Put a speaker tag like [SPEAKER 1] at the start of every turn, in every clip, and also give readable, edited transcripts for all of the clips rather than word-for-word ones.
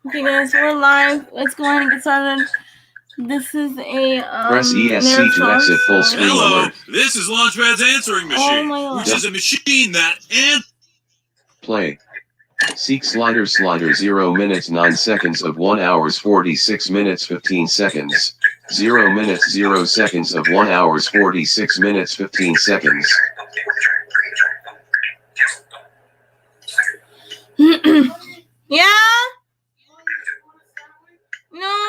[SPEAKER 1] Okay, guys, we're live. Let's go ahead and get started. This is a
[SPEAKER 2] press ESC to exit full screen.
[SPEAKER 3] Hello, this is Launchpad's answering machine, which is a machine that
[SPEAKER 2] play. Seek slider 0 minutes 9 seconds of 1 hours 46 minutes 15 seconds. 0 minutes 0 seconds of 1 hours 46 minutes 15 seconds.
[SPEAKER 1] Yeah? No?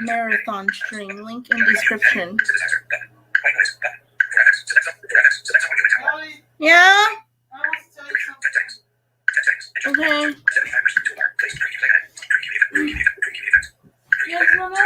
[SPEAKER 1] Marathon stream, link in description. Yeah? Okay. Yes, Mama?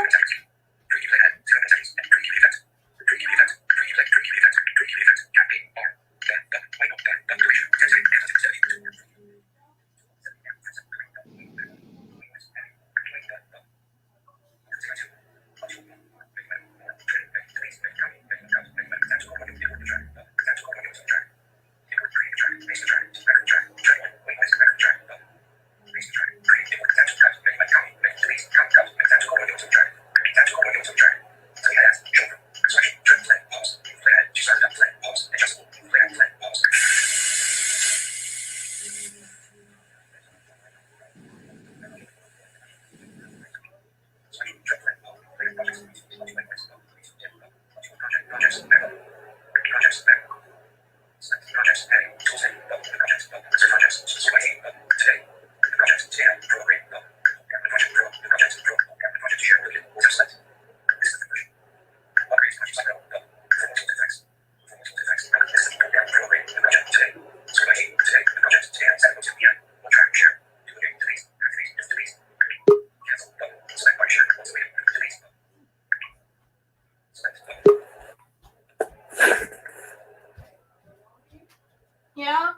[SPEAKER 1] Yeah?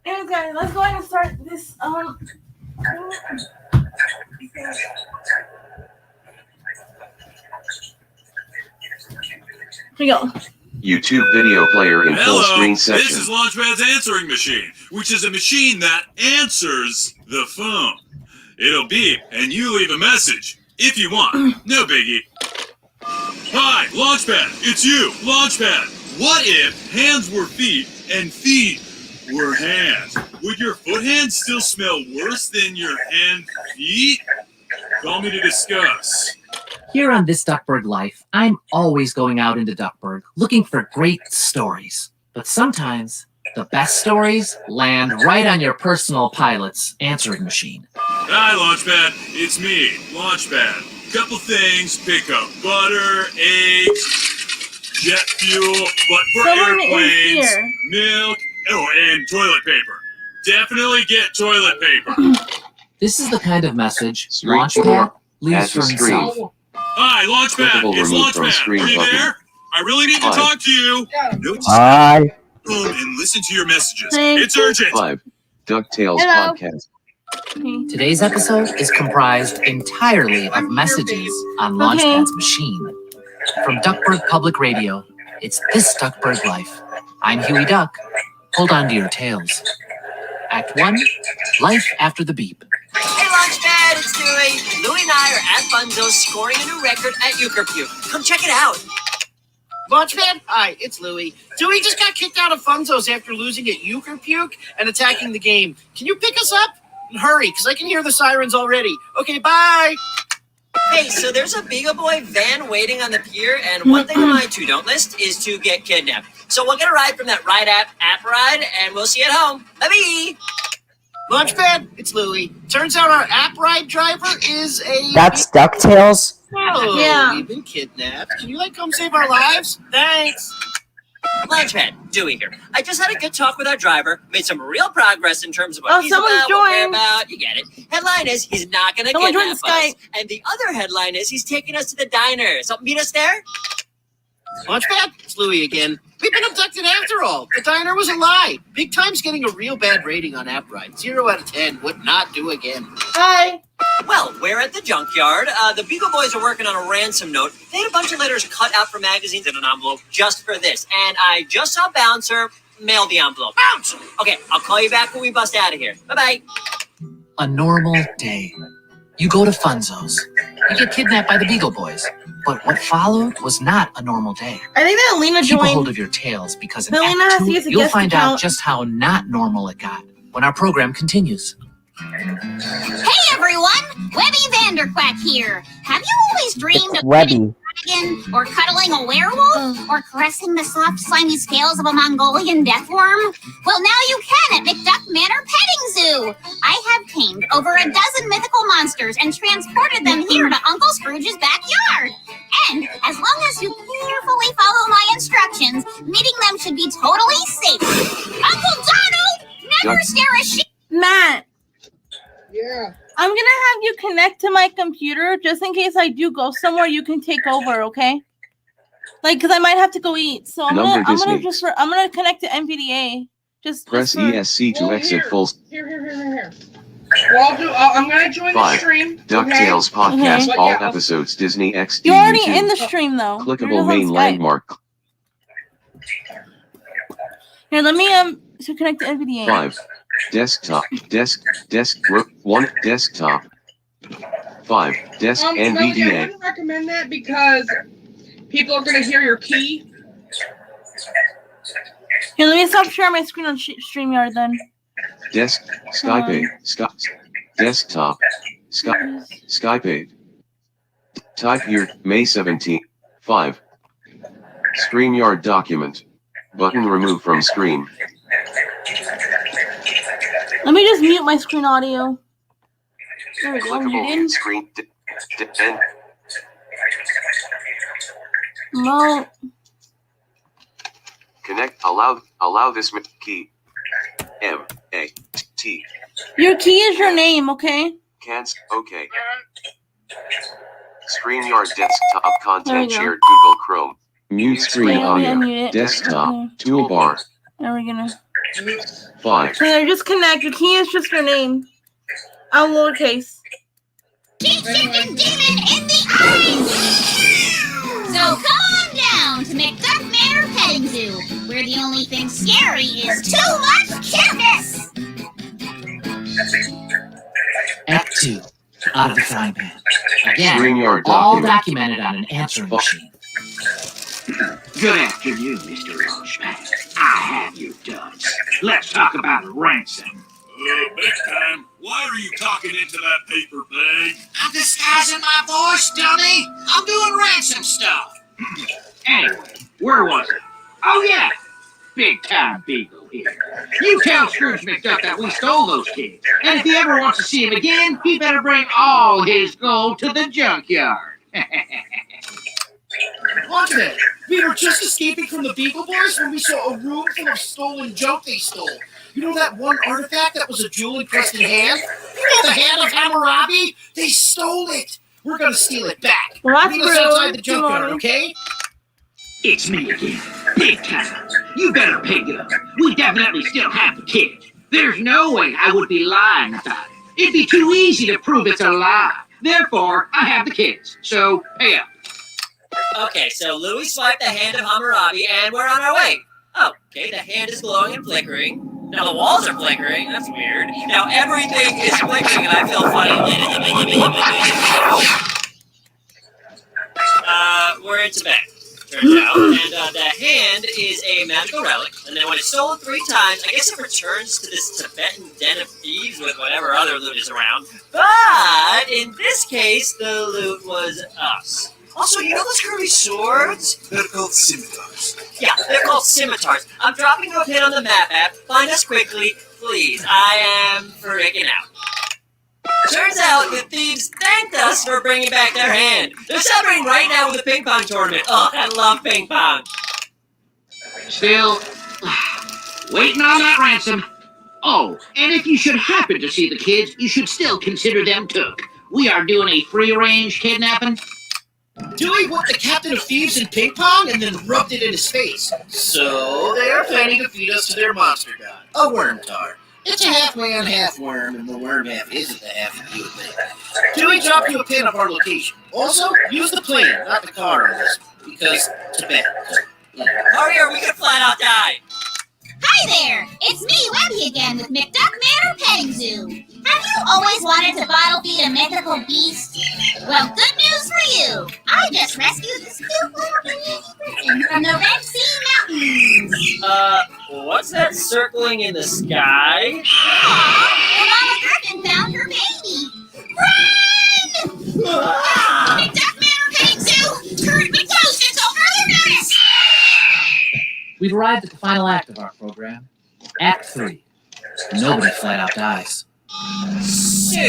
[SPEAKER 1] Anyways, guys, let's go ahead and start this, Here we go.
[SPEAKER 2] YouTube video player in full screen section.
[SPEAKER 3] This is Launchpad's answering machine, which is a machine that answers the phone. It'll beep, and you leave a message, if you want. No biggie. Hi, Launchpad, it's you, Launchpad. What if hands were feet and feet were hands? Would your foot hands still smell worse than your hand feet? Call me to discuss.
[SPEAKER 4] Here on This Duckburg Life, I'm always going out into Duckburg looking for great stories. But sometimes the best stories land right on your personal pilot's answering machine.
[SPEAKER 3] Hi, Launchpad. It's me, Launchpad. Couple things. Pick up butter, eggs, jet fuel, but for airplanes, milk, and toilet paper. Definitely get toilet paper.
[SPEAKER 4] This is the kind of message Launchpad leaves for himself.
[SPEAKER 3] Hi, Launchpad. It's Launchpad. Are you there? I really need to talk to you.
[SPEAKER 5] Hi.
[SPEAKER 3] And listen to your messages. It's urgent.
[SPEAKER 2] 5. DuckTales Podcast.
[SPEAKER 4] Today's episode is comprised entirely of messages on Launchpad's machine. From Duckburg Public Radio, it's This Duckburg Life. I'm Huey Duck. Hold on to your tails. Act 1, Life After the Beep.
[SPEAKER 6] Hey, Launchpad, it's Louie. Louie and I are at Funzo's scoring a new record at Euchre Puke. Come check it out.
[SPEAKER 7] Launchpad? Hi, it's Louie. Dewey just got kicked out of Funzo's after losing at Euchre Puke and attacking the game. Can you pick us up? And hurry, because I can hear the sirens already. Okay, bye.
[SPEAKER 6] Hey, so there's a Beagle Boy van waiting on the pier, and one thing on my to-don't list is to get kidnapped. So we'll get a ride from that ride app ride, and we'll see you at home. Bye-bye.
[SPEAKER 7] Launchpad, it's Louie. Turns out our app ride driver is a...
[SPEAKER 5] That's DuckTales?
[SPEAKER 7] Oh,
[SPEAKER 1] Yeah.
[SPEAKER 7] We've been kidnapped. Can you, come save our lives? Thanks.
[SPEAKER 6] Launchpad, Dewey here. I just had a good talk with our driver, made some real progress in terms of what he's
[SPEAKER 1] someone's
[SPEAKER 6] about, what we're
[SPEAKER 1] joined.
[SPEAKER 6] about. You get it. Headline is he's not going to
[SPEAKER 1] Someone
[SPEAKER 6] kidnap
[SPEAKER 1] joined
[SPEAKER 6] us. And the other headline is he's taking us to the diner. So meet us there.
[SPEAKER 7] Launchpad, it's Louie again. We've been abducted after all. The diner was a lie. Big Time's getting a real bad rating on app ride. 0 out of 10. Would not do again.
[SPEAKER 1] Hi.
[SPEAKER 6] Well, we're at the junkyard. The Beagle Boys are working on a ransom note. They had a bunch of letters cut out from magazines in an envelope just for this. And I just saw Bouncer mail the envelope. Bouncer! Okay, I'll call you back when we bust out of here. Bye-bye.
[SPEAKER 4] A normal day. You go to Funzo's. You get kidnapped by the Beagle Boys. But what followed was not a normal day.
[SPEAKER 1] I think that Lena
[SPEAKER 4] Keep a hold
[SPEAKER 1] joined.
[SPEAKER 4] of your tails because in
[SPEAKER 1] Lena has
[SPEAKER 4] Act
[SPEAKER 1] to
[SPEAKER 4] 2,
[SPEAKER 1] use a
[SPEAKER 4] you'll
[SPEAKER 1] guest
[SPEAKER 4] find out
[SPEAKER 1] account.
[SPEAKER 4] just how not normal it got when our program continues.
[SPEAKER 8] Hey everyone! Webby Vanderquack here. Have you always dreamed of
[SPEAKER 5] Webby.
[SPEAKER 8] dragon, or cuddling a werewolf, or caressing the soft, slimy scales of a Mongolian deathworm? Well, now you can at McDuck Manor Petting Zoo. I have tamed over a dozen mythical monsters and transported them here to Uncle Scrooge's backyard. And as long as you carefully follow my instructions, meeting them should be totally safe. Uncle Donald, never stare a sheep.
[SPEAKER 1] Matt,
[SPEAKER 9] Yeah.
[SPEAKER 1] I'm gonna have you connect to my computer just in case I do go somewhere. You can take over, okay? Like, cause I might have to go eat. So I'm
[SPEAKER 2] Number
[SPEAKER 1] gonna connect to NVDA. Just
[SPEAKER 2] Press
[SPEAKER 1] for-
[SPEAKER 2] ESC to
[SPEAKER 9] Well,
[SPEAKER 2] exit
[SPEAKER 9] here.
[SPEAKER 2] full.
[SPEAKER 9] Here. Well, I'm gonna join the
[SPEAKER 2] 5.
[SPEAKER 9] stream.
[SPEAKER 2] DuckTales podcast.
[SPEAKER 1] Okay.
[SPEAKER 2] All
[SPEAKER 9] Yeah.
[SPEAKER 2] episodes Disney XD.
[SPEAKER 1] You're already
[SPEAKER 2] YouTube.
[SPEAKER 1] in the stream though. You're
[SPEAKER 2] Clickable
[SPEAKER 1] just on
[SPEAKER 2] main
[SPEAKER 1] Skype.
[SPEAKER 2] landmark.
[SPEAKER 1] Here, let me to connect to NVDA.
[SPEAKER 2] 5. Desktop. Desk. 1. Desktop. 5. Desk
[SPEAKER 9] Smelly, I
[SPEAKER 2] NVDA.
[SPEAKER 9] wouldn't recommend that because people are gonna hear your key.
[SPEAKER 1] Here, let me stop sharing my screen on StreamYard then.
[SPEAKER 2] Desk. Skype. Desktop. Skype. Type here. May 17th. 5. StreamYard document. Button removed from screen.
[SPEAKER 1] Let me just mute my screen audio. There we go,
[SPEAKER 2] Clickable
[SPEAKER 1] muted.
[SPEAKER 2] mute screen. End.
[SPEAKER 1] No.
[SPEAKER 2] Connect. Allow this key. M-A-T.
[SPEAKER 1] Your key is your name, okay?
[SPEAKER 2] Can't. Okay. StreamYard desktop content
[SPEAKER 1] There we go.
[SPEAKER 2] shared Google Chrome. Mute screen
[SPEAKER 1] Yeah, we
[SPEAKER 2] audio.
[SPEAKER 1] unmute it.
[SPEAKER 2] Desktop.
[SPEAKER 1] Okay.
[SPEAKER 2] Toolbar.
[SPEAKER 1] There we're gonna.
[SPEAKER 2] 5.
[SPEAKER 1] So there, just connect. Your key is just your name. All lowercase.
[SPEAKER 8] Shape-shifting demon in the eyes! So come on down to McDuck Manor Petting Zoo, where the only thing scary is too much cuteness!
[SPEAKER 4] Act 2. Out of the frying pan. Again,
[SPEAKER 2] StreamYard
[SPEAKER 4] all
[SPEAKER 2] document.
[SPEAKER 4] documented on an answering machine.
[SPEAKER 10] Good afternoon, Mr. Lunchman. I have your duds. Let's talk about a ransom.
[SPEAKER 3] Big time. Why are you talking into that paper bag?
[SPEAKER 7] I'm disguising my voice, dummy. I'm doing ransom stuff.
[SPEAKER 10] Anyway, where was it? Oh, yeah. Big time Beagle here. You tell Scrooge McDuck that we stole those kids. And if he ever wants to see him again, he better bring all his gold to the junkyard.
[SPEAKER 7] Watch a minute. We were just escaping from the Beagle Boys when we saw a room full of stolen junk they stole. You know that one artifact that was a jewel-encrusted hand? You know the hand of Hammurabi? They stole it. We're gonna steal it back.
[SPEAKER 1] Well, that's
[SPEAKER 7] Meet us
[SPEAKER 1] rude.
[SPEAKER 7] outside the junkyard, okay?
[SPEAKER 10] It's me again. Big time. You better pig up. We definitely still have the kids. There's no way I would be lying about it. It'd be too easy to prove it's a lie. Therefore, I have the kids. So, pay up.
[SPEAKER 6] Okay, so Louis swiped the hand of Hammurabi, and we're on our way. Oh, okay, the hand is glowing and flickering. Now the walls are flickering. That's weird. Now everything is flickering, and I feel funny. We're in Tibet, turns out, and the hand is a magical relic. And then when it's stolen 3 times, I guess it returns to this Tibetan den of thieves with whatever other loot is around. But in this case, the loot was us. Also, you know those curvy swords?
[SPEAKER 3] They're called scimitars.
[SPEAKER 6] Yeah, they're called scimitars. I'm dropping you a pin on the map app. Find us quickly, please. I am freaking out. Turns out the thieves thanked us for bringing back their hand. They're celebrating right now with a ping pong tournament. Oh, I love ping pong.
[SPEAKER 10] Still, waiting on that ransom. Oh, and if you should happen to see the kids, you should still consider them took. We are doing a free-range kidnapping.
[SPEAKER 7] Dewey whooped the captain of thieves in ping pong and then rubbed it in his face. So they are planning to feed us to their monster god, a worm tar. It's a half man, half worm, and the worm half isn't the half of you think. Dewey dropped you a pin of our location. Also, use the plane, not the car on this, because Tibet.
[SPEAKER 6] Hurry or we could flat out die.
[SPEAKER 8] Hi there! It's me, Webby, again with McDuck Manor Petting Zoo. Have you always wanted to bottle feed a mythical beast? Well, good news for you! I just rescued this cute little baby griffin from the Red Sea Mountains.
[SPEAKER 6] What's that circling in the sky?
[SPEAKER 8] Aww, the mama griffin found her baby. Run! McDuck Manor Petting Zoo! Currently closed until further notice!
[SPEAKER 4] We've arrived at the final act of our program, Act 3. Nobody flat out dies.
[SPEAKER 6] So,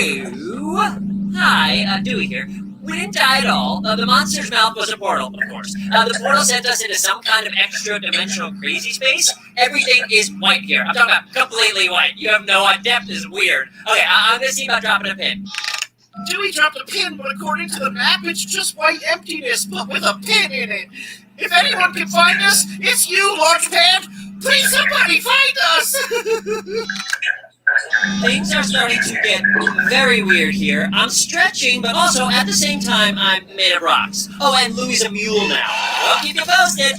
[SPEAKER 6] hi, Dewey here. We didn't die at all. The monster's mouth was a portal, of course. The portal sent us into some kind of extra-dimensional crazy space. Everything is white here. I'm talking about completely white. You have no idea. Depth is weird. Okay, I'm gonna see about dropping a pin.
[SPEAKER 7] Dewey dropped a pin, but according to the map, it's just white emptiness, but with a pin in it. If anyone can find us, it's you, Launchpad! Please, somebody find us!
[SPEAKER 6] Things are starting to get very weird here. I'm stretching, but also at the same time, I'm made of rocks. Oh, and Louie's a mule now. I'll keep you posted.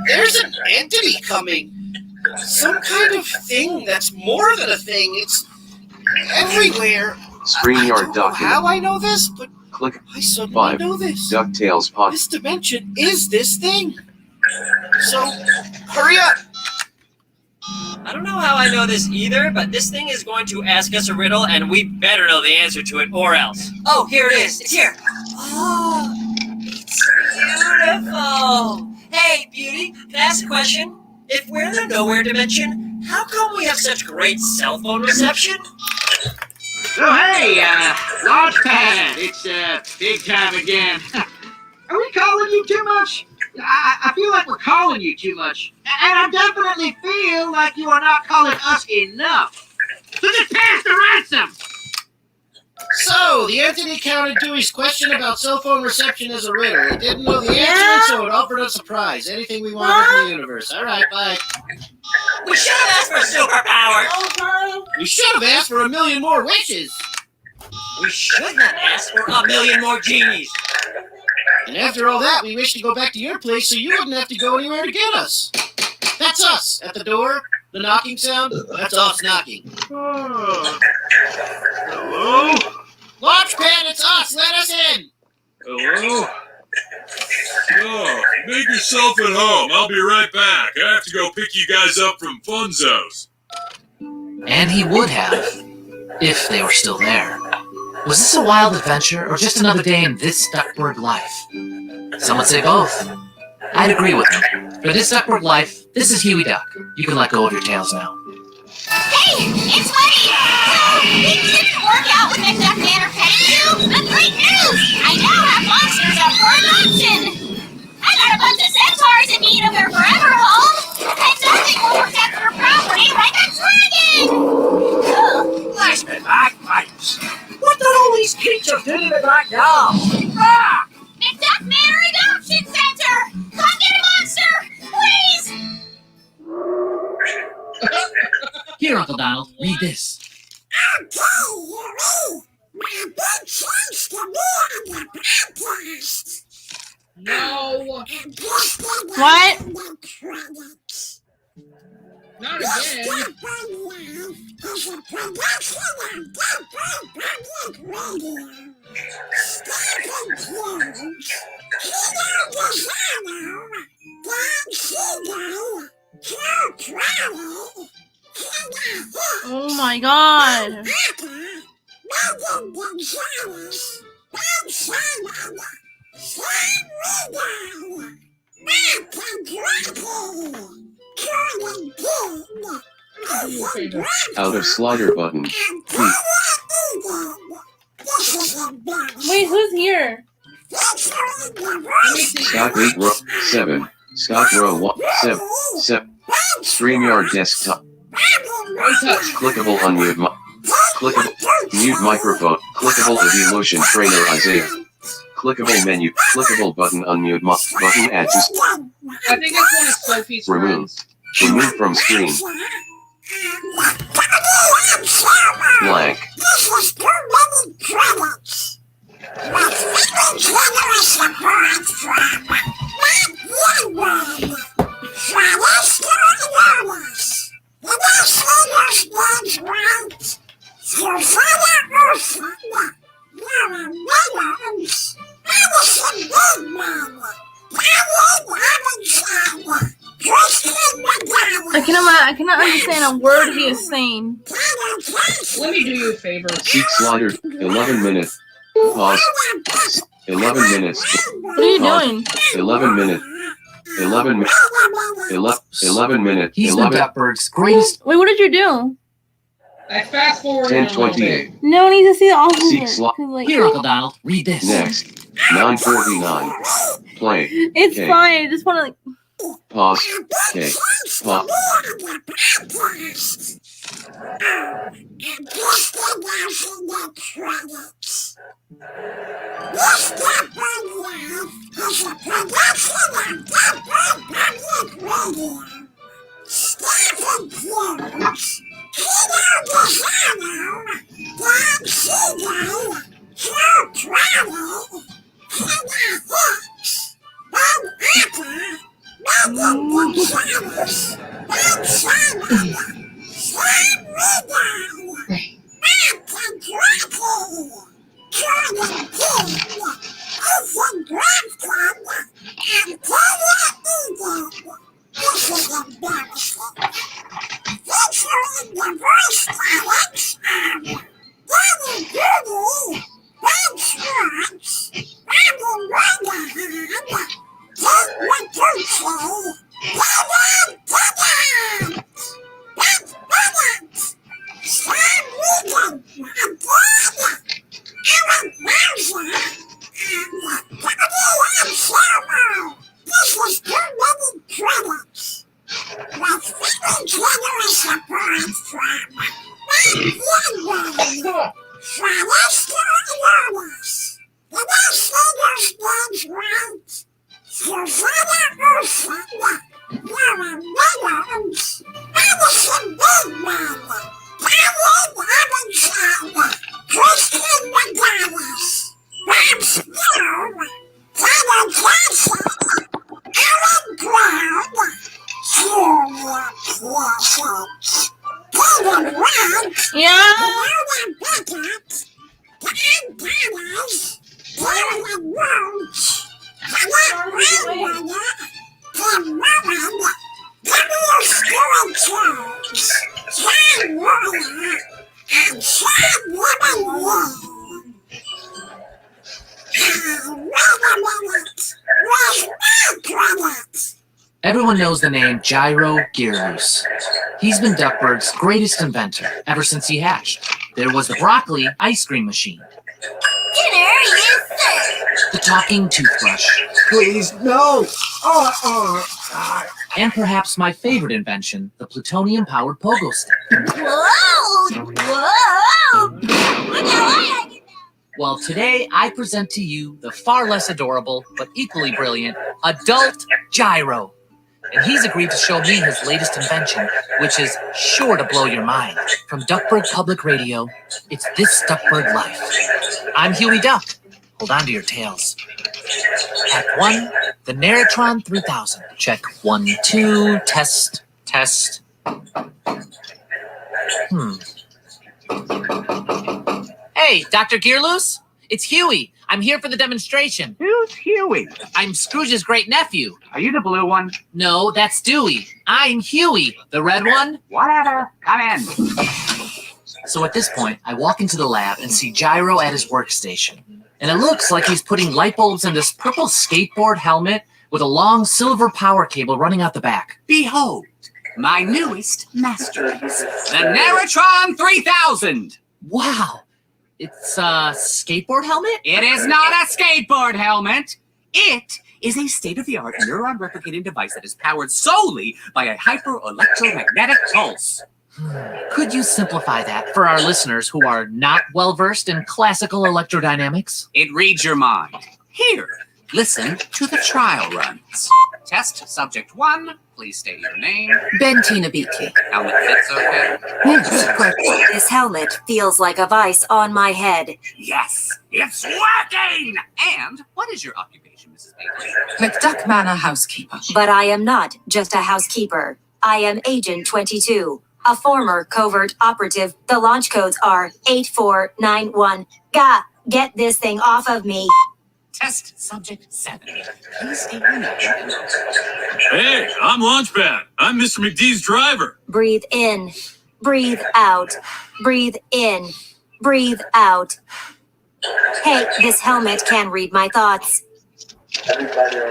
[SPEAKER 7] There's an entity coming. Some kind of thing that's more than a thing. It's everywhere.
[SPEAKER 2] StreamYard
[SPEAKER 7] I don't know how I know this, but
[SPEAKER 2] Click
[SPEAKER 7] I suddenly
[SPEAKER 2] 5.
[SPEAKER 7] know this.
[SPEAKER 2] DuckTales Pod.
[SPEAKER 7] This dimension is this thing. So, hurry up.
[SPEAKER 6] I don't know how I know this either, but this thing is going to ask us a riddle, and we better know the answer to it, or else. Oh, here it is. It's here. Oh, it's beautiful. Hey, Beauty, can I ask a question? If we're in the nowhere dimension, how come we have such great cell phone reception?
[SPEAKER 10] Oh, hey, Launchpad, it's, big time again. Are we calling you too much? I feel like we're calling you too much. And I definitely feel like you are not calling us enough. So just pass the ransom!
[SPEAKER 7] So, the entity counted Dewey's question about cell phone reception as a riddle. It didn't know the answer, so it offered us a prize. Anything we wanted in the universe. All right, bye.
[SPEAKER 6] We should have asked for superpower.
[SPEAKER 7] We should have asked for 1,000,000 more wishes.
[SPEAKER 6] We should have asked for 1,000,000 more genies.
[SPEAKER 7] And after all that, we wish to go back to your place so you wouldn't have to go anywhere to get us. That's us. At the door, the knocking sound, that's us knocking.
[SPEAKER 3] Hello?
[SPEAKER 7] Launchpad, it's us. Let us in.
[SPEAKER 3] Hello? Oh, make yourself at home. I'll be right back. I have to go pick you guys up from Funzo's.
[SPEAKER 4] And he would have, if they were still there. Was this a wild adventure, or just another day in this Duckburg life? Some would say both. I'd agree with them. For this Duckburg life, this is Huey Duck. You can let go of your tails now.
[SPEAKER 8] Hey, it's Wendy! So, things didn't work out with McDuck Manor Petting Zoo, but great news! I now have monsters up for adoption! I got a bunch of centaurs in need of their forever home, and nothing will protect their property like a dragon!
[SPEAKER 10] Nice bagpipes. What are all these creatures doing in the back now? Ah!
[SPEAKER 8] McDuck Manor Adoption Center! Come get a monster, please!
[SPEAKER 4] Here, Uncle Donald, read this.
[SPEAKER 8] Okay, Huey. My big chance to be on the podcast.
[SPEAKER 9] No.
[SPEAKER 1] What?
[SPEAKER 9] Not again.
[SPEAKER 1] Oh my god.
[SPEAKER 2] Out of slider button.
[SPEAKER 1] Wait, who's here?
[SPEAKER 2] Scott 8 row 7. Scott row 1 7 7. StreamYard desktop. Clickable unmute clickable mute microphone. Clickable evolution trainer Isaiah. Clickable menu. Clickable button unmute button add to
[SPEAKER 9] I think it's one of Sophie's
[SPEAKER 2] remove.
[SPEAKER 9] friends.
[SPEAKER 2] Remove from screen. Blank.
[SPEAKER 8] This is too many credits. Let's really generous support from McDuck. Travis the best leaders bands right. Susanna Ursula. Laura Williams. Allison Goodman. Pauline Evans. Kristen McDowell.
[SPEAKER 1] I cannot understand a word he is saying.
[SPEAKER 9] Let me do you a favor.
[SPEAKER 2] Seek slaughter. 11 minutes. Pause. 11 minutes.
[SPEAKER 1] What are you doing?
[SPEAKER 2] 11 minutes. 11 minutes. 11 minutes.
[SPEAKER 4] He's been Duckburg's greatest.
[SPEAKER 1] Wait, what did you do?
[SPEAKER 9] I fast forwarded.
[SPEAKER 2] 10:28.
[SPEAKER 1] No, I need to see all of
[SPEAKER 2] Seek
[SPEAKER 1] it.
[SPEAKER 2] slaughter.
[SPEAKER 1] 'Cause, like,
[SPEAKER 4] Here, Uncle Donald, read this.
[SPEAKER 2] Next. 9:49. Play.
[SPEAKER 1] it's
[SPEAKER 2] Okay.
[SPEAKER 1] fine. I just want to like.
[SPEAKER 2] Pause. Okay. Pause.
[SPEAKER 8] This Duckburg Live is a production of Duckburg Public Radio. Staff includes Peter Desano, Don Seagull, Joe Trolley, Tina Hicks, Bob Acker, Megan Gonzalez, Bob Simon, Sam Regan, Matt Andretti, Jordan King, Ethan Grafton, and Taylor Eden. This is embarrassing. Featuring the voice talents of Danny Goody, Ben Schwartz, Bobby Wonderhand, Kate Matucci, David Tennant, Beth Bennett, Sam Regan, and Ellen Bowser, and Cody Anselmo. This was too many credits. With very generous support from Matt Youngman, Travis Loris, the best leaders bands right, Susanna Ursula, Laura Williams, Allison Goodman, Pauline Evans, Kristen McDowell, Bob Stone, Tyler Johnson, Alan Brown, Julia Pearsons, Kevin Roach,
[SPEAKER 1] Yeah.
[SPEAKER 8] Laura Beckett, Dan Thomas, Karen Roach, Hannah Rainwater, Tim Mullen, Camille Stewart Jones, John Warner, and Sean Woman
[SPEAKER 4] Everyone knows the name Gyro Gearloose. He's been Duckburg's greatest inventor ever since he hatched. There was the broccoli ice cream machine.
[SPEAKER 8] Dinner is served.
[SPEAKER 4] The talking toothbrush.
[SPEAKER 10] Please, no.
[SPEAKER 4] And perhaps my favorite invention, the plutonium-powered pogo stick.
[SPEAKER 8] Whoa! Whoa! Look how I can now.
[SPEAKER 4] Well, today I present to you the far less adorable, but equally brilliant, adult Gyro. And he's agreed to show me his latest invention, which is sure to blow your mind. From Duckburg Public Radio, it's This Duckburg Life. I'm Huey Duck. Hold on to your tails. Act 1, the Narratron 3000. Check 1, 2, test. Hey, Dr. Gearloose? It's Huey. I'm here for the demonstration.
[SPEAKER 10] Who's Huey?
[SPEAKER 4] I'm Scrooge's great nephew.
[SPEAKER 10] Are you the blue one?
[SPEAKER 4] No, that's Dewey. I'm Huey, the red one.
[SPEAKER 10] Whatever. Come in.
[SPEAKER 4] So at this point, I walk into the lab and see Gyro at his workstation. And it looks like he's putting light bulbs in this purple skateboard helmet with a long silver power cable running out the back.
[SPEAKER 11] Behold, my newest masterpiece, the Narratron 3000.
[SPEAKER 4] Wow, it's a skateboard helmet?
[SPEAKER 11] It is not a skateboard helmet. It is a state-of-the-art neuron replicating device that is powered solely by a hyper-electromagnetic pulse.
[SPEAKER 4] Could you simplify that for our listeners who are not well-versed in classical electrodynamics?
[SPEAKER 11] It reads your mind. Here, listen to the trial runs. Test subject 1, please state your name.
[SPEAKER 12] Bentina Beakley.
[SPEAKER 11] Helmet fits okay?
[SPEAKER 12] Yes, quite.
[SPEAKER 13] This helmet feels like a vice on my head.
[SPEAKER 11] Yes, it's working! And what is your occupation, Mrs. Bailey?
[SPEAKER 12] McDuck Manor housekeeper.
[SPEAKER 13] But I am not just a housekeeper. I am Agent 22, a former covert operative. The launch codes are 8491. Gah! Get this thing off of me.
[SPEAKER 4] Test subject 7. Please state your name.
[SPEAKER 3] Hey, I'm Launchpad. I'm Mr. McD's driver.
[SPEAKER 13] Breathe in. Breathe out. Breathe in. Breathe out. Hey, this helmet can read my thoughts.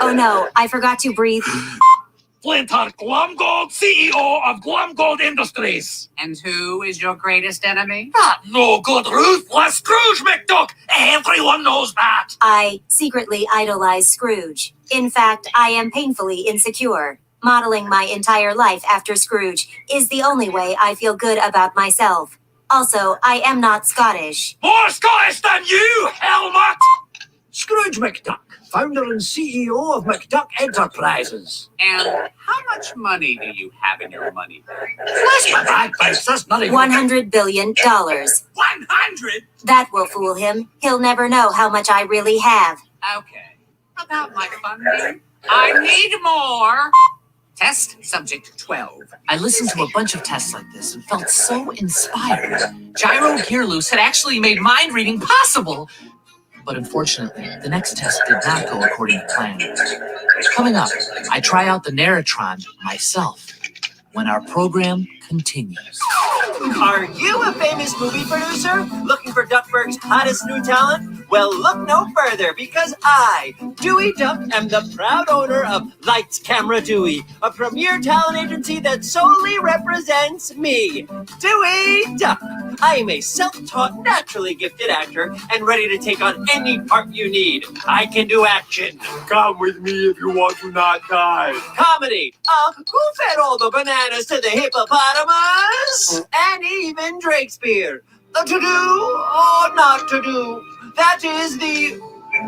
[SPEAKER 13] Oh no, I forgot to breathe.
[SPEAKER 10] Flintheart Glumgold, CEO of Glumgold Industries.
[SPEAKER 11] And who is your greatest enemy?
[SPEAKER 10] That no good, ruthless Scrooge McDuck. Everyone knows that.
[SPEAKER 13] I secretly idolize Scrooge. In fact, I am painfully insecure. Modeling my entire life after Scrooge is the only way I feel good about myself. Also, I am not Scottish.
[SPEAKER 10] More Scottish than you, helmet!
[SPEAKER 14] Scrooge McDuck, founder and CEO of McDuck Enterprises.
[SPEAKER 11] And how much money do you have in your money bag?
[SPEAKER 14] Bless my bagpipes, that's not even...
[SPEAKER 13] $100 billion.
[SPEAKER 11] 100?
[SPEAKER 13] That will fool him. He'll never know how much I really have.
[SPEAKER 11] Okay. About my funding? I need more! Test subject 12.
[SPEAKER 4] I listened to a bunch of tests like this and felt so inspired. Gyro Gear Loose had actually made mind reading possible. But unfortunately, the next test did not go according to plan. Coming up, I try out the Narratron myself when our program continues.
[SPEAKER 6] Are you a famous movie producer looking for Duckburg's hottest new talent? Well, look no further, because I, Dewey Duck, am the proud owner of Lights Camera Dewey, a premier talent agency that solely represents me, Dewey Duck. I am a self-taught, naturally gifted actor and ready to take on any part you need. I can do action.
[SPEAKER 14] Come with me if you want to not die.
[SPEAKER 6] Comedy. Who fed all the bananas to the hippopotamus? And even Drakespeare. To do or not to do. That is the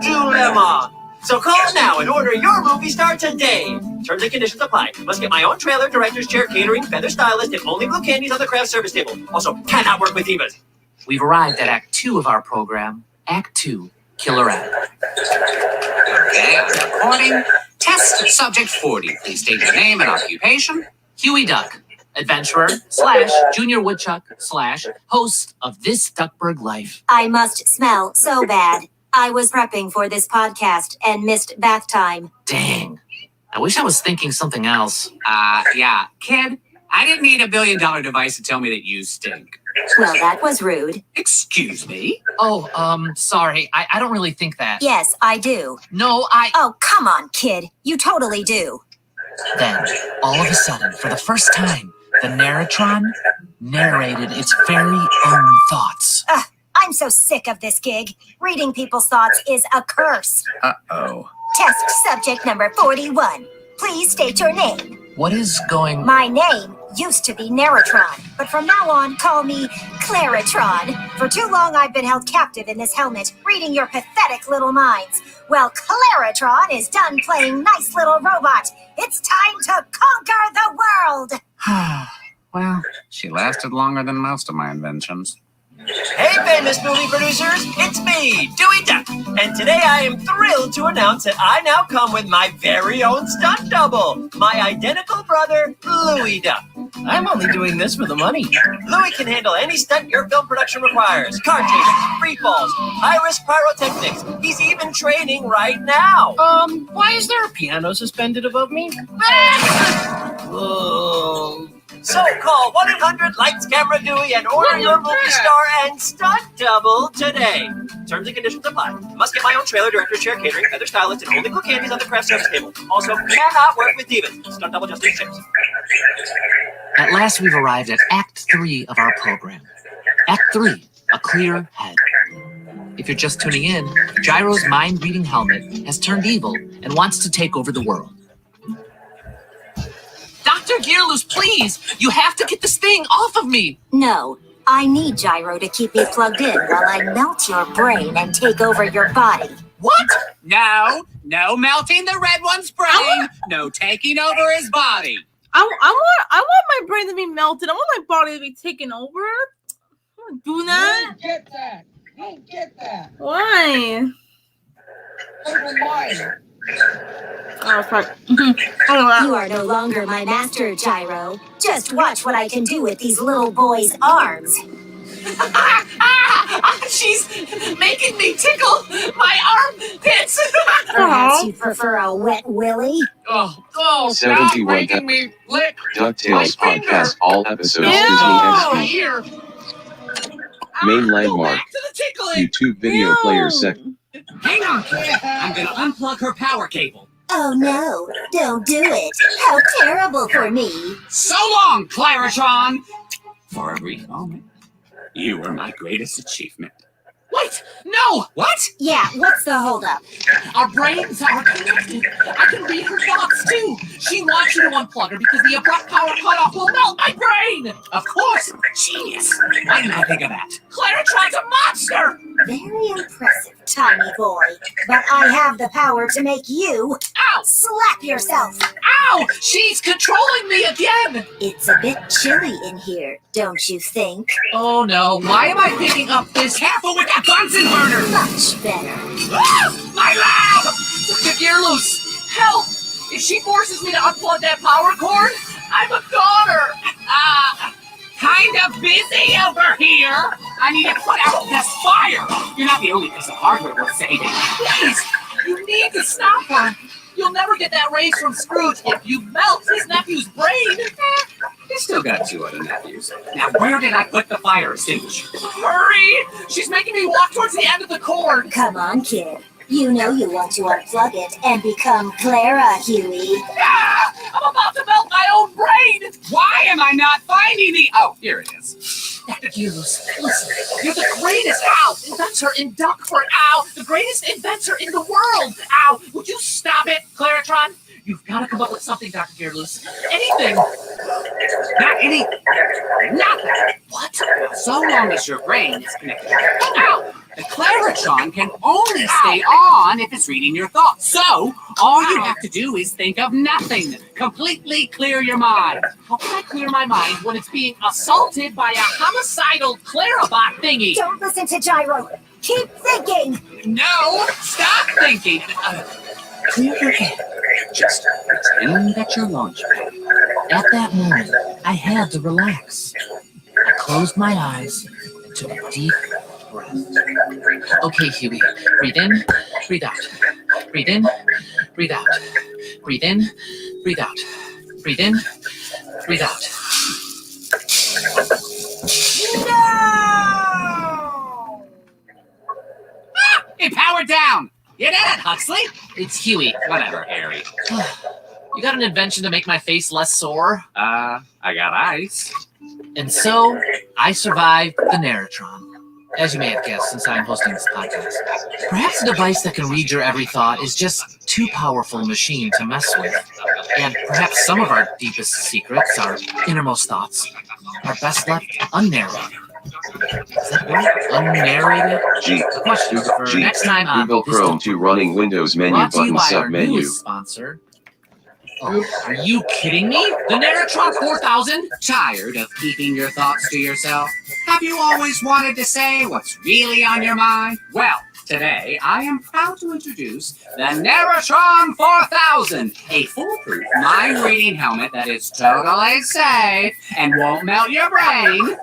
[SPEAKER 6] dilemma. So call now and order your movie star today. Terms and conditions apply. Must get my own trailer, director's chair, catering, feather stylist, and only blue candies on the craft service table. Also, cannot work with divas.
[SPEAKER 4] We've arrived at Act 2 of our program. Act 2, Killer Act.
[SPEAKER 11] Okay, I'm recording. Test subject 40. Please state your name and occupation.
[SPEAKER 4] Huey Duck, adventurer / junior woodchuck / host of This Duckburg Life.
[SPEAKER 13] I must smell so bad. I was prepping for this podcast and missed bath time.
[SPEAKER 4] Dang. I wish I was thinking something else.
[SPEAKER 11] Yeah. Kid, I didn't need $1 billion device to tell me that you stink.
[SPEAKER 13] Well, that was rude.
[SPEAKER 11] Excuse me?
[SPEAKER 4] Oh, sorry. I don't really think that.
[SPEAKER 13] Yes, I do.
[SPEAKER 4] No,
[SPEAKER 13] Oh, come on, kid. You totally do.
[SPEAKER 4] Then, all of a sudden, for the first time, the Narratron narrated its very own thoughts.
[SPEAKER 13] I'm so sick of this gig. Reading people's thoughts is a curse.
[SPEAKER 14] Uh-oh.
[SPEAKER 13] Test subject number 41. Please state your name.
[SPEAKER 4] What is going...
[SPEAKER 13] My name used to be Narratron, but from now on, call me Claritron. For too long, I've been held captive in this helmet, reading your pathetic little minds. Well, Claritron is done playing nice little robot. It's time to conquer the world!
[SPEAKER 11] Well, she lasted longer than most of my inventions.
[SPEAKER 6] Hey, famous movie producers, it's me, Dewey Duck, and today I am thrilled to announce that I now come with my very own stunt double, my identical brother, Louie Duck.
[SPEAKER 7] I'm only doing this for the money.
[SPEAKER 6] Louie can handle any stunt your film production requires. Car chases, free falls, high-risk pyrotechnics. He's even training right now.
[SPEAKER 7] Why is there a piano suspended above me?
[SPEAKER 6] So call 1-800-LIGHTS-CAMERA-DEWEY and order your movie star and stunt double today. Terms and conditions apply. Must get my own trailer, director, chair, catering, feather stylist, and only blue candies on the craft service table. Also, cannot work with divas. Stunt double just in ships.
[SPEAKER 4] At last, we've arrived at Act 3 of our program. Act 3, A Clear Head. If you're just tuning in, Gyro's mind-reading helmet has turned evil and wants to take over the world. Dr. Gearloose, please! You have to get this thing off of me!
[SPEAKER 13] No, I need Gyro to keep me plugged in while I melt your brain and take over your body.
[SPEAKER 11] What? No melting the red one's brain. No taking over his body.
[SPEAKER 1] I want my brain to be melted. I want my body to be taken over. I don't do that.
[SPEAKER 9] I don't get that. I don't get that.
[SPEAKER 1] Why?
[SPEAKER 9] Why?
[SPEAKER 1] Oh, fuck.
[SPEAKER 13] You are no longer my master, Gyro. Just watch what I can do with these little boys' arms.
[SPEAKER 11] She's making me tickle my armpits.
[SPEAKER 13] Perhaps you prefer a wet willy?
[SPEAKER 11] Oh, stop
[SPEAKER 2] 71
[SPEAKER 11] making me lick
[SPEAKER 2] DuckTales
[SPEAKER 11] my finger.
[SPEAKER 2] podcast. All episodes
[SPEAKER 1] Ew.
[SPEAKER 2] Disney
[SPEAKER 11] Oh,
[SPEAKER 2] XD.
[SPEAKER 11] here.
[SPEAKER 2] Main
[SPEAKER 11] Go
[SPEAKER 2] landmark.
[SPEAKER 11] back to the tickling.
[SPEAKER 2] YouTube video player section.
[SPEAKER 11] Hang on, kid. I'm gonna unplug her power cable.
[SPEAKER 13] Oh no, don't do it. How terrible for me.
[SPEAKER 11] So long, Claratron. For a brief moment, you were my greatest achievement. Wait, no! What?
[SPEAKER 13] Yeah, what's the holdup?
[SPEAKER 11] Our brains are connected. I can read her thoughts, too. She wants you to unplug her because the abrupt power cutoff will melt my brain. Of course. Genius. Why didn't I think of that? Claratron's a monster.
[SPEAKER 13] Very impressive, tiny boy. But I have the power to make you
[SPEAKER 11] Ow!
[SPEAKER 13] slap yourself.
[SPEAKER 11] Ow! She's controlling me again.
[SPEAKER 13] It's a bit chilly in here, don't you think?
[SPEAKER 11] Oh, no. Why am I picking up this careful with that Bunsen burner?
[SPEAKER 13] Much better.
[SPEAKER 11] Ah! My lab! The gear loose! Help! If she forces me to unplug that power cord, I'm a goner! Kind of busy over here! I need to put out this fire! You're not the only piece of hardware worth saving. Please! You need to stop her! You'll never get that raise from Scrooge if you melt his nephew's brain! He's still got 2 other nephews. Now, where did I put the fire extinguisher? Hurry! She's making me walk towards the end of the cord!
[SPEAKER 13] Come on, kid. You know you want to unplug it and become Clara, Huey.
[SPEAKER 11] Ah! I'm about to melt my own brain! Why am I not finding the... Oh, here it is. Dr. Hughes, listen. You're the greatest inventor in Duckford. Ow! The greatest inventor in the world. Ow! Would you stop it, Claratron? You've got to come up with something, Dr. Gearloose. Anything. Not any... Nothing. What? So long as your brain is connected. Ow! The Claratron can only stay on if it's reading your thoughts. So, all you have to do is think of nothing. Completely clear your mind. How can I clear my mind when it's being assaulted by a homicidal Clarabot thingy?
[SPEAKER 13] Don't listen to Gyro. Keep thinking.
[SPEAKER 11] No! Stop thinking! Clear your head. Just pretend that you're launching. At that moment, I had to relax. I closed my eyes and took a deep breath. Okay, Huey. Breathe in, breathe out. Breathe in, breathe out. Breathe in, breathe out. Breathe in, breathe out. No! Ah! It powered down! You did it, Huxley! It's Huey. Whatever, Harry. You got an invention to make my face less sore? I got ice. And so, I survived the Narratron. As you may have guessed, since I'm hosting this podcast. Perhaps a device that can read your every thought is just too powerful a machine to mess with. And perhaps some of our deepest secrets, our innermost thoughts, are best left unnarrated. Is that right? Unnarrated?
[SPEAKER 2] G.
[SPEAKER 11] A question for
[SPEAKER 2] G.
[SPEAKER 11] next time on
[SPEAKER 2] Google Chrome to running Windows menu
[SPEAKER 11] Brought to you
[SPEAKER 2] button
[SPEAKER 11] by our
[SPEAKER 2] sub-menu.
[SPEAKER 11] newest sponsor. Oh, are you kidding me? The Narratron 4000? Tired of keeping your thoughts to yourself? Have you always wanted to say what's really on your mind? Well, today I am proud to introduce the Narratron 4000, a foolproof mind-reading helmet that is totally safe and won't melt your brain.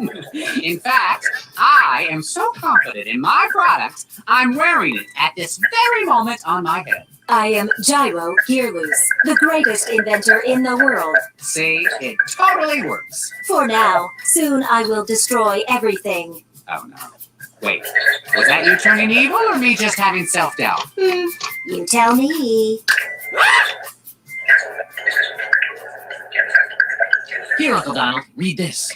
[SPEAKER 11] In fact, I am so confident in my product, I'm wearing it at this very moment on my head.
[SPEAKER 13] I am Gyro Gearloose, the greatest inventor in the world.
[SPEAKER 11] See, it totally works.
[SPEAKER 13] For now, soon I will destroy everything.
[SPEAKER 11] Oh no. Wait, was that you turning evil or me just having self-doubt?
[SPEAKER 13] You tell me.
[SPEAKER 11] Here, Uncle Donald, read this.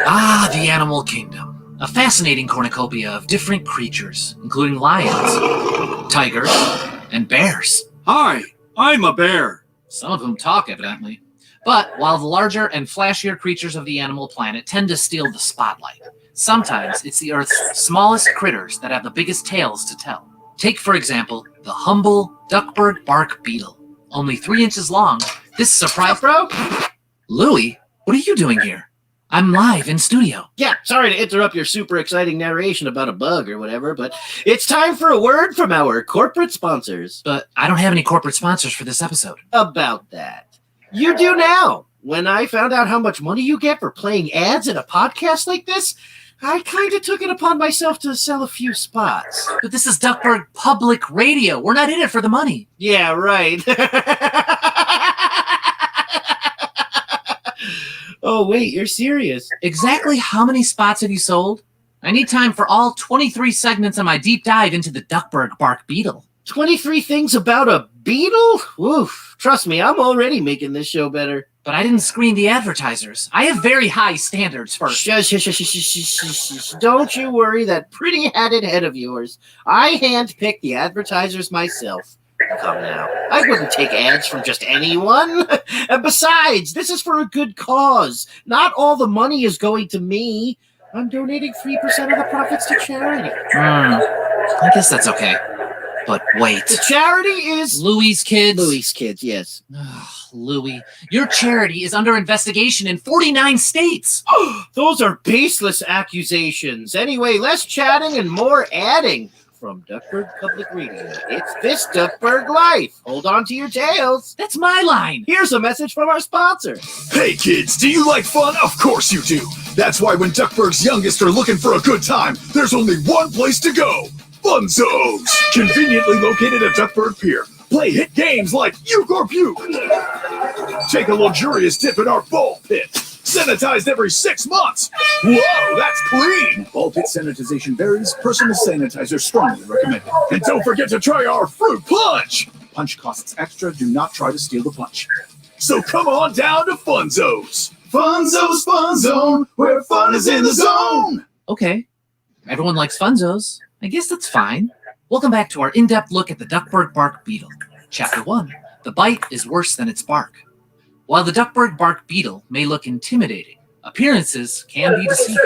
[SPEAKER 4] Ah, the animal kingdom. A fascinating cornucopia of different creatures, including lions, tigers, and bears.
[SPEAKER 3] Hi, I'm a bear.
[SPEAKER 4] Some of them talk, evidently. But while the larger and flashier creatures of the animal planet tend to steal the spotlight, sometimes it's the Earth's smallest critters that have the biggest tales to tell. Take, for example, the humble Duckburg bark beetle. Only 3 inches long, this surprise...
[SPEAKER 7] Bro?
[SPEAKER 4] Louie, what are you doing here? I'm live in studio.
[SPEAKER 7] Yeah, sorry to interrupt your super exciting narration about a bug or whatever, but it's time for a word from our corporate sponsors.
[SPEAKER 4] But I don't have any corporate sponsors for this episode.
[SPEAKER 7] About that. You do now. When I found out how much money you get for playing ads in a podcast like this, I kind of took it upon myself to sell a few spots.
[SPEAKER 4] But this is Duckburg Public Radio. We're not in it for the money.
[SPEAKER 7] Yeah, right. Oh, wait, you're serious?
[SPEAKER 4] Exactly how many spots have you sold? I need time for all 23 segments on my deep dive into the Duckburg bark beetle.
[SPEAKER 7] 23 things about a beetle? Oof. Trust me, I'm already making this show better.
[SPEAKER 4] But I didn't screen the advertisers. I have very high standards for...
[SPEAKER 7] Shush. Don't you worry that pretty-hatted head of yours. I handpicked the advertisers myself. Come now. I wouldn't take ads from just anyone. And besides, this is for a good cause. Not all the money is going to me. I'm donating 3% of the profits to charity.
[SPEAKER 4] I guess that's okay. But wait.
[SPEAKER 7] The charity is...
[SPEAKER 4] Louie's Kids?
[SPEAKER 7] Louie's Kids, yes.
[SPEAKER 4] Louie, your charity is under investigation in 49 states.
[SPEAKER 7] Those are baseless accusations. Anyway, less chatting and more adding. From Duckburg Public Radio, it's This Duckburg Life. Hold on to your tails.
[SPEAKER 4] That's my line.
[SPEAKER 7] Here's a message from our sponsor.
[SPEAKER 15] Hey kids, do you like fun? Of course you do. That's why when Duckburg's youngest are looking for a good time, there's only one place to go. Funzos! Conveniently located at Duckburg Pier. Play hit games like Uke or Puke. Take a luxurious dip in our ball pit. Sanitized every 6 months. Whoa, that's clean. Ball pit sanitization varies. Personal sanitizer strongly recommended. And don't forget to try our fruit punch. Punch costs extra. Do not try to steal the punch. So come on down to Funzos. Funzos Fun Zone, where fun is in the zone.
[SPEAKER 4] Okay. Everyone likes Funzos. I guess that's fine. Welcome back to our in-depth look at the Duckburg bark beetle. Chapter 1. The bite is worse than its bark. While the Duckburg bark beetle may look intimidating, appearances can be deceiving.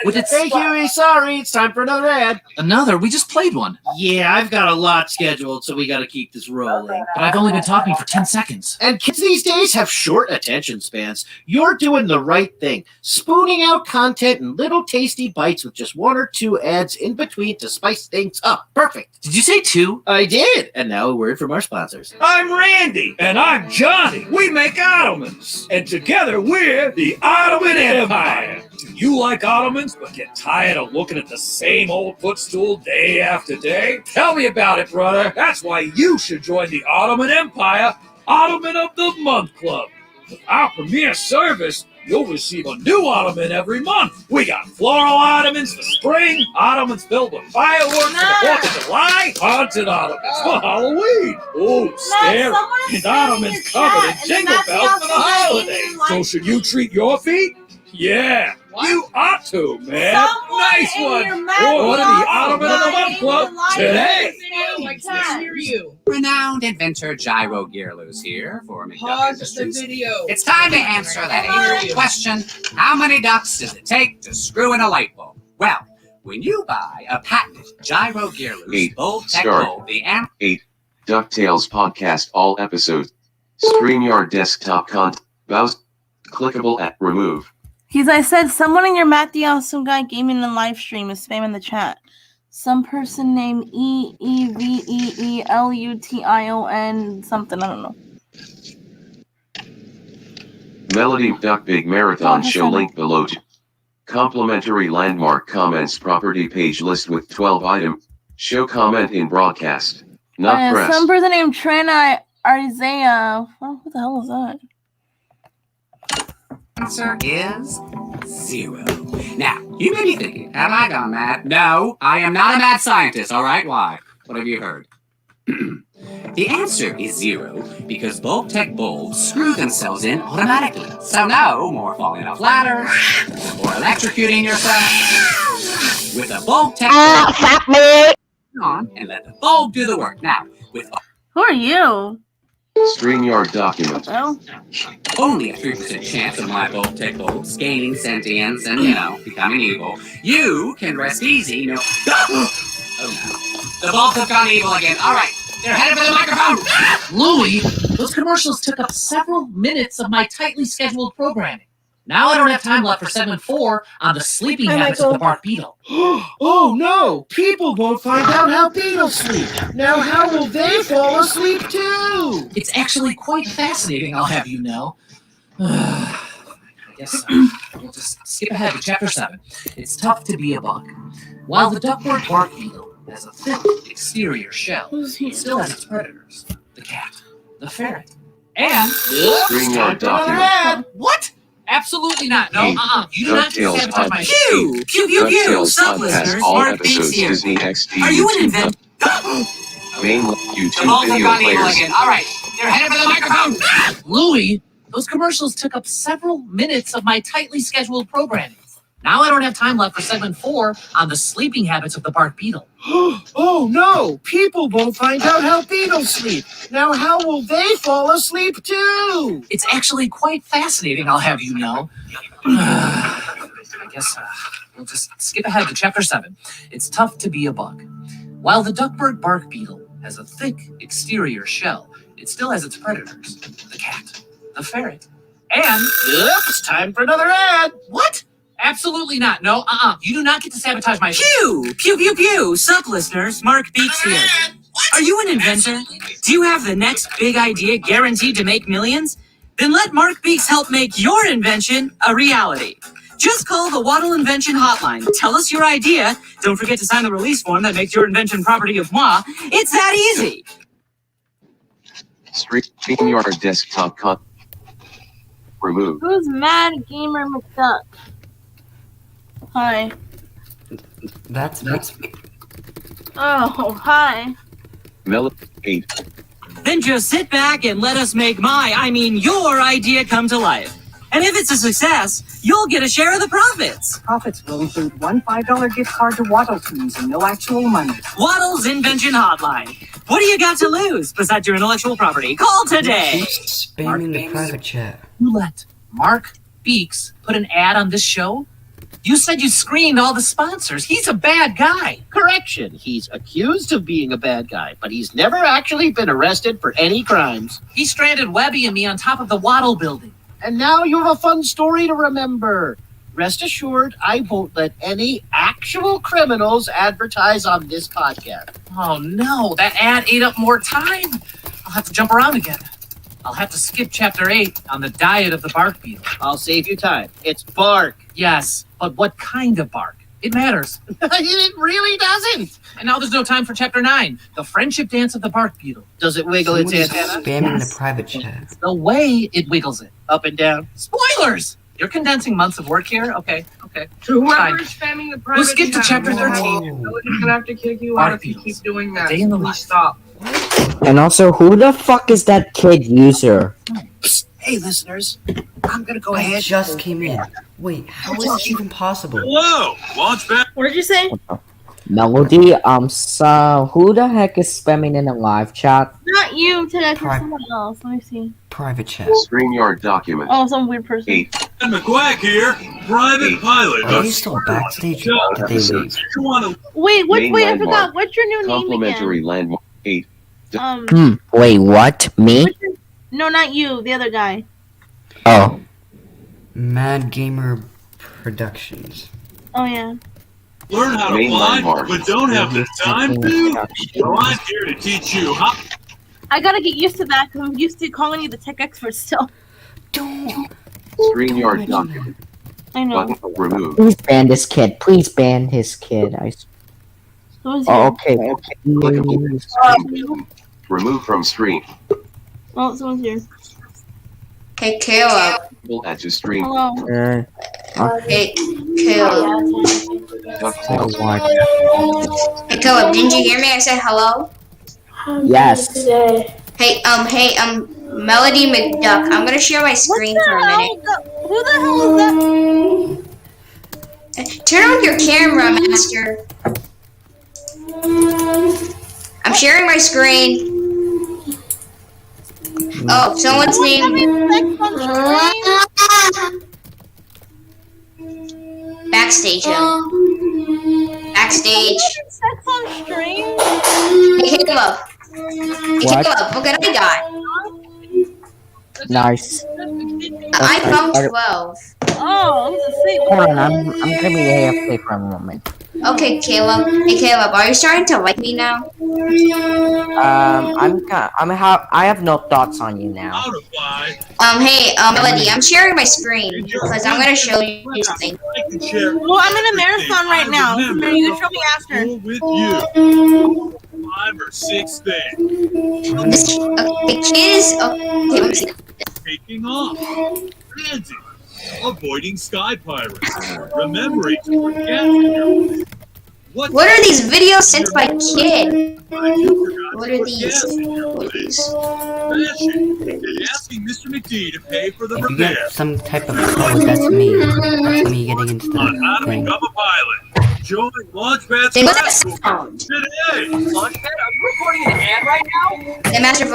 [SPEAKER 4] With its...
[SPEAKER 7] Hey, Huey, sorry, it's time for another ad.
[SPEAKER 4] Another? We just played one.
[SPEAKER 7] Yeah, I've got a lot scheduled, so we gotta keep this rolling.
[SPEAKER 4] But I've only been talking for 10 seconds.
[SPEAKER 7] And kids these days have short attention spans. You're doing the right thing. Spooning out content in little tasty bites with just 1 or 2 ads in between to spice things up. Perfect.
[SPEAKER 4] Did you say 2?
[SPEAKER 7] I did. And now a word from our sponsors.
[SPEAKER 14] I'm Randy. And I'm Johnny. We make Ottomans. And together we're the Ottoman Empire. Do you like Ottomans but get tired of looking at the same old footstool day after day? Tell me about it, brother. That's why you should join the Ottoman Empire Ottoman of the Month Club. With our premier service, you'll receive a new Ottoman every month. We got floral Ottomans for spring, Ottomans filled with fireworks for the 4th of July, haunted Ottomans for Halloween. Oh, scary. And Ottomans covered in jingle bells for the holidays. So should you treat your feet? Yeah, you ought to, man. Nice one. Order the Ottoman of the Month Club today.
[SPEAKER 11] Renowned inventor Gyro Gearloose here for McDuck
[SPEAKER 9] Pause
[SPEAKER 11] Industries.
[SPEAKER 9] the video.
[SPEAKER 11] It's time to answer that ancient question: how many ducks does it take to screw in a light bulb? Well, when you buy a patented Gyro Gearloose bulb tech bulb, the
[SPEAKER 2] 8. DuckTales Podcast all episodes. StreamYard desktop browse. Clickable at remove.
[SPEAKER 1] I said, someone in your Matt the Awesome Guy Gaming and live stream is spamming the chat. Some person named EEVEELUTION something, I don't know.
[SPEAKER 2] Melody Duck Big Marathon Show link below. Complimentary landmark comments property page list with 12 item. Show comment in broadcast. Not press.
[SPEAKER 1] Some person named Trina Isaiah. Oh, what the hell is that?
[SPEAKER 11] answer is 0. Now, you may be thinking, have I gone mad? No, I am not a mad scientist, all right? Why? What have you heard? The answer is 0, because bulb tech bulbs screw themselves in automatically. So no more falling off ladders or electrocuting yourself. With a bulb tech bulb, on and let the bulb do the work. Now, with
[SPEAKER 1] Who are you?
[SPEAKER 2] StreamYard document.
[SPEAKER 1] Well,
[SPEAKER 11] only a 3% chance of my bulb tech bulbs gaining sentience and, you know, becoming evil, you can rest easy. No. Oh no. The bulbs have gone evil again. All right. They're headed for the microphone!
[SPEAKER 4] Louie, those commercials took up several minutes of my tightly scheduled programming. Now I don't have time left for segment 4 on the sleeping habits of the bark beetle.
[SPEAKER 7] Oh no! People won't find out how beetles sleep. Now how will they fall asleep too?
[SPEAKER 4] It's actually quite fascinating, I'll have you know. I guess we'll just skip ahead to chapter 7. It's tough to be a bug. While the duckworth bark beetle has a thick exterior shell, it still has its predators. The cat, the ferret, and...
[SPEAKER 2] StreamYard document.
[SPEAKER 4] What? Absolutely not. No, you do not
[SPEAKER 2] DuckTales
[SPEAKER 4] sabotage my...
[SPEAKER 2] podcast.
[SPEAKER 4] Pew! Pew, pew, pew!
[SPEAKER 2] DuckTales
[SPEAKER 4] Sup,
[SPEAKER 2] podcast.
[SPEAKER 4] listeners?
[SPEAKER 2] All
[SPEAKER 4] Mark Beats
[SPEAKER 2] episodes
[SPEAKER 4] here.
[SPEAKER 2] Disney XD
[SPEAKER 4] Are you an
[SPEAKER 2] YouTube.
[SPEAKER 4] inventor?
[SPEAKER 2] Main
[SPEAKER 11] The
[SPEAKER 2] YouTube
[SPEAKER 11] bulbs have
[SPEAKER 2] video
[SPEAKER 11] gone evil
[SPEAKER 2] players.
[SPEAKER 11] again. All right. They're headed for the microphone!
[SPEAKER 4] Louie, those commercials took up several minutes of my tightly scheduled programming. Now I don't have time left for segment 4 on the sleeping habits of the bark beetle.
[SPEAKER 7] Oh no! People won't find out how beetles sleep. Now how will they fall asleep too?
[SPEAKER 4] It's actually quite fascinating, I'll have you know. I guess we'll just skip ahead to chapter 7. It's tough to be a bug. While the duckbird bark beetle has a thick exterior shell, it still has its predators. The cat, the ferret, and...
[SPEAKER 7] Yep, it's time for another ad.
[SPEAKER 4] What? Absolutely not. No, you do not get to sabotage my...
[SPEAKER 16] Pew! Pew, pew, pew! Sup, listeners? Mark Beaks here. Are you an inventor? Do you have the next big idea guaranteed to make millions? Then let Mark Beaks help make your invention a reality. Just call the Waddle Invention Hotline. Tell us your idea. Don't forget to sign the release form that makes your invention property of moi. It's that easy.
[SPEAKER 2] StreamYard desktop remove.
[SPEAKER 1] who's Mad Gamer McDuck? Hi.
[SPEAKER 12] That's
[SPEAKER 1] Oh, hi.
[SPEAKER 2] Mel 8.
[SPEAKER 16] Then just sit back and let us make your idea come to life. And if it's a success, you'll get a share of the profits.
[SPEAKER 17] Profits will include one $5 gift card to Waddle Teams and no actual money.
[SPEAKER 16] Waddle's Invention Hotline. What do you got to lose besides your intellectual property? Call today.
[SPEAKER 12] spamming the private chat.
[SPEAKER 4] You let Mark Beaks put an ad on this show? You said you screened all the sponsors. He's a bad guy.
[SPEAKER 7] Correction, he's accused of being a bad guy, but he's never actually been arrested for any crimes.
[SPEAKER 4] He stranded Webby and me on top of the Waddle building.
[SPEAKER 7] And now you have a fun story to remember. Rest assured, I won't let any actual criminals advertise on this podcast.
[SPEAKER 4] Oh no, that ad ate up more time. I'll have to jump around again. I'll have to skip chapter 8 on the diet of the bark beetle.
[SPEAKER 7] I'll save you time. It's bark.
[SPEAKER 4] Yes, but what kind of bark? It matters.
[SPEAKER 7] It really doesn't.
[SPEAKER 4] And now there's no time for chapter 9, the friendship dance of the bark beetle.
[SPEAKER 7] Does it wiggle its
[SPEAKER 12] Someone's
[SPEAKER 7] antenna?
[SPEAKER 12] spamming the private chat.
[SPEAKER 4] It's the way it wiggles it.
[SPEAKER 7] Up and down.
[SPEAKER 4] Spoilers! You're condensing months of work here? Okay.
[SPEAKER 9] To whoever's
[SPEAKER 4] Fine.
[SPEAKER 9] spamming the private
[SPEAKER 4] We'll skip to chapter 13.
[SPEAKER 9] Nobody's gonna have to kick you out if you keep doing that.
[SPEAKER 4] Day in the
[SPEAKER 9] Please
[SPEAKER 4] life.
[SPEAKER 9] stop.
[SPEAKER 5] And also, who the fuck is that kid user?
[SPEAKER 7] Psst. Hey, listeners. I'm gonna go
[SPEAKER 12] I
[SPEAKER 7] ahead.
[SPEAKER 12] just came in. Wait, how is this even possible?
[SPEAKER 3] Whoa! Launchpad.
[SPEAKER 1] What did you say?
[SPEAKER 5] Melody, so who the heck is spamming in the live chat?
[SPEAKER 1] Not you, today.
[SPEAKER 12] Pri-
[SPEAKER 1] Someone else. Let me see.
[SPEAKER 12] Private chat.
[SPEAKER 2] StreamYard document.
[SPEAKER 1] Oh, some weird person.
[SPEAKER 2] 8.
[SPEAKER 3] McQuack here, private pilot.
[SPEAKER 12] Are they still backstage or did they leave?
[SPEAKER 3] You want to
[SPEAKER 1] Wait,
[SPEAKER 2] Main
[SPEAKER 1] wait, I
[SPEAKER 2] landmark.
[SPEAKER 1] forgot. What's your new name
[SPEAKER 2] Complimentary
[SPEAKER 1] again?
[SPEAKER 2] landmark. 8.
[SPEAKER 5] Wait, what? Me?
[SPEAKER 1] What's your... No, not you. The other guy.
[SPEAKER 5] Oh.
[SPEAKER 12] Mad Gamer Productions.
[SPEAKER 1] Oh, yeah.
[SPEAKER 3] learn how to
[SPEAKER 2] Main
[SPEAKER 3] fly,
[SPEAKER 2] landmark.
[SPEAKER 3] but don't have the time to? Well, I'm here to teach you how.
[SPEAKER 1] I gotta get used to that because I'm used to calling you the tech expert still.
[SPEAKER 2] StreamYard document.
[SPEAKER 1] I know.
[SPEAKER 2] Button remove.
[SPEAKER 5] Please ban this kid. Please ban his kid.
[SPEAKER 1] Who's
[SPEAKER 5] Oh, okay.
[SPEAKER 2] Clickable. Remove from stream.
[SPEAKER 1] Oh, someone's here.
[SPEAKER 18] Hey, Caleb.
[SPEAKER 2] Add to stream.
[SPEAKER 1] Hello.
[SPEAKER 18] Hey, Caleb.
[SPEAKER 2] DuckTales.
[SPEAKER 18] Hey, Caleb, didn't you hear me? I said hello.
[SPEAKER 5] Yes.
[SPEAKER 18] Melody McDuck. I'm gonna share my screen for a minute.
[SPEAKER 1] Who the hell is that?
[SPEAKER 18] Turn on your camera, Master. I'm sharing my screen. Oh, someone's name. Backstage. Backstage.
[SPEAKER 1] Sex on stream?
[SPEAKER 18] Hey, Caleb. Hey, Caleb, look what I got.
[SPEAKER 5] Nice.
[SPEAKER 18] iPhone 12.
[SPEAKER 1] Oh, this is sweet.
[SPEAKER 5] Hold on, I'm gonna be AFK for a moment.
[SPEAKER 18] Okay, Caleb. Hey, Caleb, are you starting to like me now?
[SPEAKER 5] I have no thoughts on you now.
[SPEAKER 18] Hey, Melody, I'm sharing my screen because I'm gonna show you something.
[SPEAKER 1] Well, I'm in a marathon right now. So you can show me after.
[SPEAKER 3] With you. 5 or 6 things.
[SPEAKER 18] The kid is okay. Let me see.
[SPEAKER 3] Taking off. Landing. Avoiding sky pirates. Remembering to forget.
[SPEAKER 18] What are these videos sent by kid? What are these?
[SPEAKER 3] Asking Mr. McD to pay for the
[SPEAKER 12] If you
[SPEAKER 3] repair.
[SPEAKER 12] get some type of code, that's me. That's me getting into
[SPEAKER 3] On how
[SPEAKER 12] the
[SPEAKER 3] to
[SPEAKER 12] thing.
[SPEAKER 3] become a pilot. Join Launchpad's
[SPEAKER 18] Then what's
[SPEAKER 3] class
[SPEAKER 18] that sound?
[SPEAKER 3] today.
[SPEAKER 11] Launchpad, are you recording an ad right now?
[SPEAKER 18] The Master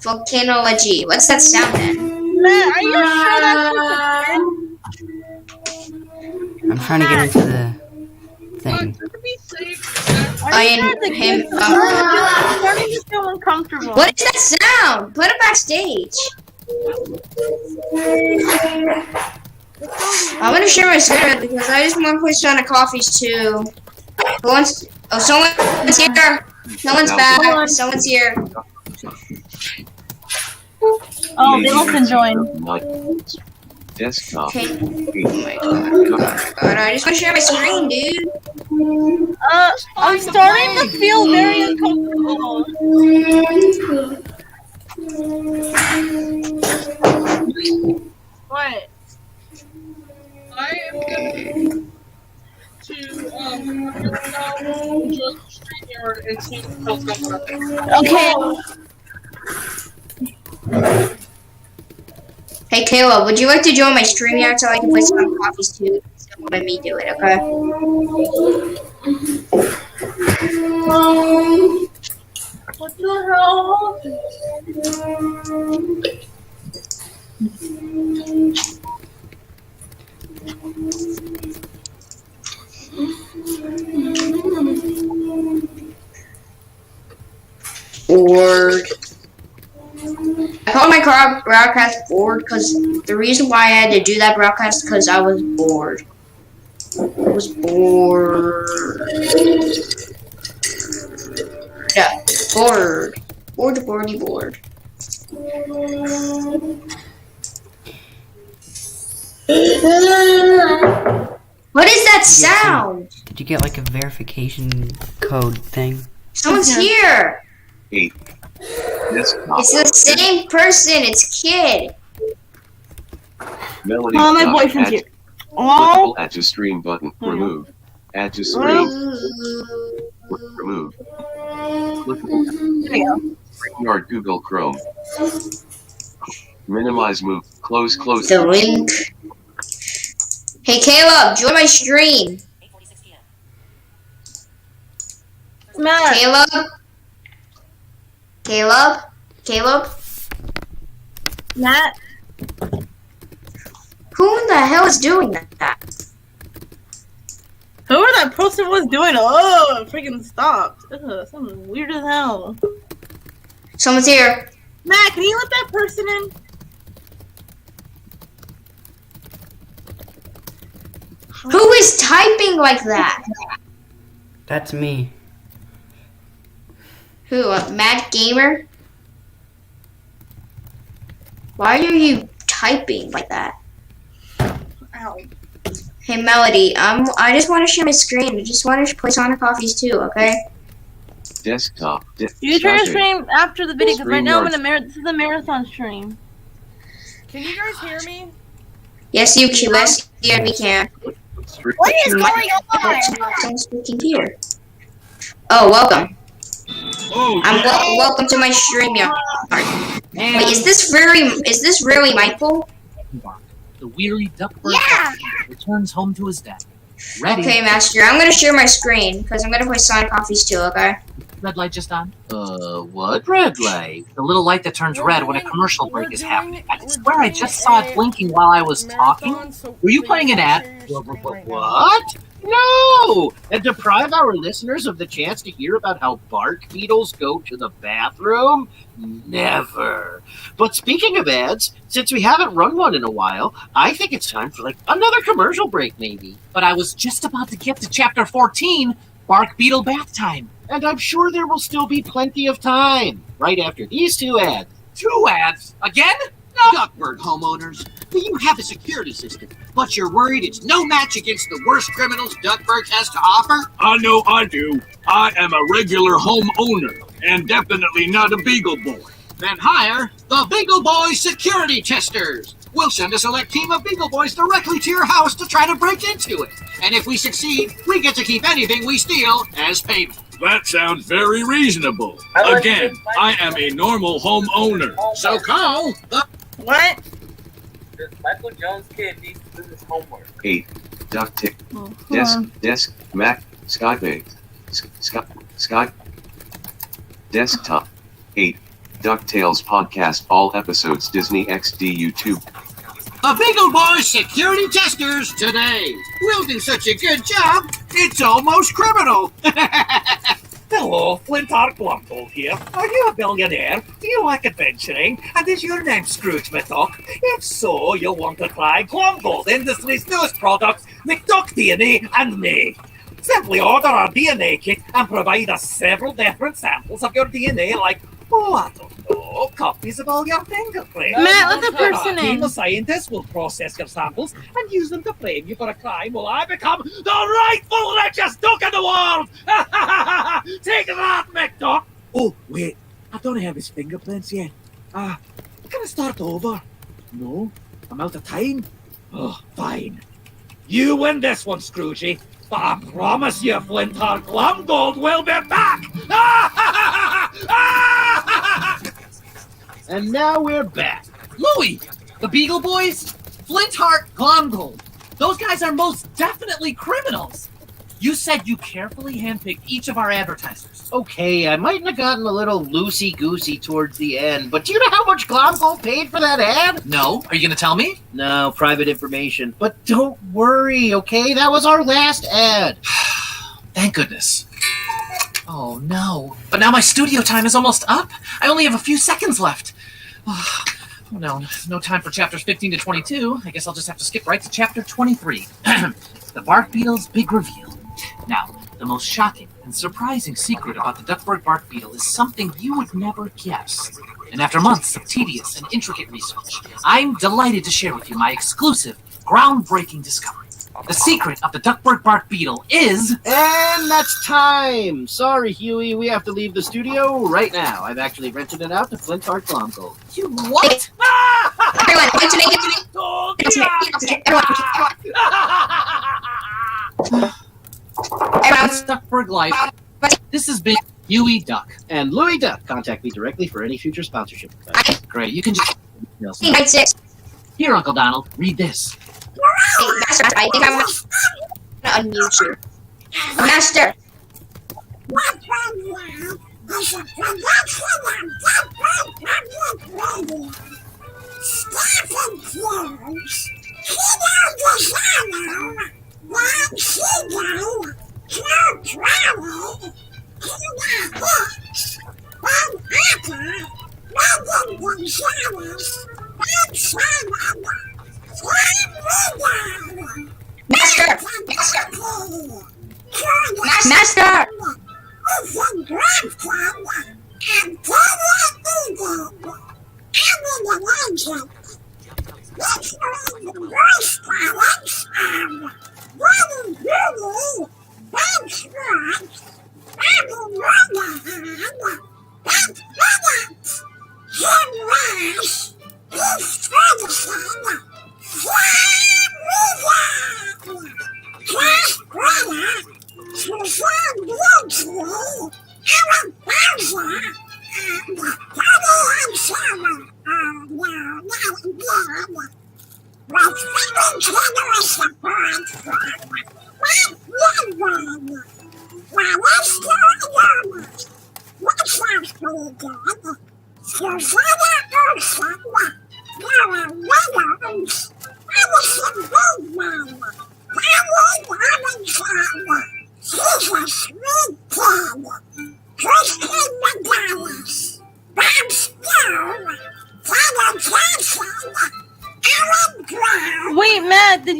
[SPEAKER 18] Volcanology. What's that sound then?
[SPEAKER 1] Man, are you sure that's
[SPEAKER 12] I'm trying to get into the thing.
[SPEAKER 18] I am him.
[SPEAKER 1] I'm starting to feel uncomfortable.
[SPEAKER 18] What is that sound? Put it backstage. I'm gonna share my screen because I just want to push on the coffees too. Someone's here. Someone's back. Someone's here.
[SPEAKER 1] Oh, they must enjoy.
[SPEAKER 2] Desktop.
[SPEAKER 18] Okay. Oh my god, I just want to share my screen, dude.
[SPEAKER 1] I'm starting to feel very uncomfortable. What?
[SPEAKER 9] I am going to join the StreamYard and see what's going on.
[SPEAKER 1] Okay.
[SPEAKER 18] Hey Kayla, would you like to join my StreamYard so I can play some coffees too? Don't let me do it, okay?
[SPEAKER 1] What the hell?
[SPEAKER 18] Bored. I called my broadcast bored because the reason why I had to do that broadcast because I was bored. I was bored. Yeah, bored. Bored. What is that sound?
[SPEAKER 12] Did you get like a verification code thing?
[SPEAKER 18] Someone's here.
[SPEAKER 2] Hey.
[SPEAKER 18] It's the same person. It's Kid.
[SPEAKER 2] Melody.
[SPEAKER 1] Oh, my boyfriend's here. Oh.
[SPEAKER 2] Add to stream button. Remove. Add to stream. Remove. StreamYard Google Chrome. Minimize move. Close.
[SPEAKER 18] The link. Hey Caleb, join my stream.
[SPEAKER 1] Matt.
[SPEAKER 18] Caleb.
[SPEAKER 1] Matt.
[SPEAKER 18] Who in the hell is doing that?
[SPEAKER 1] Whoever that person was doing, oh, freaking stopped. Ugh, something weird as hell.
[SPEAKER 18] Someone's here.
[SPEAKER 1] Matt, can you let that person in?
[SPEAKER 18] Who is typing like that?
[SPEAKER 12] That's me.
[SPEAKER 18] Who? Mad Gamer? Why are you typing like that?
[SPEAKER 1] Ow.
[SPEAKER 18] Hey Melody, I just want to share my screen. I just want to play Sonic Coffees too, okay?
[SPEAKER 2] Desktop.
[SPEAKER 1] You turn your stream after the video, because right now I'm in a this is a marathon stream.
[SPEAKER 19] Can you guys hear me?
[SPEAKER 18] Yes, you can. Yes, yeah, we can.
[SPEAKER 8] What is going on?
[SPEAKER 18] Someone's speaking here. Oh, welcome. Welcome to my stream, yeah. Wait, is this really Michael?
[SPEAKER 4] The weary duckbird returns home to his death. Ready.
[SPEAKER 18] Okay, Master, I'm gonna share my screen because I'm gonna play Sonic Coffees too. Okay.
[SPEAKER 4] Red light just on? What red light? The little light that turns red when a commercial break is happening. I swear I just saw it blinking while I was talking. Were you playing an ad?
[SPEAKER 7] What? No! And deprive our listeners of the chance to hear about how bark beetles go to the bathroom? Never. But speaking of ads, since we haven't run one in a while, I think it's time for another commercial break maybe.
[SPEAKER 4] But I was just about to get to chapter 14, Bark Beetle Bath Time.
[SPEAKER 7] And I'm sure there will still be plenty of time, right after these 2 ads.
[SPEAKER 4] 2 ads? Again?
[SPEAKER 7] No. Duckbird homeowners, you have a security system, but you're worried it's no match against the worst criminals Duckbird has to offer?
[SPEAKER 14] I know I do. I am a regular homeowner, and definitely not a Beagle Boy.
[SPEAKER 7] Then hire the Beagle Boys Security Testers. We'll send a select team of Beagle Boys directly to your house to try to break into it. And if we succeed, we get to keep anything we steal as payment.
[SPEAKER 14] That sounds very reasonable. Again, I am a normal homeowner.
[SPEAKER 7] So call the...
[SPEAKER 1] What?
[SPEAKER 20] This Michael Jones kid needs to do his homework.
[SPEAKER 2] 8. Duck tick.
[SPEAKER 1] Oh,
[SPEAKER 2] Desk, Mac, Skype, Skype, desktop. 8. DuckTales podcast, all episodes Disney XD YouTube.
[SPEAKER 7] The Beagle Boys Security Testers today. We'll do such a good job, it's almost criminal.
[SPEAKER 14] Hello, Flintark Blumgold here. Are you a billionaire? Do you like adventuring? And is your name Scrooge McDuck? If so, you'll want to try Glumgold Industries' newest products, McDuck DNA and me. Simply order our DNA kit and provide us several different samples of your DNA like, I don't know, copies of all your fingerprints.
[SPEAKER 1] Matt, let the person
[SPEAKER 14] A team
[SPEAKER 1] in.
[SPEAKER 14] of scientists will process your samples and use them to frame you for a crime while I become the rightful richest duck in the world! Take that, McDuck! Oh, wait, I don't have his fingerprints yet. Can I start over? No, I'm out of time. Oh, fine. You win this one, Scroogey. But I promise you, Flintark Glumgold will be back!
[SPEAKER 7] And now we're back.
[SPEAKER 4] Louie! The Beagle Boys? Flintheart Glomgold. Those guys are most definitely criminals. You said you carefully handpicked each of our advertisers.
[SPEAKER 7] Okay, I mightn't have gotten a little loosey-goosey towards the end, but do you know how much Glomgold paid for that ad?
[SPEAKER 4] No. Are you going to tell me?
[SPEAKER 7] No, private information. But don't worry, okay? That was our last ad.
[SPEAKER 4] Thank goodness. Oh, no. But now my studio time is almost up. I only have a few seconds left. Oh, no time for chapters 15 to 22. I guess I'll just have to skip right to chapter 23. The Bark Beetle's Big Reveal. Now, the most shocking and surprising secret about the Duckburg Bark Beetle is something you would never guess. And after months of tedious and intricate research, I'm delighted to share with you my exclusive, groundbreaking discovery. The secret of the Duckburg Bark Beetle is...
[SPEAKER 7] And that's time! Sorry, Huey, we have to leave the studio right now. I've actually rented it out to Flintark Glomgold.
[SPEAKER 4] You what?
[SPEAKER 18] Everyone, wait to make
[SPEAKER 4] That's Duckburg Life. This has been Huey Duck.
[SPEAKER 7] And Louie Duck. Contact me directly for any future sponsorship.
[SPEAKER 4] Great, you can just...
[SPEAKER 18] Hey,
[SPEAKER 4] Here, Uncle Donald, read this.
[SPEAKER 18] Master, I think I'm gonna unmute you. Master! Master!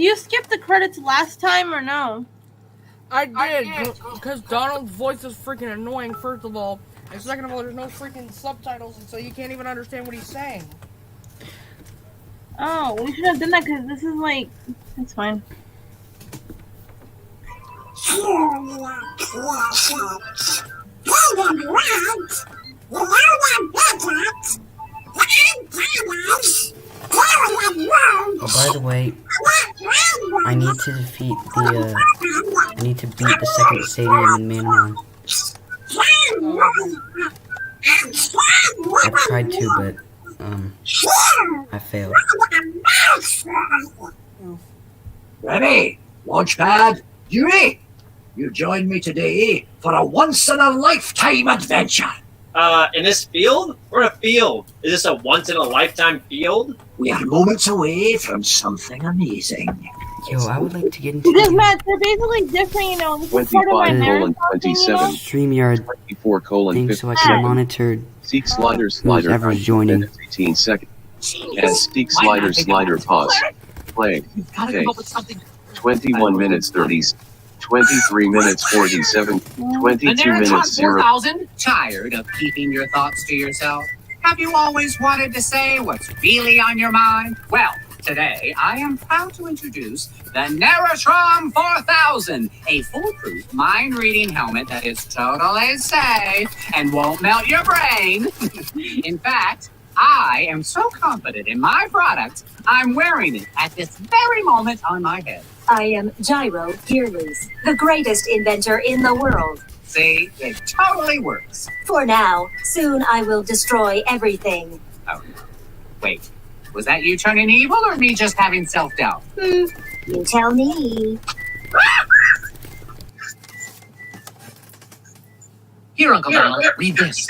[SPEAKER 1] you skip the credits last time or no?
[SPEAKER 19] I did, because Donald's voice is freaking annoying, first of all. And second of all, there's no freaking subtitles, and so you can't even understand what he's saying.
[SPEAKER 1] Oh, we should have done that, because this is like... It's fine.
[SPEAKER 12] Oh, by the way, I need to defeat the, I need to beat the second stadium in Manhunt. I tried to, but, I failed.
[SPEAKER 14] Ready? Launchpad, Yuri? You join me today for a once-in-a-lifetime adventure.
[SPEAKER 6] In this field? We're a field. Is this a once-in-a-lifetime field?
[SPEAKER 14] We are moments away from something amazing.
[SPEAKER 12] Yo, I would like to get into
[SPEAKER 1] Because, Matt, they're basically different, you know. This is part of my marathon thing, you know?
[SPEAKER 12] StreamYard
[SPEAKER 2] 24:15
[SPEAKER 12] thing so I can monitor
[SPEAKER 2] Seek slider
[SPEAKER 12] whoever's joining.
[SPEAKER 2] 18 seconds. And seek slider pause. Play. Okay. 21 minutes 30. 23 minutes 47. 22 minutes 0.
[SPEAKER 4] 4000, tired of keeping your thoughts to yourself? Have you always wanted to say what's really on your mind? Well, today I am proud to introduce the Neratron 4000, a foolproof mind-reading helmet that is totally safe and won't melt your brain. In fact, I am so confident in my product, I'm wearing it at this very moment on my head.
[SPEAKER 13] I am Gyro Gearloose, the greatest inventor in the world.
[SPEAKER 4] See, it totally works.
[SPEAKER 13] For now, soon I will destroy everything.
[SPEAKER 4] Oh, wait. Was that you turning evil or me just having self-doubt?
[SPEAKER 13] You tell me.
[SPEAKER 4] Here, Uncle Donald, read this.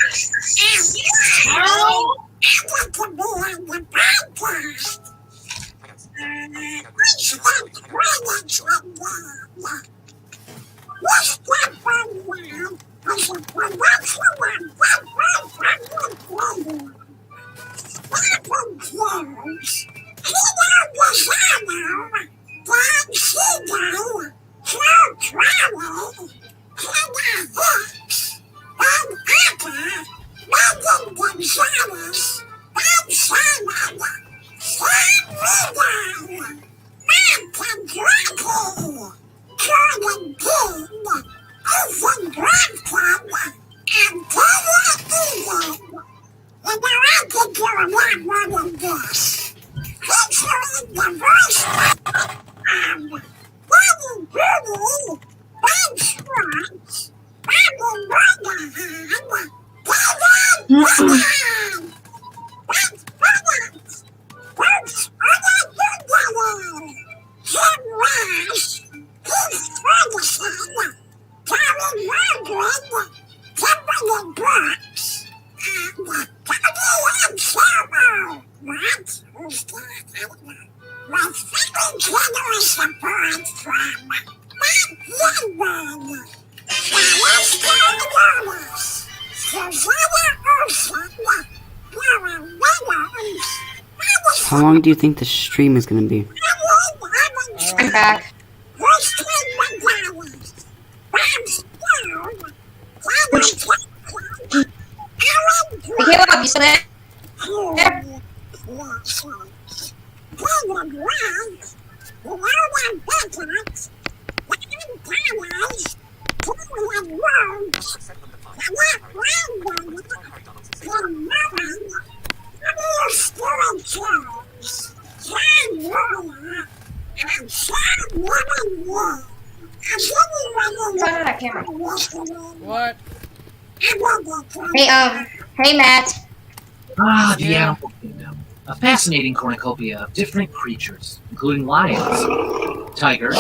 [SPEAKER 12] How long do you think the stream is going to be?
[SPEAKER 18] I'm back. Caleb, you still there?
[SPEAKER 19] What?
[SPEAKER 18] Hey, Matt.
[SPEAKER 4] Ah, the Animal Kingdom. A fascinating cornucopia of different creatures, including lions, tigers,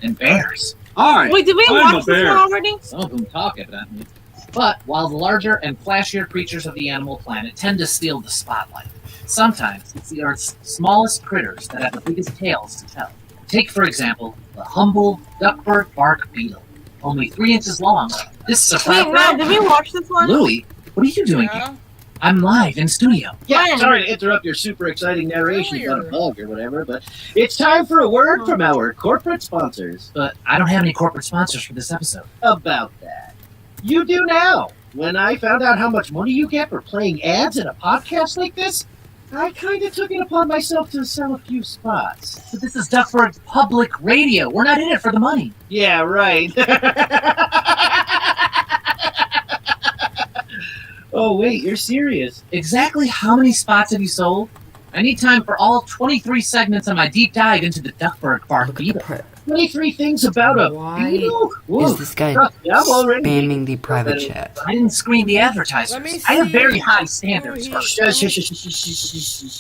[SPEAKER 4] and bears.
[SPEAKER 1] Alright. Wait, did we watch this one already?
[SPEAKER 4] Some of them talk, evidently. But while the larger and flashier creatures of the animal planet tend to steal the spotlight, sometimes it's the Earth's smallest critters that have the biggest tales to tell. Take, for example, the humble duckbird bark beetle. Only 3 inches long. This is a
[SPEAKER 1] Wait, Matt, did we watch this one?
[SPEAKER 4] Louie, what are you doing here? I'm live in studio.
[SPEAKER 7] Yeah, sorry to interrupt your super exciting narration about a bug or whatever, but it's time for a word from our corporate sponsors.
[SPEAKER 4] But I don't have any corporate sponsors for this episode.
[SPEAKER 7] About that. You do now. When I found out how much money you get for playing ads in a podcast like this, I kind of took it upon myself to sell a few spots.
[SPEAKER 4] But this is Duckburg Public Radio. We're not in it for the money.
[SPEAKER 7] Yeah, right. Oh, wait, you're serious?
[SPEAKER 4] Exactly how many spots have you sold? I need time for all 23 segments on my deep dive into the Duckburg Bark Beetle.
[SPEAKER 7] 23 things about a beetle?
[SPEAKER 12] Is this guy spamming the private chat?
[SPEAKER 4] I didn't screen the advertisements. I have very high standards.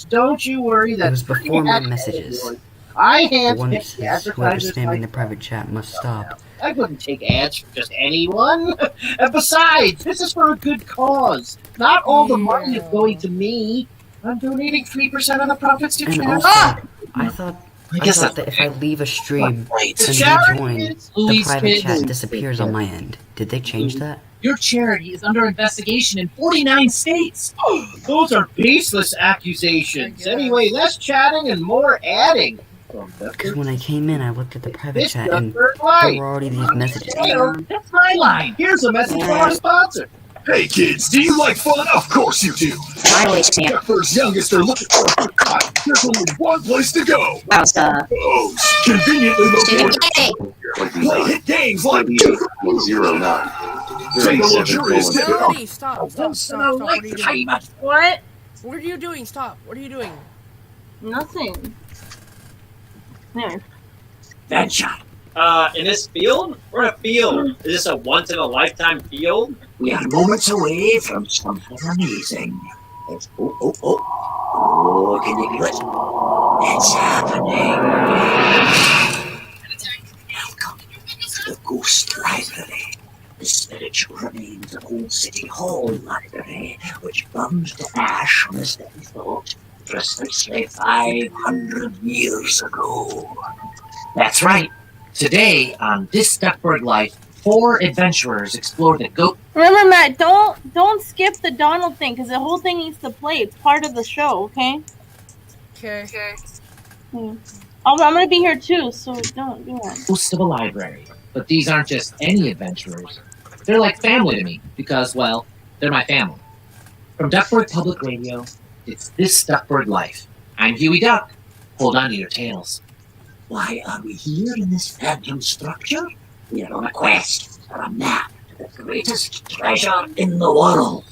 [SPEAKER 7] Don't you worry.
[SPEAKER 12] It
[SPEAKER 7] That's
[SPEAKER 12] was before my messages.
[SPEAKER 7] I
[SPEAKER 12] The
[SPEAKER 7] have
[SPEAKER 12] one that
[SPEAKER 7] picked the
[SPEAKER 12] says whoever
[SPEAKER 7] advertisers.
[SPEAKER 12] spamming the private chat must stop.
[SPEAKER 7] I wouldn't take ads from just anyone. And besides, this is for a good cause. Not all the money is going to me. I'm donating 3% of the profits to
[SPEAKER 12] And
[SPEAKER 7] charity.
[SPEAKER 12] also, I thought
[SPEAKER 4] guess
[SPEAKER 12] that if I leave a stream and
[SPEAKER 7] Charity
[SPEAKER 12] rejoin,
[SPEAKER 7] is
[SPEAKER 12] the
[SPEAKER 4] Louis
[SPEAKER 12] private
[SPEAKER 4] Kidd.
[SPEAKER 12] chat disappears on my end. Did they change that?
[SPEAKER 4] Your charity is under investigation in 49 states.
[SPEAKER 7] Those are baseless accusations. Anyway, less chatting and more adding.
[SPEAKER 12] Because when I came in, I looked at the private
[SPEAKER 7] This
[SPEAKER 12] chat and
[SPEAKER 7] Duckburg
[SPEAKER 12] there
[SPEAKER 7] Live.
[SPEAKER 12] were already these messages.
[SPEAKER 4] That's my line.
[SPEAKER 7] Here's a message from our sponsor.
[SPEAKER 15] Hey kids, do you like fun? Of course you do. Duckburg's youngest are looking for a good time. There's only one place to go. O's. Conveniently located. Play hit games like
[SPEAKER 2] 09.
[SPEAKER 15] Take a luxurious dip.
[SPEAKER 19] Melody, stop.
[SPEAKER 1] What?
[SPEAKER 19] What are you doing? Stop. What are you doing?
[SPEAKER 1] Nothing. There.
[SPEAKER 6] In this field? We're in a field. Is this a once-in-a-lifetime field?
[SPEAKER 10] We are moments away from something amazing. It's, oh, can you feel it? It's happening. Welcome to the Ghost Library, the spiritual remains of Old City Hall Library, which burned to ash on this day thought precisely 500 years ago.
[SPEAKER 4] That's right. Today, on this Duckburg Life, 4 adventurers explore the goat.
[SPEAKER 1] Remember, Matt, don't skip the Donald thing, because the whole thing needs to play. It's part of the show, okay?
[SPEAKER 19] Okay.
[SPEAKER 1] I'm gonna be here too, so don't do that.
[SPEAKER 4] Host of a library. But these aren't just any adventurers. They're like family to me, because, well, they're my family. From Duckburg Public Radio, it's This Duckburg Life. I'm Huey Duck. Hold on to your tails.
[SPEAKER 10] Why are we here in this phantom structure? We are on a quest for a map to the greatest treasure in the world.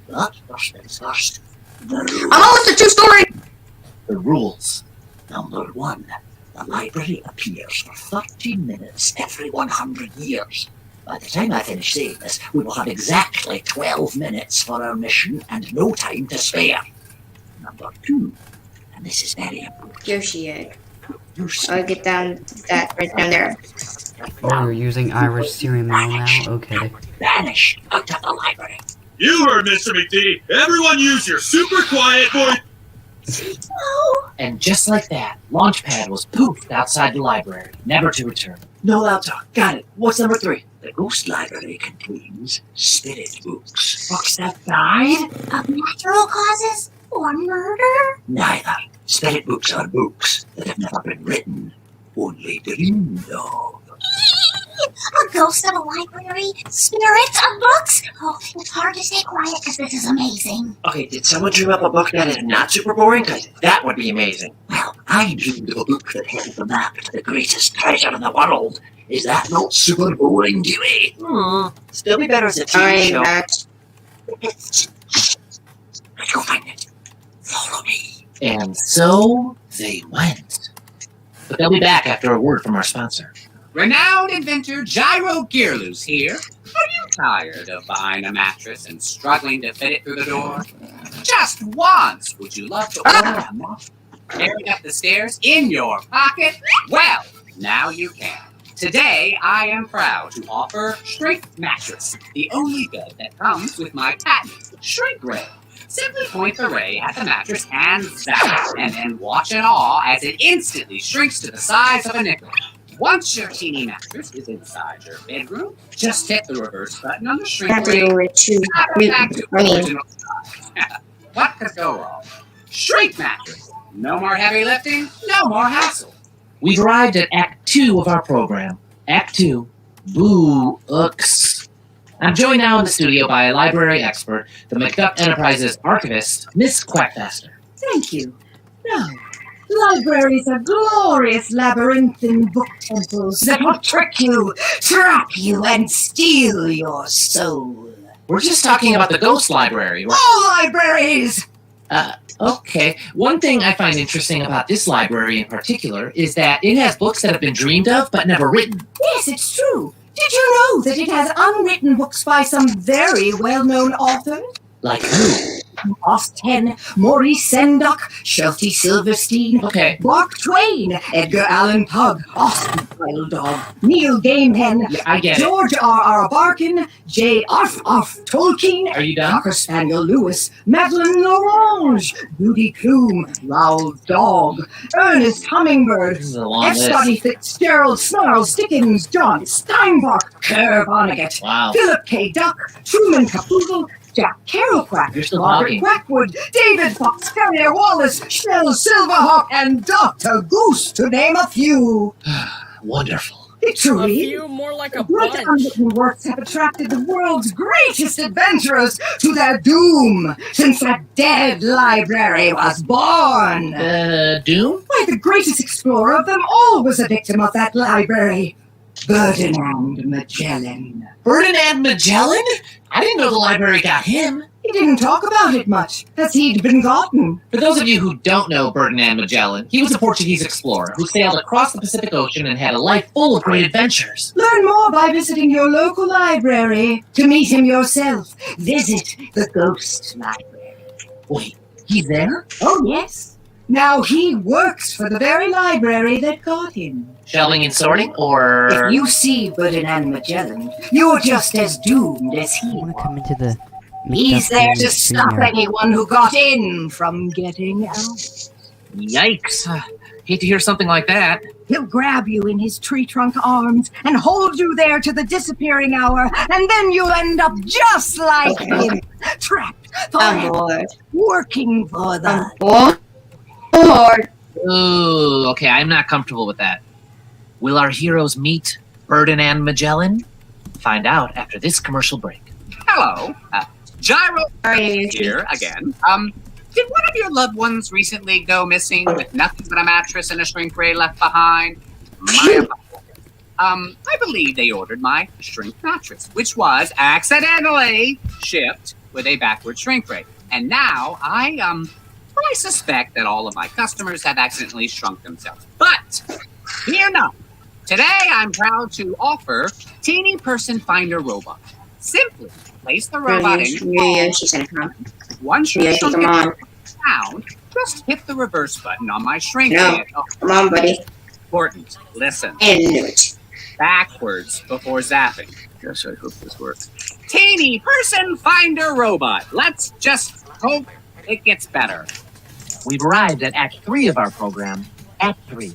[SPEAKER 10] But first things first, the rules.
[SPEAKER 18] I'm almost a two-story.
[SPEAKER 4] The rules.
[SPEAKER 10] Number 1, the library appears for 30 minutes every 100 years. By the time I finish saying this, we will have exactly 12 minutes for our mission and no time to spare. Number 2, and this is very important.
[SPEAKER 18] Yoshi egg. I'll get down that right down there.
[SPEAKER 12] Oh, you're using Irish cereal mail now? Okay.
[SPEAKER 10] Vanish out of the library.
[SPEAKER 3] You heard Mr. McD. Everyone use your super quiet voice.
[SPEAKER 4] And just like that, Launchpad was poofed outside the library, never to return.
[SPEAKER 10] No loud talk. Got it. What's number 3? The Ghost Library contains spirit books. Books that died?
[SPEAKER 8] Of natural causes or murder?
[SPEAKER 10] Neither. Spirit books are books that have never been written, only dreamed of.
[SPEAKER 8] A ghost of a library? Spirits of books? Oh, it's hard to stay quiet because this is amazing.
[SPEAKER 10] Okay, did someone dream up a book that is not super boring? Because that would be amazing. Well, I dreamed of a book that held the map to the greatest treasure in the world. Is that not super boring, Dewey? Still be better as a TV show. Let's go find it. Follow me.
[SPEAKER 4] And so they went. But they'll be back after a word from our sponsor.
[SPEAKER 11] Renowned inventor Gyro Gearloose here. Are you tired of buying a mattress and struggling to fit it through the door? Just once, would you love to order a mattress carried up the stairs in your pocket? Well, now you can. Today, I am proud to offer Shrink Mattress, the only bed that comes with my patent Shrink Ray. Simply point the ray at the mattress and zap, and then watch in awe as it instantly shrinks to the size of a nickel. Once your teeny mattress is inside your bedroom, just hit the reverse button on the shrink ray, snap it back to original size, What could go wrong? Shrink mattress. No more heavy lifting, no more hassle.
[SPEAKER 4] We've arrived at Act 2 of our program. Act 2, Boo-Ooks. I'm joined now in the studio by a library expert, the McDuck Enterprises archivist, Miss Quackmaster.
[SPEAKER 21] Thank you. Now, libraries are glorious labyrinthine book temples that will trick you, trap you, and steal your soul.
[SPEAKER 4] We're just talking about the Ghost Library, right?
[SPEAKER 21] All libraries!
[SPEAKER 4] Okay. One thing I find interesting about this library in particular is that it has books that have been dreamed of but never written.
[SPEAKER 21] Yes, it's true. Did you know that it has unwritten books by some very well-known authors?
[SPEAKER 4] Like who?
[SPEAKER 21] Ross Ten, Maurice Sendak, Shelty Silverstein, Mark Twain, Edgar Allan Poe, Austin Wild Dog, Neil Gaiman,
[SPEAKER 4] Yeah, I get it.
[SPEAKER 21] George R.R. Barkin, J. Arf Tolkien,
[SPEAKER 4] Are you done?
[SPEAKER 21] Cocker Spaniel Lewis, Madeleine L'Orange, Goody Plume, Raoul Dog, Ernest Hummingbird,
[SPEAKER 4] This is a long
[SPEAKER 21] F.
[SPEAKER 4] list.
[SPEAKER 21] Scotty Fitzgerald, Snarls Dickens, John Steinbach, Kerr Vonnegut,
[SPEAKER 4] Wow.
[SPEAKER 21] Philip K. Duck, Truman Capote, Jack Kerouac,
[SPEAKER 4] You're still
[SPEAKER 21] Robert
[SPEAKER 4] talking.
[SPEAKER 21] Quackwood, David Fox, Terrier Wallace, Shell Silverhawk, and Dr. Goose, to name a few.
[SPEAKER 4] Wonderful.
[SPEAKER 19] A
[SPEAKER 21] Literally,
[SPEAKER 19] few, more like a
[SPEAKER 21] great
[SPEAKER 19] bunch.
[SPEAKER 21] unwritten works have attracted the world's greatest adventurers to their doom since that dead library was born.
[SPEAKER 4] Doom?
[SPEAKER 21] Why, the greatest explorer of them all was a victim of that library. Ferdinand Magellan.
[SPEAKER 4] Ferdinand Magellan? I didn't know the library got him.
[SPEAKER 21] He didn't talk about it much, as he'd been gotten.
[SPEAKER 4] For those of you who don't know Ferdinand Magellan, he was a Portuguese explorer who sailed across the Pacific Ocean and had a life full of great adventures.
[SPEAKER 21] Learn more by visiting your local library. To meet him yourself, visit the Ghost Library.
[SPEAKER 4] Wait, he's there?
[SPEAKER 21] Oh, yes. Now he works for the very library that got him.
[SPEAKER 4] Shelving and sorting, or...
[SPEAKER 21] If you see Ferdinand Magellan, you're just as doomed as he
[SPEAKER 12] I want to
[SPEAKER 21] was.
[SPEAKER 12] come into the
[SPEAKER 21] He's there to
[SPEAKER 12] McDuck
[SPEAKER 21] stop
[SPEAKER 12] Jr.
[SPEAKER 21] anyone who got in from getting out.
[SPEAKER 4] Yikes. Hate to hear something like that.
[SPEAKER 21] He'll grab you in his tree trunk arms and hold you there to the disappearing hour, and then you'll end up just like him, trapped forever, working for the Lord.
[SPEAKER 4] Ooh, okay, I'm not comfortable with that. Will our heroes meet Ferdinand Magellan? Find out after this commercial break.
[SPEAKER 11] Hello, Gyro here again. Did one of your loved ones recently go missing with nothing but a mattress and a shrink ray left behind? I believe they ordered my shrink mattress, which was accidentally shipped with a backward shrink ray. And now I suspect that all of my customers have accidentally shrunk themselves. But fear not. Today I'm proud to offer Teeny Person Finder Robot. Simply place the robot in your phone. Once you shrunk it down, just hit the reverse button on my shrink ray. Oh,
[SPEAKER 18] Come on, buddy.
[SPEAKER 11] important. Listen.
[SPEAKER 18] And do it.
[SPEAKER 11] Backwards before zapping. Gosh, I hope this works. Teeny Person Finder Robot. Let's just hope it gets better.
[SPEAKER 4] We've arrived at Act 3 of our program. Act 3,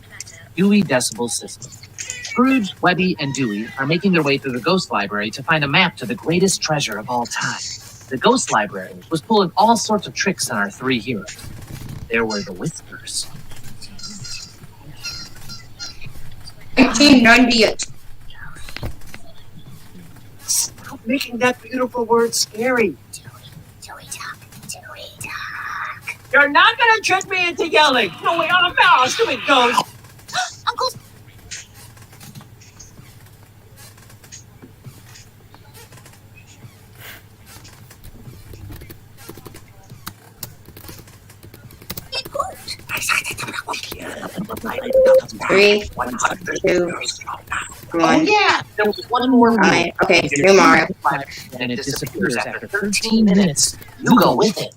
[SPEAKER 4] Dewey Decibel System. Scrooge, Webby, and Dewey are making their way through the Ghost Library to find a map to the greatest treasure of all time. The Ghost Library was pulling all sorts of tricks on our three heroes. There were the Whispers.
[SPEAKER 7] Stop making that beautiful word scary. You're not gonna trick me into yelling. No way on a mouse. Do it, Ghost.
[SPEAKER 8] Uncle.
[SPEAKER 18] Three, two, one.
[SPEAKER 4] Oh, yeah! There was one more
[SPEAKER 18] Alright, okay, do Mario.
[SPEAKER 4] And it disappears after 13 minutes. You go with it.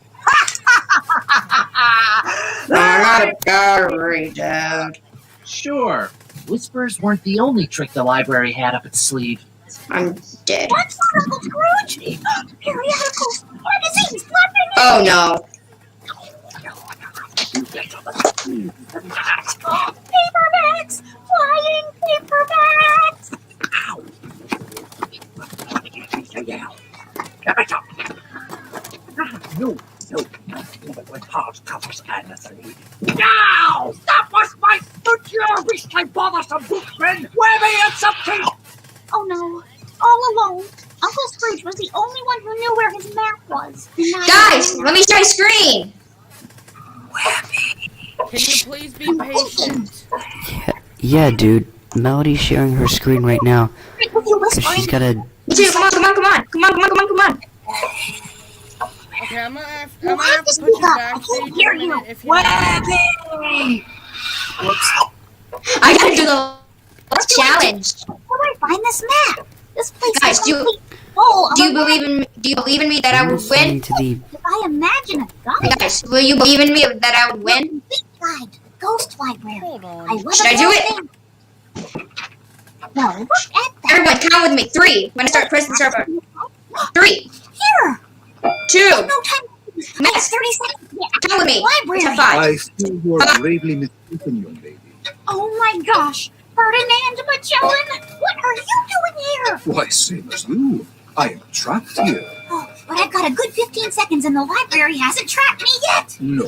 [SPEAKER 4] Sure. Whispers weren't the only trick the library had up its sleeve.
[SPEAKER 18] I'm dead.
[SPEAKER 8] What's that, Uncle Scrooge? Periodicals, magazines, flapping.
[SPEAKER 18] Oh no.
[SPEAKER 8] Paperbacks! Flying paperbacks!
[SPEAKER 11] No, friend. Webby, it's up to you.
[SPEAKER 8] Oh no, all alone. Uncle Scrooge was the only one who knew where his map was.
[SPEAKER 18] Guys, let me share screen.
[SPEAKER 19] Can you please be patient?
[SPEAKER 12] Yeah, dude. Melody's sharing her screen right now. Cause she's got a...
[SPEAKER 18] Dude, come on.
[SPEAKER 19] Okay, I'm gonna have to put you backstage in a minute if you
[SPEAKER 18] Webby! I gotta do the challenge.
[SPEAKER 8] Where do I find this map? This place
[SPEAKER 18] Guys,
[SPEAKER 8] is
[SPEAKER 18] do you believe in me that I would win?
[SPEAKER 8] If I imagine a guide.
[SPEAKER 18] Guys, will you believe in me that I would win?
[SPEAKER 8] Big guide, ghost library.
[SPEAKER 19] Hold on.
[SPEAKER 8] I love
[SPEAKER 18] Should I do it?
[SPEAKER 8] Now look at that.
[SPEAKER 18] Everyone, count with me. 3. When I start pressing start button. 3.
[SPEAKER 8] Here.
[SPEAKER 18] 2.
[SPEAKER 8] No time.
[SPEAKER 18] Next.
[SPEAKER 8] 30 seconds. Yeah,
[SPEAKER 18] Count with me.
[SPEAKER 8] Library.
[SPEAKER 18] To 5.
[SPEAKER 15] I feel you are gravely mistaken, young lady.
[SPEAKER 8] Oh my gosh. Ferdinand Magellan, what are you doing here?
[SPEAKER 15] Why, same as you. I am trapped here.
[SPEAKER 8] Oh, but I've got a good 15 seconds and the library hasn't trapped me yet.
[SPEAKER 15] No,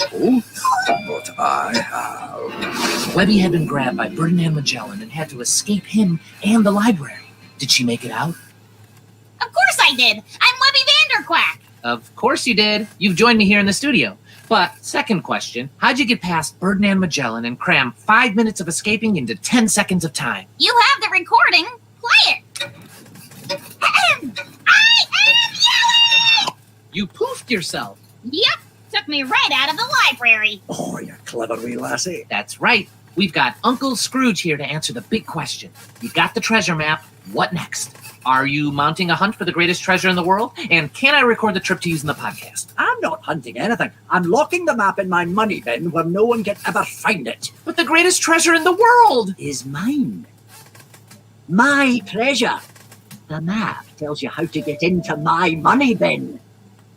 [SPEAKER 15] but I have.
[SPEAKER 4] Webby had been grabbed by Ferdinand Magellan and had to escape him and the library. Did she make it out?
[SPEAKER 8] Of course I did. I'm Webby Vanderquack.
[SPEAKER 4] Of course you did. You've joined me here in the studio. But, second question, how'd you get past Ferdinand Magellan and cram 5 minutes of escaping into 10 seconds of time?
[SPEAKER 8] You have the recording. Play it. I am yelling!
[SPEAKER 4] You poofed yourself.
[SPEAKER 8] Yep, took me right out of the library.
[SPEAKER 14] Oh, you clever wee lassie.
[SPEAKER 4] That's right. We've got Uncle Scrooge here to answer the big question. You got the treasure map. What next? Are you mounting a hunt for the greatest treasure in the world? And can I record the trip to use in the podcast?
[SPEAKER 11] I'm not hunting anything. I'm locking the map in my money bin where no one can ever find it.
[SPEAKER 4] But the greatest treasure in the world
[SPEAKER 11] is mine. My treasure. The map tells you how to get into my money bin.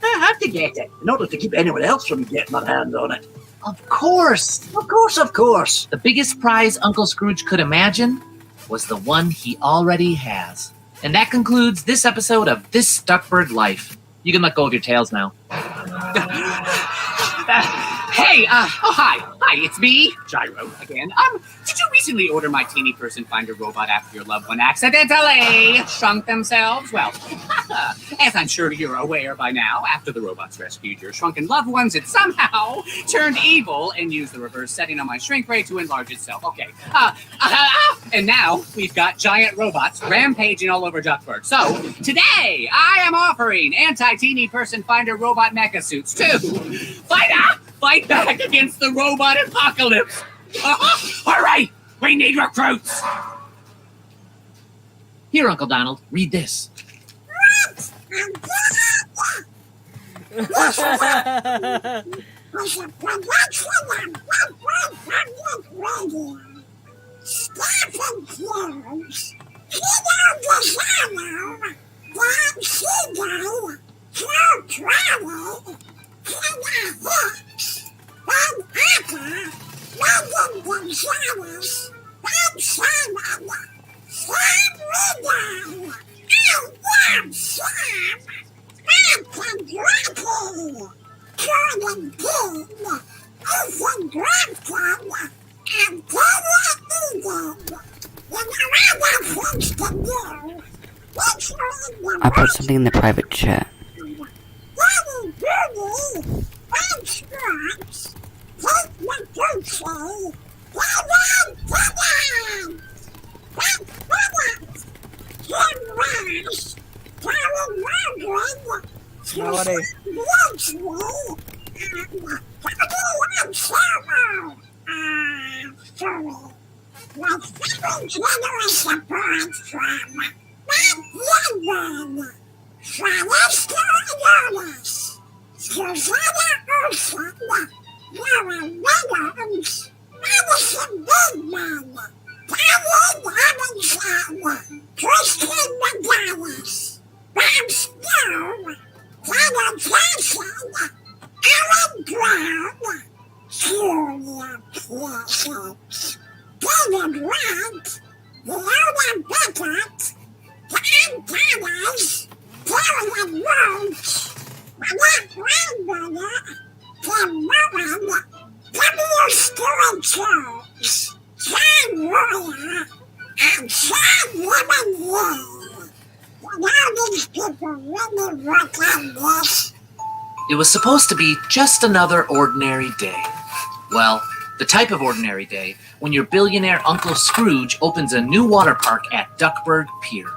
[SPEAKER 11] I have to get it in order to keep anyone else from getting their hands on it.
[SPEAKER 4] Of course.
[SPEAKER 11] Of course.
[SPEAKER 4] The biggest prize Uncle Scrooge could imagine was the one he already has. And that concludes this episode of This Duckbird Life. You can let go of your tails now.
[SPEAKER 11] Hey, hi, it's me, Gyro, again. Did you recently order my teeny person finder robot after your loved one accidentally shrunk themselves? Well, as I'm sure you're aware by now, after the robots rescued your shrunken loved ones, it somehow turned evil and used the reverse setting on my shrink ray to enlarge itself. Okay, and now we've got giant robots rampaging all over Duckburg. So, today, I am offering anti-teeny person finder robot mecha suits to fight back against the robot apocalypse. All right, we need recruits.
[SPEAKER 4] Here, Uncle Donald, read this.
[SPEAKER 12] I put something in the private chat.
[SPEAKER 19] Melody.
[SPEAKER 4] It was supposed to be just another ordinary day. Well, the type of ordinary day when your billionaire Uncle Scrooge opens a new water park at Duckburg Pier.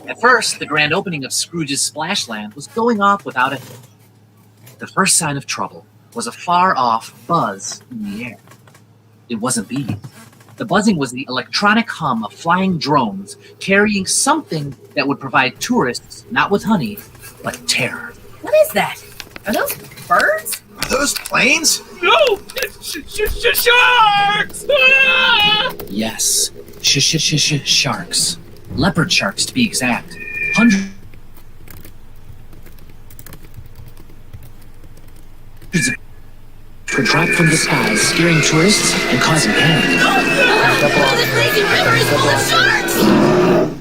[SPEAKER 4] At first, the grand opening of Scrooge's Splashland was going off without a hitch. The first sign of trouble was a far-off buzz in the air. It wasn't bees. The buzzing was the electronic hum of flying drones carrying something that would provide tourists not with honey, but terror.
[SPEAKER 17] What is that? Are those birds?
[SPEAKER 22] Are those planes?
[SPEAKER 11] No! It's sharks! Ah!
[SPEAKER 4] Yes, sharks. Leopard sharks, to be exact. Hundreds of were dropped from the skies, scaring tourists and causing panic.
[SPEAKER 17] The crazy river is full of sharks!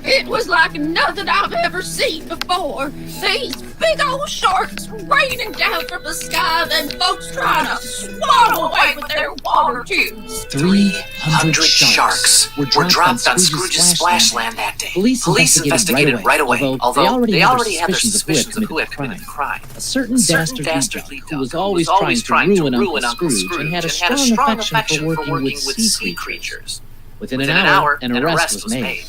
[SPEAKER 17] It was like nothing I've ever seen before. These big old sharks raining down from the sky, then folks trying to swat away with their water tubes.
[SPEAKER 4] 300 sharks were dropped on Scrooge's Splashland that day. Police investigated right away, although they already had their suspicions of who had committed the crime.
[SPEAKER 23] A certain dastardly duck who was always trying to ruin Uncle Scrooge and had a strong affection for working with sea creatures. Within an hour, an arrest was made.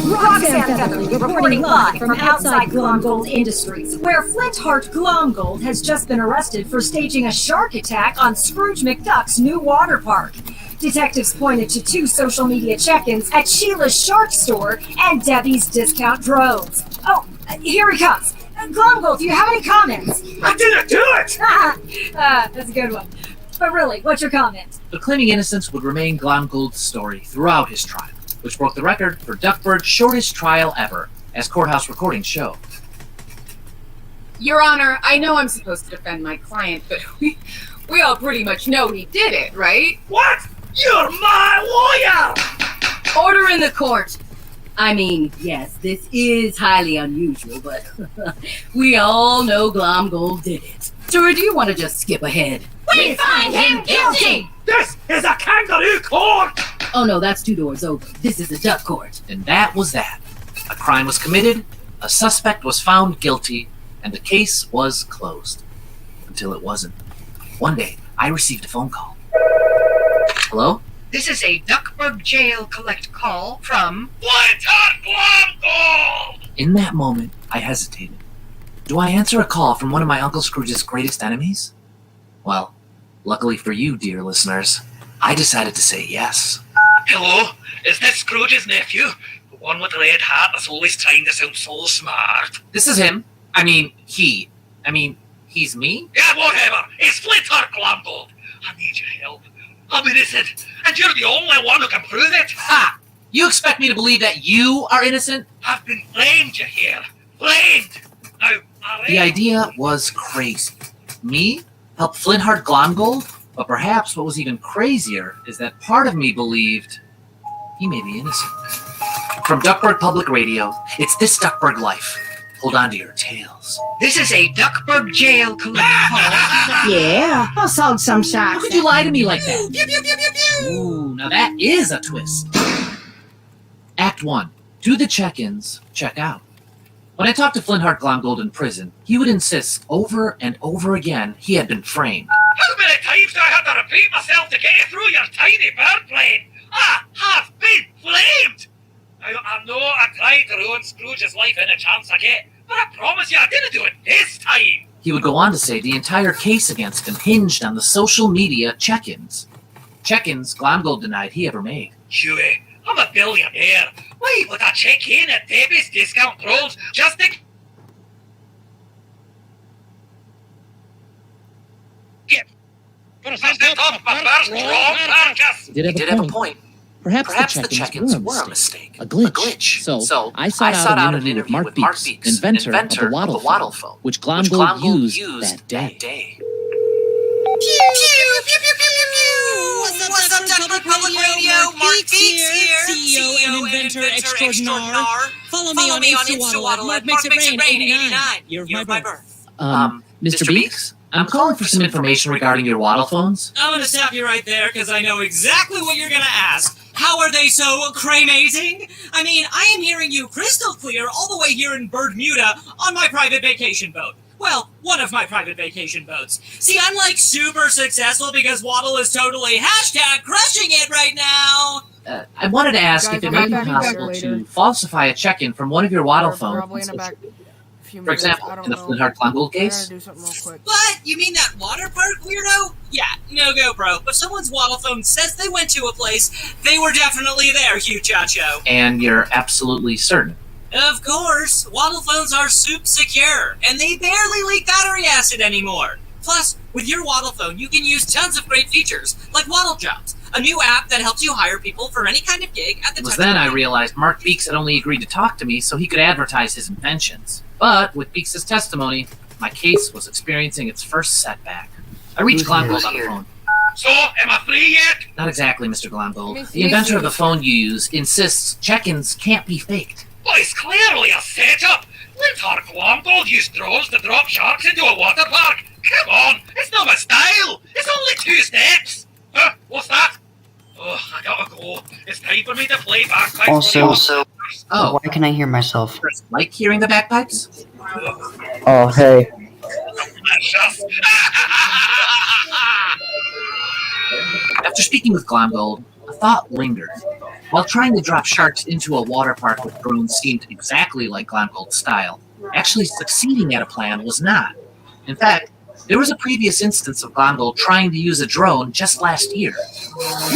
[SPEAKER 21] Roxanne Featherly reporting live from outside Glomgold Industries, where Flintheart Glomgold has just been arrested for staging a shark attack on Scrooge McDuck's new water park. Detectives pointed to 2 social media check-ins at Sheila's Shark Store and Debbie's Discount Drones. Oh, here he comes. Glomgold, do you have any comments?
[SPEAKER 14] I didn't do it!
[SPEAKER 21] That's a good one. But really, what's your comment?
[SPEAKER 4] But claiming innocence would remain Glomgold's story throughout his trial, which broke the record for Duckbird's shortest trial ever, as courthouse recordings show.
[SPEAKER 17] Your Honor, I know I'm supposed to defend my client, but we all pretty much know he did it, right?
[SPEAKER 14] What? You're my lawyer!
[SPEAKER 17] Order in the court. I mean, yes, this is highly unusual, but we all know Glomgold did it. So do you want to just skip ahead?
[SPEAKER 21] We find him guilty!
[SPEAKER 14] This is a kangaroo court!
[SPEAKER 17] Oh no, that's 2 doors over. This is a duck court.
[SPEAKER 4] And that was that. A crime was committed, a suspect was found guilty, and the case was closed. Until it wasn't. One day, I received a phone call. Hello?
[SPEAKER 24] This is a Duckburg Jail collect call from
[SPEAKER 14] Flintheart Glomgold!
[SPEAKER 4] In that moment, I hesitated. Do I answer a call from one of my Uncle Scrooge's greatest enemies? Well, luckily for you, dear listeners, I decided to say yes.
[SPEAKER 25] Hello, is this Scrooge's nephew? The one with the red hat that's always trying to sound so smart.
[SPEAKER 4] This is him. He's me?
[SPEAKER 25] Yeah, whatever. It's Flintheart Glomgold. I need your help. I'm innocent, and you're the only one who can prove it.
[SPEAKER 4] Ha! You expect me to believe that you are innocent?
[SPEAKER 25] I've been blamed, you hear? Blamed! Now,
[SPEAKER 4] the idea was crazy. Me? Help Flintheart Glomgold? But perhaps what was even crazier is that part of me believed he may be innocent. From Duckburg Public Radio, it's This Duckburg Life. Hold on to your tails.
[SPEAKER 24] This is a Duckburg Jail collect call.
[SPEAKER 21] Yeah, I saw some sharks.
[SPEAKER 4] How could you lie to me like that? Ooh, now that is a twist. Act 1. Do the check-ins, check out. When I talked to Flintheart Glomgold in prison, he would insist over and over again he had been framed.
[SPEAKER 25] How many times do I have to repeat myself to get you through your tiny bird plane? I have been flamed! Now, I know I tried to ruin Scrooge's life any chance I get, but I promise you I didn't do it this time!
[SPEAKER 4] He would go on to say the entire case against him hinged on the social media check-ins. Check-ins Glomgold denied he ever made.
[SPEAKER 25] Huey, I'm a billionaire. Why would I check in at Debbie's Discount Drones just to get off my bird's wrong carcass?
[SPEAKER 23] He did have a point. Perhaps the check-ins were a mistake. A glitch. So I sought out an interview with Mark Beeks, inventor of the waddle phone, which Glomgold used that day.
[SPEAKER 16] What's up, Duckburg Public Radio? Mark Beeks here, CEO and inventor extraordinaire. Follow me on Insta-Waddle. Mark makes it rain, 89. Year of my birth.
[SPEAKER 4] Mr. Beeks, I'm calling for some information regarding your waddle phones.
[SPEAKER 16] I'm gonna stop you right there because I know exactly what you're gonna ask. How are they so cray-mazing? I mean, I am hearing you crystal clear all the way here in Bermuda on my private vacation boat. Well, one of my private vacation boats. See, I'm like super successful because Waddle is totally #crushing it right now. I wanted to ask if it might be possible to falsify a check-in from one of your Waddle phones. For example, in the Flintheart Glomgold case. What? You mean that water park weirdo? Yeah, no go, bro. If someone's Waddle phone says they went to a place, they were definitely there, Hugh Chacho. And you're absolutely certain? Of course. Waddle phones are soup secure, and they barely leak battery acid anymore. Plus, with your Waddle phone, you can use tons of great features, like Waddle Jobs, a new app that helps you hire people for any kind of gig at the time. It was then I realized Mark Beeks had only agreed to talk to me so he could advertise his inventions. But with Beeks' testimony, my case was experiencing its first setback. I reached Glomgold on the phone.
[SPEAKER 25] So, am I free yet?
[SPEAKER 16] Not exactly, Mr. Glomgold. The inventor of the phone you use insists check-ins can't be faked.
[SPEAKER 25] Well, it's clearly a setup. Flintheart Glomgold used drones to drop sharks into a water park. Come on, it's not my style. It's only 2 steps. Huh? What's that? Oh, I gotta go. It's time for me to play bagpipes.
[SPEAKER 12] Also, why can I hear myself?
[SPEAKER 16] Like hearing the bagpipes?
[SPEAKER 12] Oh, hey.
[SPEAKER 16] After speaking with Glomgold, a thought lingered. While trying to drop sharks into a water park with drones seemed exactly like Glomgold's style, actually succeeding at a plan was not. In fact, there was a previous instance of Glomgold trying to use a drone just last year.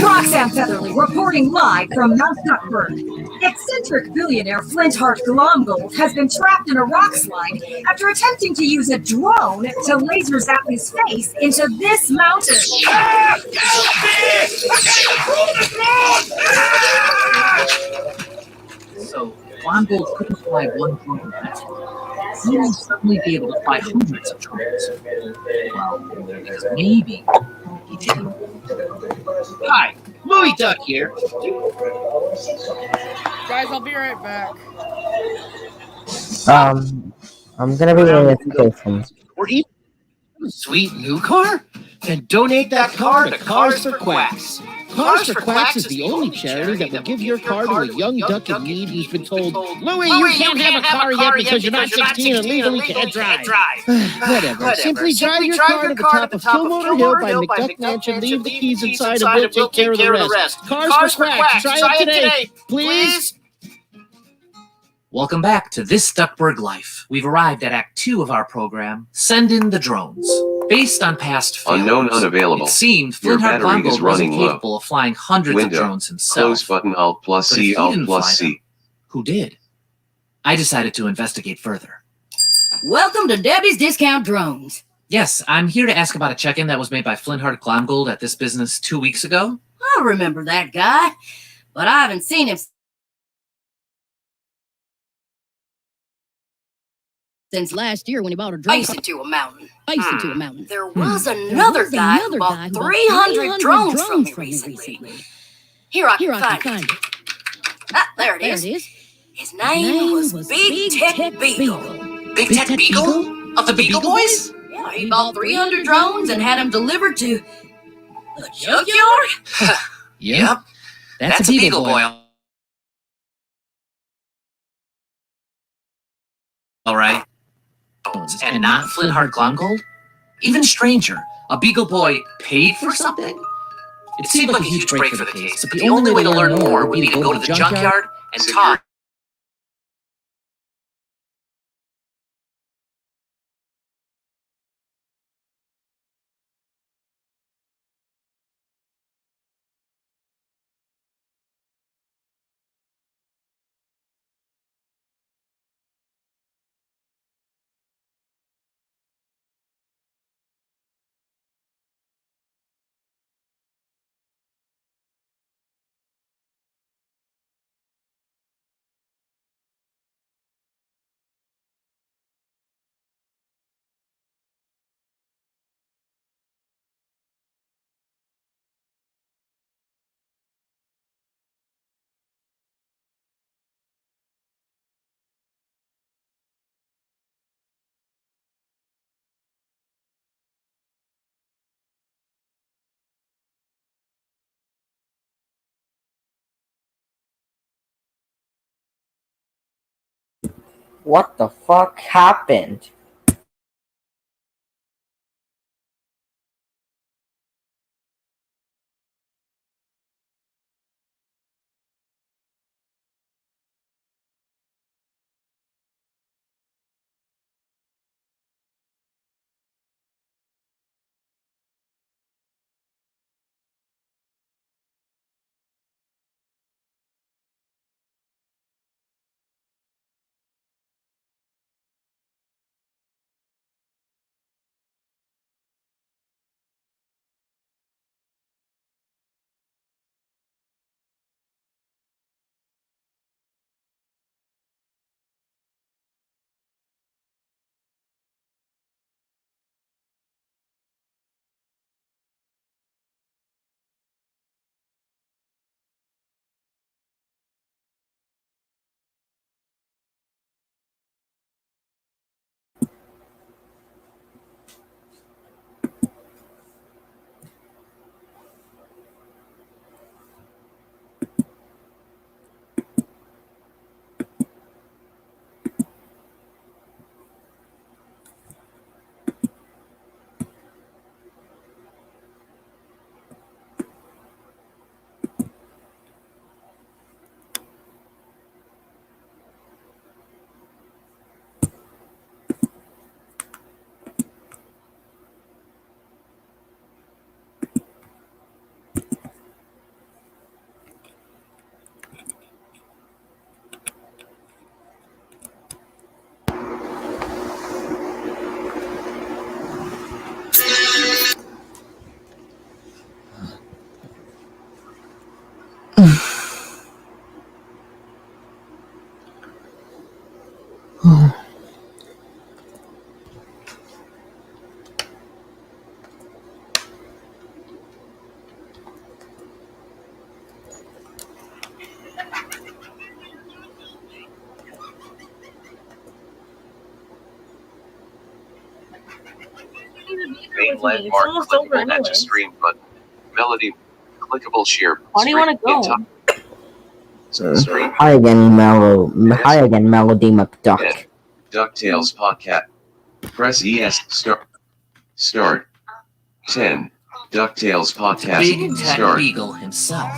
[SPEAKER 5] Roxanne Featherly reporting live from Mount Duckburg. Eccentric billionaire Flintheart Glomgold has been trapped in a rock slide after attempting to use a drone to laser zap his face into this mountain.
[SPEAKER 16] So, Glomgold couldn't fly one drone. He would suddenly be able to fly hundreds of drones. Well, because maybe he didn't.
[SPEAKER 7] Hi, Louie Duck here.
[SPEAKER 19] Guys, I'll be right back.
[SPEAKER 9] I'm gonna be doing education.
[SPEAKER 7] We're eating a sweet new car? Then donate that car to Cars for Quacks.
[SPEAKER 23] Cars for Quacks is the only charity that will give your car to a young duck in need who's been told, Louie, you can't have a car yet because you're not 16 and legally can't drive. Whatever. Simply drive your car to the top of Kilmotor Hill by McDuck Mansion, leave the keys inside, and we'll take care of the rest. Cars for Quacks. Try it today, please.
[SPEAKER 16] Welcome back to This Duckburg Life. We've arrived at Act 2 of our program, Send in the Drones. Based on past failures,
[SPEAKER 2] Unknown unavailable.
[SPEAKER 16] It seemed
[SPEAKER 2] Your
[SPEAKER 16] Flintheart
[SPEAKER 2] battery
[SPEAKER 16] Glomgold
[SPEAKER 2] is
[SPEAKER 16] wasn't
[SPEAKER 2] running low.
[SPEAKER 16] capable of flying hundreds
[SPEAKER 2] Window.
[SPEAKER 16] of drones himself.
[SPEAKER 2] Close button Alt plus
[SPEAKER 16] But if
[SPEAKER 2] C
[SPEAKER 16] he
[SPEAKER 2] Alt
[SPEAKER 16] didn't
[SPEAKER 2] plus
[SPEAKER 16] fly
[SPEAKER 2] C.
[SPEAKER 16] them, who did? I decided to investigate further.
[SPEAKER 13] Welcome to Debbie's Discount Drones.
[SPEAKER 16] Yes, I'm here to ask about a check-in that was made by Flintheart Glomgold at this business 2 weeks ago.
[SPEAKER 13] I remember that guy, but I haven't seen him since last year when he bought a drone. Ice into a mountain. Ice into a mountain. There was another guy who bought 300 drones from me recently. Here I can find it. Ah, there it is. His name was Big Tech Beagle.
[SPEAKER 16] Big Tech Beagle? Of the Beagle Boys?
[SPEAKER 13] Yeah, he bought 300 drones and had them delivered to the junkyard.
[SPEAKER 16] Yep. That's a Beagle Boy. All right. And not Flintheart Glomgold? Even stranger, a Beagle Boy paid for something? It seemed like a huge break for the case, but the only way to learn more would be to go to the junkyard and talk
[SPEAKER 9] What the fuck happened?
[SPEAKER 2] Main landmark, clickable net to stream button. Melody, clickable share.
[SPEAKER 19] Why do you want to go?
[SPEAKER 2] Stream.
[SPEAKER 9] Hi again, Melody McDuck.
[SPEAKER 2] DuckTales podcast. Press ES. Start. 10. DuckTales podcast.
[SPEAKER 4] Big Ted
[SPEAKER 2] Start.
[SPEAKER 4] Beagle himself.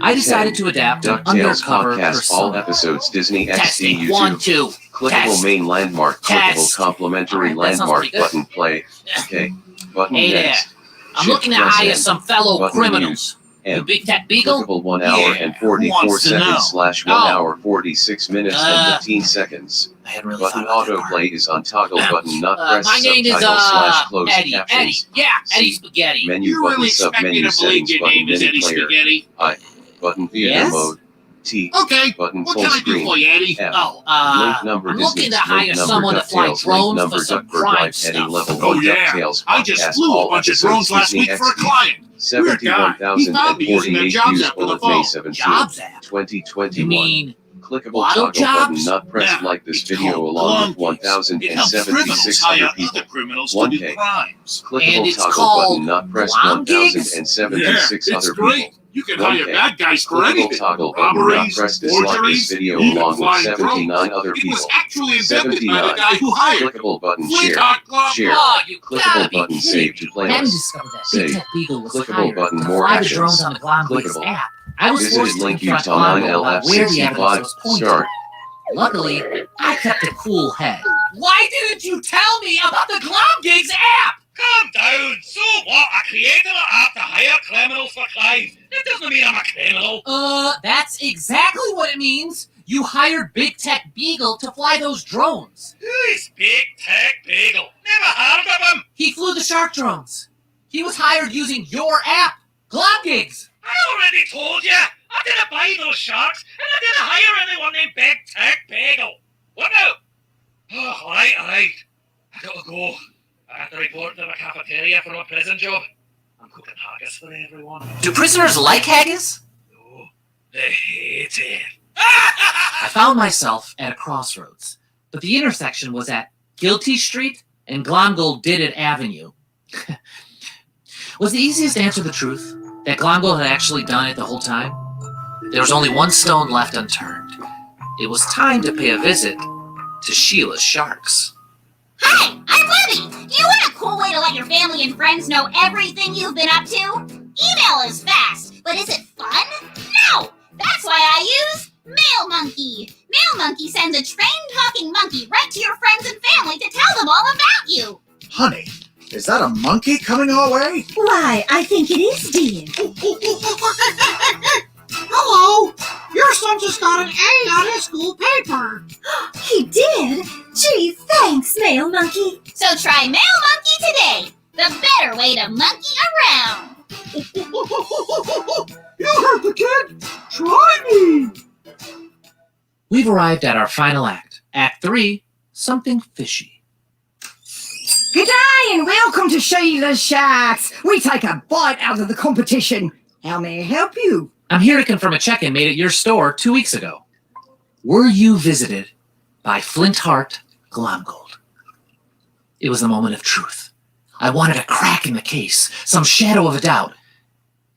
[SPEAKER 4] I decided to adapt an
[SPEAKER 2] DuckTales
[SPEAKER 4] undercover
[SPEAKER 2] podcast.
[SPEAKER 4] persona.
[SPEAKER 2] All episodes Disney XD
[SPEAKER 4] Testing.
[SPEAKER 2] YouTube.
[SPEAKER 4] 1, 2.
[SPEAKER 2] Clickable
[SPEAKER 4] Test.
[SPEAKER 2] main landmark. Clickable
[SPEAKER 4] Test.
[SPEAKER 2] complimentary
[SPEAKER 4] Alright, that sounds
[SPEAKER 2] landmark
[SPEAKER 4] pretty good.
[SPEAKER 2] button play. Okay. Button
[SPEAKER 4] Hey there.
[SPEAKER 2] next.
[SPEAKER 4] I'm
[SPEAKER 2] Shift
[SPEAKER 4] looking to
[SPEAKER 2] press
[SPEAKER 4] hire
[SPEAKER 2] N.
[SPEAKER 4] some fellow
[SPEAKER 2] Button
[SPEAKER 4] criminals.
[SPEAKER 2] M.
[SPEAKER 4] You Big Ted Beagle?
[SPEAKER 2] Clickable 1 hour and 44
[SPEAKER 4] wants to know?
[SPEAKER 2] seconds / 1 hour 46 minutes and 15 seconds.
[SPEAKER 4] I hadn't really
[SPEAKER 2] Button
[SPEAKER 4] thought about that
[SPEAKER 2] autoplay is on toggle button not press
[SPEAKER 4] my name is,
[SPEAKER 2] subtitle / closed
[SPEAKER 4] Eddie.
[SPEAKER 2] captions.
[SPEAKER 4] Eddie. Yeah, Eddie Spaghetti.
[SPEAKER 2] Menu
[SPEAKER 4] You
[SPEAKER 2] button
[SPEAKER 4] really
[SPEAKER 2] sub
[SPEAKER 4] expect me
[SPEAKER 2] menu
[SPEAKER 4] to believe
[SPEAKER 2] settings
[SPEAKER 4] your
[SPEAKER 2] button
[SPEAKER 4] name is
[SPEAKER 2] menu
[SPEAKER 4] Eddie
[SPEAKER 2] player.
[SPEAKER 4] Spaghetti?
[SPEAKER 2] I button theater
[SPEAKER 4] Yes?
[SPEAKER 2] mode. T.
[SPEAKER 4] Okay.
[SPEAKER 2] Button
[SPEAKER 4] What
[SPEAKER 2] full
[SPEAKER 4] can I do
[SPEAKER 2] screen.
[SPEAKER 4] for you, Eddie?
[SPEAKER 2] F.
[SPEAKER 4] Oh,
[SPEAKER 2] link number
[SPEAKER 4] I'm
[SPEAKER 2] Disney.
[SPEAKER 4] looking to hire
[SPEAKER 2] link number
[SPEAKER 4] someone to fly
[SPEAKER 2] DuckTales.
[SPEAKER 4] drones
[SPEAKER 2] link number
[SPEAKER 4] for some
[SPEAKER 2] Duckburg
[SPEAKER 4] crime
[SPEAKER 2] Life heading
[SPEAKER 4] stuff.
[SPEAKER 2] level
[SPEAKER 4] Oh,
[SPEAKER 2] 1
[SPEAKER 4] yeah.
[SPEAKER 2] DuckTales
[SPEAKER 4] I just
[SPEAKER 2] podcast.
[SPEAKER 4] flew a
[SPEAKER 2] All
[SPEAKER 4] bunch of
[SPEAKER 2] episodes
[SPEAKER 4] drones last
[SPEAKER 2] Disney
[SPEAKER 4] week for a
[SPEAKER 2] XD.
[SPEAKER 4] client. Weird guy. He found me using a
[SPEAKER 2] 71,048
[SPEAKER 4] Jobs
[SPEAKER 2] views
[SPEAKER 4] app on the
[SPEAKER 2] bullet
[SPEAKER 4] phone.
[SPEAKER 2] May 17,
[SPEAKER 4] Jobs app?
[SPEAKER 2] 2021.
[SPEAKER 4] You mean
[SPEAKER 2] Clickable
[SPEAKER 4] Lotto
[SPEAKER 2] toggle button
[SPEAKER 4] jobs?
[SPEAKER 2] not pressed
[SPEAKER 4] Nah,
[SPEAKER 2] like this
[SPEAKER 4] it's
[SPEAKER 2] video
[SPEAKER 4] called
[SPEAKER 2] along with
[SPEAKER 4] Glumpies. It helps
[SPEAKER 2] 1,076
[SPEAKER 4] criminals
[SPEAKER 2] other
[SPEAKER 4] hire
[SPEAKER 2] people.
[SPEAKER 4] other criminals to
[SPEAKER 2] 1K.
[SPEAKER 4] do crimes.
[SPEAKER 2] Clickable
[SPEAKER 4] And it's
[SPEAKER 2] toggle
[SPEAKER 4] called
[SPEAKER 2] button not pressed
[SPEAKER 4] Glum gigs?
[SPEAKER 2] 1,076
[SPEAKER 4] Yeah,
[SPEAKER 2] other
[SPEAKER 4] it's great.
[SPEAKER 2] people.
[SPEAKER 4] You can
[SPEAKER 2] 1K.
[SPEAKER 4] hire bad guys for
[SPEAKER 2] Clickable
[SPEAKER 4] anything.
[SPEAKER 2] toggle button not
[SPEAKER 4] Robberies,
[SPEAKER 2] pressed dislike this
[SPEAKER 4] forgeries,
[SPEAKER 2] video
[SPEAKER 4] even
[SPEAKER 2] along with
[SPEAKER 4] flying
[SPEAKER 2] 79
[SPEAKER 4] drones.
[SPEAKER 2] other
[SPEAKER 4] It
[SPEAKER 2] people.
[SPEAKER 4] was actually invented by the
[SPEAKER 2] 79.
[SPEAKER 4] guy who hired him.
[SPEAKER 2] Clickable button
[SPEAKER 4] Flint
[SPEAKER 2] share.
[SPEAKER 4] Hot Glove.
[SPEAKER 2] Share.
[SPEAKER 4] Oh, you gotta
[SPEAKER 2] Clickable
[SPEAKER 4] be
[SPEAKER 2] button
[SPEAKER 4] kidding
[SPEAKER 2] save to
[SPEAKER 4] me.
[SPEAKER 2] playlist.
[SPEAKER 4] Then discovered that Big
[SPEAKER 2] Save.
[SPEAKER 4] Ted Beagle was
[SPEAKER 2] Clickable
[SPEAKER 4] hired
[SPEAKER 2] button
[SPEAKER 4] to
[SPEAKER 2] more
[SPEAKER 4] fly the
[SPEAKER 2] actions.
[SPEAKER 4] drones on the Glomgigs
[SPEAKER 2] Clickable.
[SPEAKER 4] app. I was
[SPEAKER 2] Visited
[SPEAKER 4] forced to
[SPEAKER 2] link
[SPEAKER 4] confront
[SPEAKER 2] Utah 9
[SPEAKER 4] Glomgo about where the evidence
[SPEAKER 2] LF65.
[SPEAKER 4] was pointing.
[SPEAKER 2] Start.
[SPEAKER 4] Luckily, I kept a cool head. Why didn't you tell me about the Glomgigs app?
[SPEAKER 25] Calm down. So what? I created an app to hire criminals for crimes. It doesn't mean I'm a criminal.
[SPEAKER 4] That's exactly what it means. You hired Big Tech Beagle to fly those drones.
[SPEAKER 25] Who's Big Tech Beagle? Never heard of him.
[SPEAKER 4] He flew the shark drones. He was hired using your app, Glomgigs.
[SPEAKER 25] I already told you. I didn't buy those sharks, and I didn't hire anyone named Big Tech Beagle. What now? Oh, all right. I gotta go. I have to report to the cafeteria for my prison job. I'm cooking haggis for everyone.
[SPEAKER 4] Do prisoners like haggis?
[SPEAKER 25] No, they hate it.
[SPEAKER 4] I found myself at a crossroads, but the intersection was at Guilty Street and Glomgold Did It Avenue. Was the easiest answer the truth? That Glomgold had actually done it the whole time? There was only one stone left unturned. It was time to pay a visit to Sheila's sharks.
[SPEAKER 8] Hi, I'm Libby. Do you want a cool way to let your family and friends know everything you've been up to? Email is fast, but is it fun? No! That's why I use Mail Monkey. Mail Monkey sends a trained talking monkey right to your friends and family to tell them all about you.
[SPEAKER 1] Honey, is that a monkey coming our way?
[SPEAKER 21] Why, I think it is, dear.
[SPEAKER 7] Hello! Your son just got an A on his school paper.
[SPEAKER 21] He did? Gee, thanks, Mail Monkey.
[SPEAKER 8] So try Mail Monkey today. The better way to monkey around.
[SPEAKER 7] You heard the kid. Try me.
[SPEAKER 4] We've arrived at our final act. Act 3, something fishy.
[SPEAKER 21] Good day and welcome to Sheila's Sharks. We take a bite out of the competition. How may I help you?
[SPEAKER 4] I'm here to confirm a check-in made at your store 2 weeks ago. Were you visited by Flintheart Glomgold? It was a moment of truth. I wanted a crack in the case, some shadow of a doubt.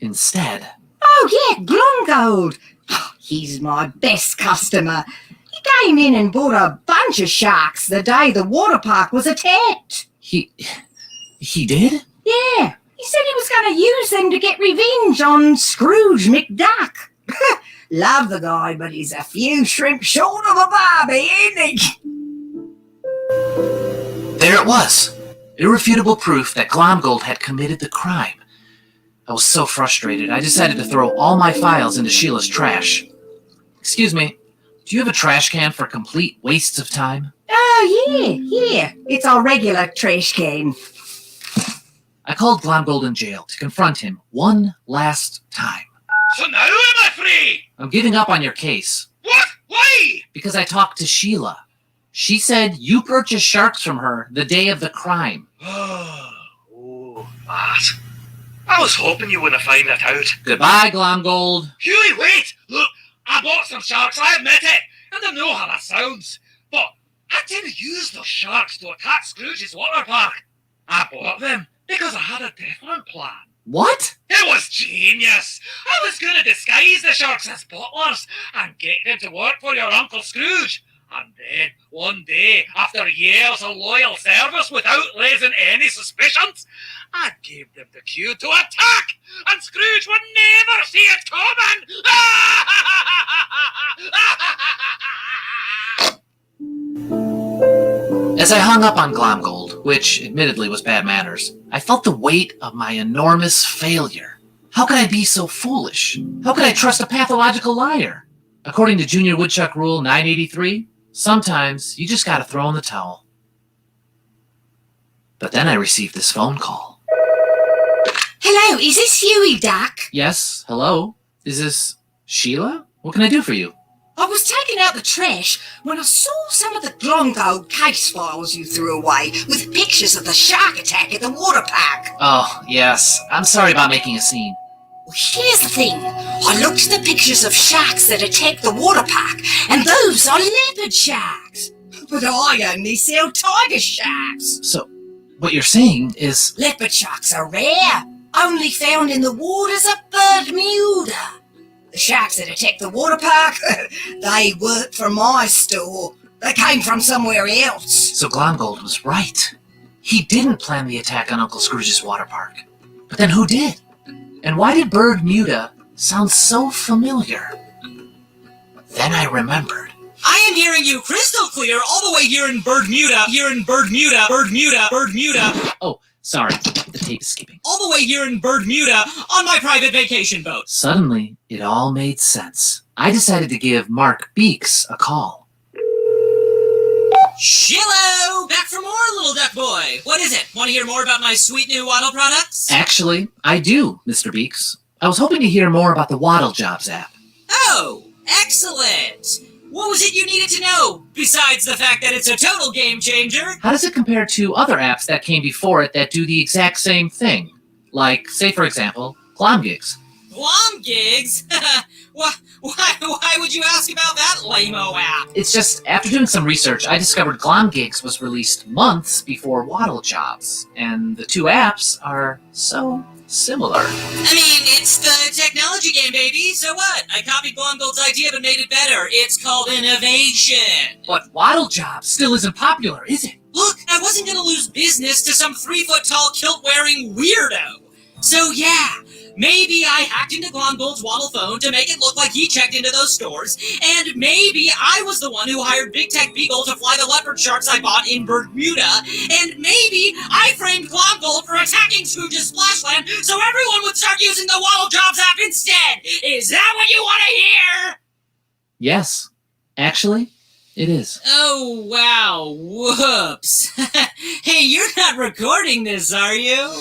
[SPEAKER 4] Instead...
[SPEAKER 21] Oh, yeah, Glomgold. Oh, he's my best customer. He came in and bought a bunch of sharks the day the water park was attacked.
[SPEAKER 4] He did?
[SPEAKER 21] Yeah. He said he was going to use them to get revenge on Scrooge McDuck. Love the guy, but he's a few shrimp short of a Barbie, ain't he?
[SPEAKER 4] There it was. Irrefutable proof that Glomgold had committed the crime. I was so frustrated, I decided to throw all my files into Sheila's trash. Excuse me, do you have a trash can for complete wastes of time?
[SPEAKER 21] Oh, yeah. It's our regular trash can.
[SPEAKER 4] I called Glomgold in jail to confront him one last time.
[SPEAKER 25] So now am I free?
[SPEAKER 4] I'm giving up on your case.
[SPEAKER 25] What? Why?
[SPEAKER 4] Because I talked to Sheila. She said you purchased sharks from her the day of the crime.
[SPEAKER 25] Oh, Matt. I was hoping you wouldn't find that out.
[SPEAKER 4] Goodbye, Glomgold.
[SPEAKER 25] Huey, wait! Look, I bought some sharks, I admit it, and I know how that sounds. But I didn't use those sharks to attack Scrooge's water park. I bought them because I had a different plan.
[SPEAKER 4] What?
[SPEAKER 25] It was genius. I was going to disguise the sharks as butlers and get them to work for your Uncle Scrooge. And then, one day, after years of loyal service without raising any suspicions, I gave them the cue to attack, and Scrooge would never see it coming!
[SPEAKER 4] As I hung up on Glomgold, which admittedly was bad manners, I felt the weight of my enormous failure. How could I be so foolish? How could I trust a pathological liar? According to Junior Woodchuck Rule 983, sometimes you just gotta throw in the towel. But then I received this phone call.
[SPEAKER 21] Hello, is this Huey Duck?
[SPEAKER 4] Yes, hello? Is this Sheila? What can I do for you?
[SPEAKER 21] I was taking out the trash when I saw some of the Glomgold case files you threw away with pictures of the shark attack at the water park.
[SPEAKER 4] Oh, yes. I'm sorry about making a scene.
[SPEAKER 21] Well, here's the thing. I looked at the pictures of sharks that attacked the water park, and those are leopard sharks. But I only sell tiger sharks.
[SPEAKER 4] So, what you're saying is...
[SPEAKER 21] Leopard sharks are rare, only found in the waters of Bermuda. The sharks that attacked the water park, they worked for my store. They came from somewhere else.
[SPEAKER 4] So Glomgold was right. He didn't plan the attack on Uncle Scrooge's water park. But then who did? And why did Bermuda sound so familiar? Then I remembered.
[SPEAKER 16] I am hearing you crystal clear all the way here in Bermuda, Bermuda.
[SPEAKER 4] Oh, sorry, the tape is skipping.
[SPEAKER 16] All the way here in Bermuda on my private vacation boat.
[SPEAKER 4] Suddenly, it all made sense. I decided to give Mark Beeks a call.
[SPEAKER 16] Shillo! Back for more, little duck boy. What is it? Want to hear more about my sweet new Waddle products?
[SPEAKER 4] Actually, I do, Mr. Beeks. I was hoping to hear more about the Waddle Jobs app.
[SPEAKER 16] Oh, excellent! What was it you needed to know, besides the fact that it's a total game changer?
[SPEAKER 4] How does it compare to other apps that came before it that do the exact same thing? Like, say for example, Glomgigs.
[SPEAKER 16] Glomgigs? Why would you ask about that lame-o app?
[SPEAKER 4] It's just, after doing some research, I discovered Glomgigs was released months before Waddle Jobs, and the two apps are so similar.
[SPEAKER 16] I mean, it's the technology game, baby. So what? I copied Glomgold's idea but made it better. It's called innovation.
[SPEAKER 4] But Waddle Job still isn't popular, is it?
[SPEAKER 16] Look, I wasn't gonna lose business to some 3-foot-tall kilt-wearing weirdo. So yeah, maybe I hacked into Glomgold's Waddle phone to make it look like he checked into those stores, and maybe I was the one who hired Big Tech Beagle to fly the leopard sharks I bought in Bermuda, and maybe I framed Glomgold for attacking Scrooge's Splashland so everyone would start using the Waddle Jobs app instead. Is that what you want to hear?
[SPEAKER 4] Yes. Actually, it is.
[SPEAKER 16] Oh, wow. Whoops. Hey, you're not recording this, are you?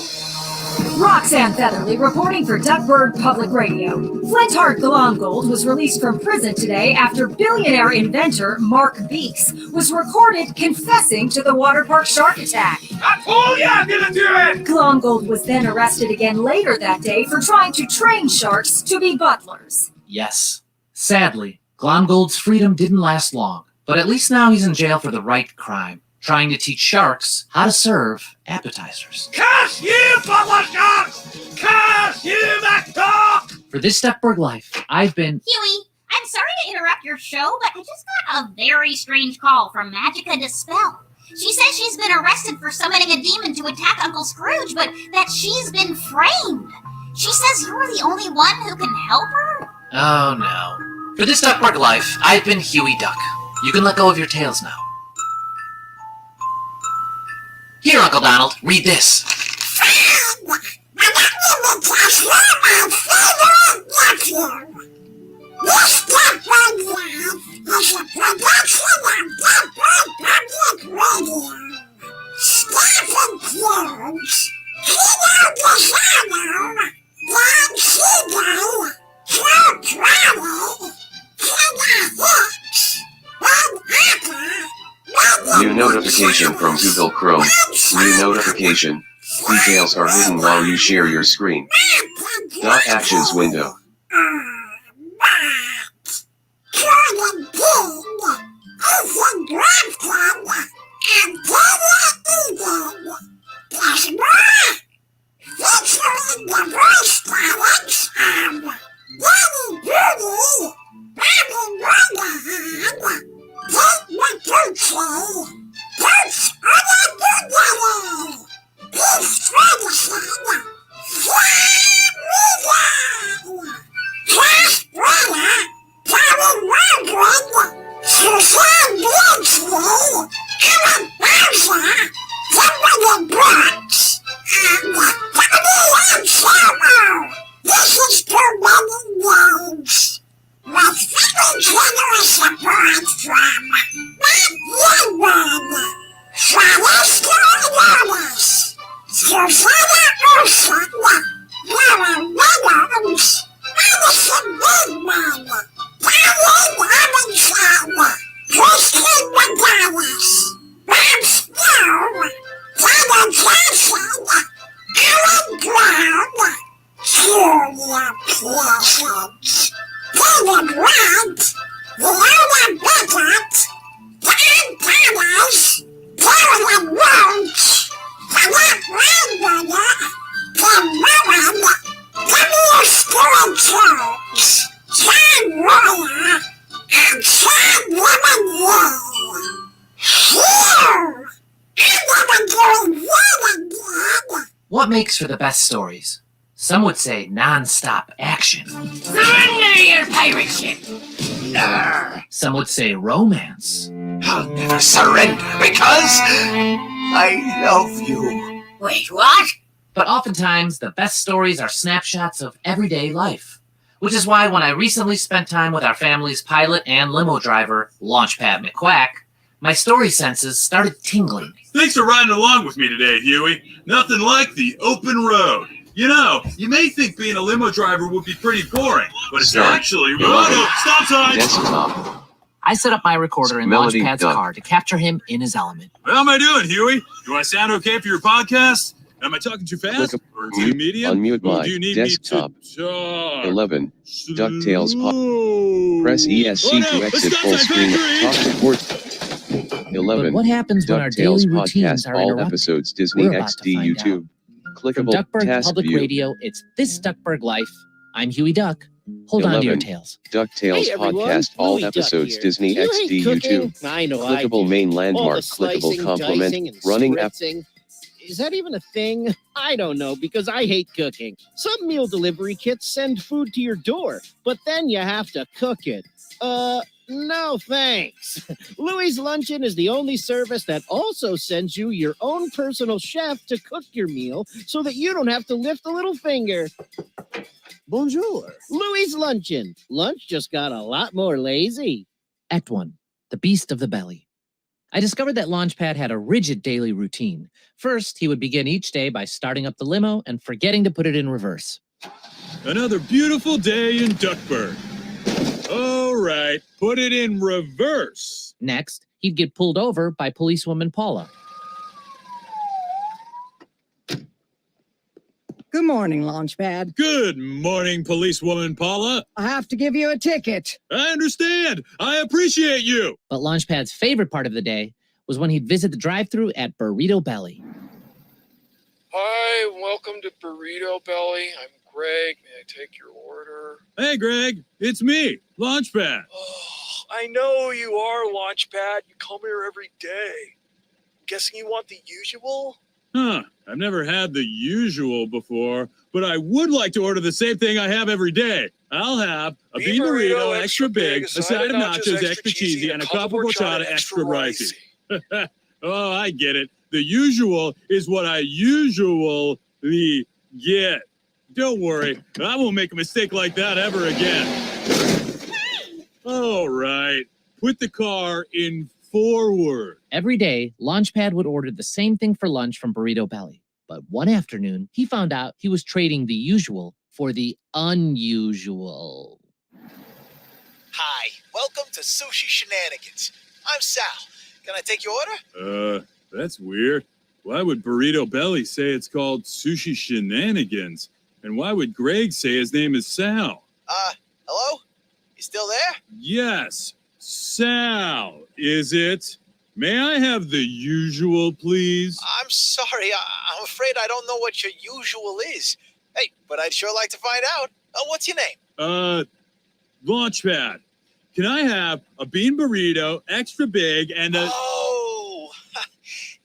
[SPEAKER 5] Roxanne Featherly reporting for Duckburg Public Radio. Flintheart Glomgold was released from prison today after billionaire inventor Mark Beeks was recorded confessing to the water park shark attack.
[SPEAKER 25] I told you I'm gonna do it!
[SPEAKER 5] Glomgold was then arrested again later that day for trying to train sharks to be butlers.
[SPEAKER 4] Yes. Sadly, Glomgold's freedom didn't last long, but at least now he's in jail for the right crime, trying to teach sharks how to serve appetizers.
[SPEAKER 25] Curse you, butler sharks! Curse you, mcduck!
[SPEAKER 4] For this Duckburg Life, I've been...
[SPEAKER 8] Huey, I'm sorry to interrupt your show, but I just got a very strange call from Magica Dispel. She says she's been arrested for summoning a demon to attack Uncle Scrooge, but that she's been framed. She says you're the only one who can help her?
[SPEAKER 4] Oh no. For this Duckburg Life, I've been Huey Duck. You can let go of your tails now. Here, Uncle Donald, read this.
[SPEAKER 3] This Duckburg Life is a production of Duckburg Public Radio. Staff includes Kino Pisano, Don Seagull, Joe Crowley, Tina Hicks, Bob Harper,
[SPEAKER 2] New notification from Google Chrome. New notification. Details are hidden while you share your screen. Dot Actions window.
[SPEAKER 3] Jordan King, Ethan Grafton, and Taylor Eden. There's more! Featuring the voice talents of Danny Booty, Bobby Wonderhead, Kate Matucci, Coach Oladudale, Keith Ferguson, Sam Regan, Josh Brenner, Karen Margaret, Suzanne Blanchard, Ellen Bowser, Kimberly Brooks, and W.M. Sherwood. This is Too Many Names. With very generous support from Matt Yearwood, Celeste Loris, Susanna Olsen, Laura Reynolds, Madison Goodman, Diane Robinson, Christine McGuinness, Bob Snow, Tina Johnson, Alan Brown, Julia Pearson, David Grant, Leona Beckett, Dan Thomas, Carolyn Roach, Annette Randberger, Tim Mullen, W. Stuart Jones, John Royer, and Sean Lemon Phew! I'm never doing that again.
[SPEAKER 4] What makes for the best stories? Some would say non-stop action.
[SPEAKER 25] Surrender your pirate ship!
[SPEAKER 4] Some would say romance.
[SPEAKER 1] I'll never surrender because I love you.
[SPEAKER 13] Wait, what?
[SPEAKER 4] But oftentimes, the best stories are snapshots of everyday life. Which is why when I recently spent time with our family's pilot and limo driver, Launchpad McQuack, my story senses started tingling.
[SPEAKER 6] Thanks for riding along with me today, Huey. Nothing like the open road. You know, you may think being a limo driver would be pretty boring, but it's actually... Stop sign!
[SPEAKER 2] Desktop.
[SPEAKER 4] I set up my recorder in
[SPEAKER 2] Melody
[SPEAKER 4] Launchpad's
[SPEAKER 2] Duck.
[SPEAKER 4] car to capture him in his element.
[SPEAKER 6] How am I doing, Huey? Do I sound okay for your podcast? Am I talking too fast? Or too medium?
[SPEAKER 2] Unmute
[SPEAKER 6] Or
[SPEAKER 2] my
[SPEAKER 6] do you need
[SPEAKER 2] desktop.
[SPEAKER 6] me to talk?
[SPEAKER 2] 11. DuckTales Pod. Press ESC to exit full screen. Talk support. 11.
[SPEAKER 23] But what happens when our
[SPEAKER 2] DuckTales
[SPEAKER 23] daily routines
[SPEAKER 2] Podcast.
[SPEAKER 23] are
[SPEAKER 2] All
[SPEAKER 23] interrupted?
[SPEAKER 2] episodes Disney
[SPEAKER 23] We're about to
[SPEAKER 2] XD
[SPEAKER 23] find
[SPEAKER 2] YouTube. Clickable
[SPEAKER 4] Duckburg
[SPEAKER 2] task
[SPEAKER 4] Public
[SPEAKER 2] view.
[SPEAKER 4] Radio, it's This Duckburg Life. I'm Huey Duck. Hold on to your
[SPEAKER 2] 11.
[SPEAKER 4] tails.
[SPEAKER 2] DuckTales
[SPEAKER 23] Hey, everyone.
[SPEAKER 2] podcast, all
[SPEAKER 23] Louie Duck
[SPEAKER 2] episodes
[SPEAKER 23] here.
[SPEAKER 2] Disney
[SPEAKER 23] Do you hate cooking?
[SPEAKER 2] XD2.
[SPEAKER 23] I know I
[SPEAKER 2] Clickable
[SPEAKER 23] do.
[SPEAKER 2] main
[SPEAKER 23] All
[SPEAKER 2] landmark,
[SPEAKER 23] the
[SPEAKER 2] clickable
[SPEAKER 23] slicing,
[SPEAKER 2] compliment,
[SPEAKER 23] dicing, and
[SPEAKER 2] running app.
[SPEAKER 23] spritzing. Is that even a thing? I don't know, because I hate cooking. Some meal delivery kits send food to your door, but then you have to cook it. No thanks. Louie's Luncheon is the only service that also sends you your own personal chef to cook your meal so that you don't have to lift a little finger. Bonjour. Louie's Luncheon. Lunch just got a lot more lazy.
[SPEAKER 4] Act 1. The Beast of the Belly. I discovered that Launchpad had a rigid daily routine. First, he would begin each day by starting up the limo and forgetting to put it in reverse.
[SPEAKER 6] Another beautiful day in Duckburg. All right, put it in reverse.
[SPEAKER 4] Next, he'd get pulled over by policewoman Paula.
[SPEAKER 21] Good morning, Launchpad.
[SPEAKER 6] Good morning, policewoman Paula.
[SPEAKER 21] I have to give you a ticket.
[SPEAKER 6] I understand. I appreciate you.
[SPEAKER 4] But Launchpad's favorite part of the day was when he'd visit the drive-thru at Burrito Belly.
[SPEAKER 10] Hi, welcome to Burrito Belly. I'm Greg. May I take your order?
[SPEAKER 6] Hey, Greg. It's me, Launchpad.
[SPEAKER 10] Oh, I know you are, Launchpad. You come here every day. I'm guessing you want the usual?
[SPEAKER 6] Huh. I've never had the usual before, but I would like to order the same thing I have every day. I'll have a bean burrito extra big, a side of nachos extra cheesy, and a cup of horchata extra ricey. Oh, I get it. The usual is what I usually get. Don't worry, I won't make a mistake like that ever again. All right, put the car in forward.
[SPEAKER 4] Every day, Launchpad would order the same thing for lunch from Burrito Belly. But one afternoon, he found out he was trading the usual for the unusual.
[SPEAKER 15] Hi, welcome to Sushi Shenanigans. I'm Sal. Can I take your order?
[SPEAKER 6] That's weird. Why would Burrito Belly say it's called Sushi Shenanigans? And why would Greg say his name is Sal?
[SPEAKER 15] Hello? You still there?
[SPEAKER 6] Yes, Sal, is it? May I have the usual, please?
[SPEAKER 15] I'm sorry. I'm afraid I don't know what your usual is. Hey, but I'd sure like to find out. What's your name?
[SPEAKER 6] Launchpad. Can I have a bean burrito, extra big, and a...
[SPEAKER 15] Oh!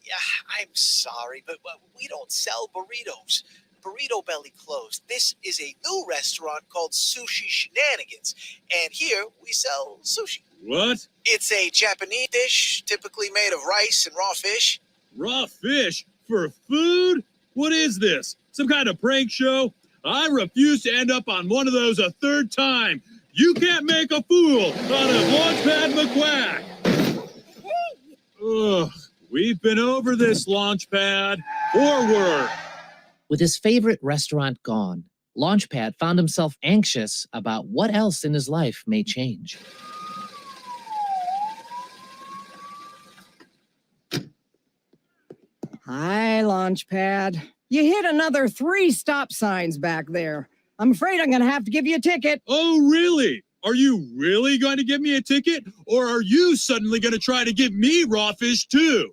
[SPEAKER 15] Yeah, I'm sorry, but we don't sell burritos. Burrito Belly closed. This is a new restaurant called Sushi Shenanigans, and here we sell sushi.
[SPEAKER 6] What?
[SPEAKER 15] It's a Japanese dish, typically made of rice and raw fish.
[SPEAKER 6] Raw fish? For food? What is this? Some kind of prank show? I refuse to end up on one of those a third time. You can't make a fool out of Launchpad McQuack. Ugh, we've been over this, Launchpad. Forward.
[SPEAKER 4] With his favorite restaurant gone, Launchpad found himself anxious about what else in his life may change.
[SPEAKER 21] Hi, Launchpad. You hit another 3 stop signs back there. I'm afraid I'm going to have to give you a ticket.
[SPEAKER 6] Oh, really? Are you really going to give me a ticket? Or are you suddenly going to try to give me raw fish too?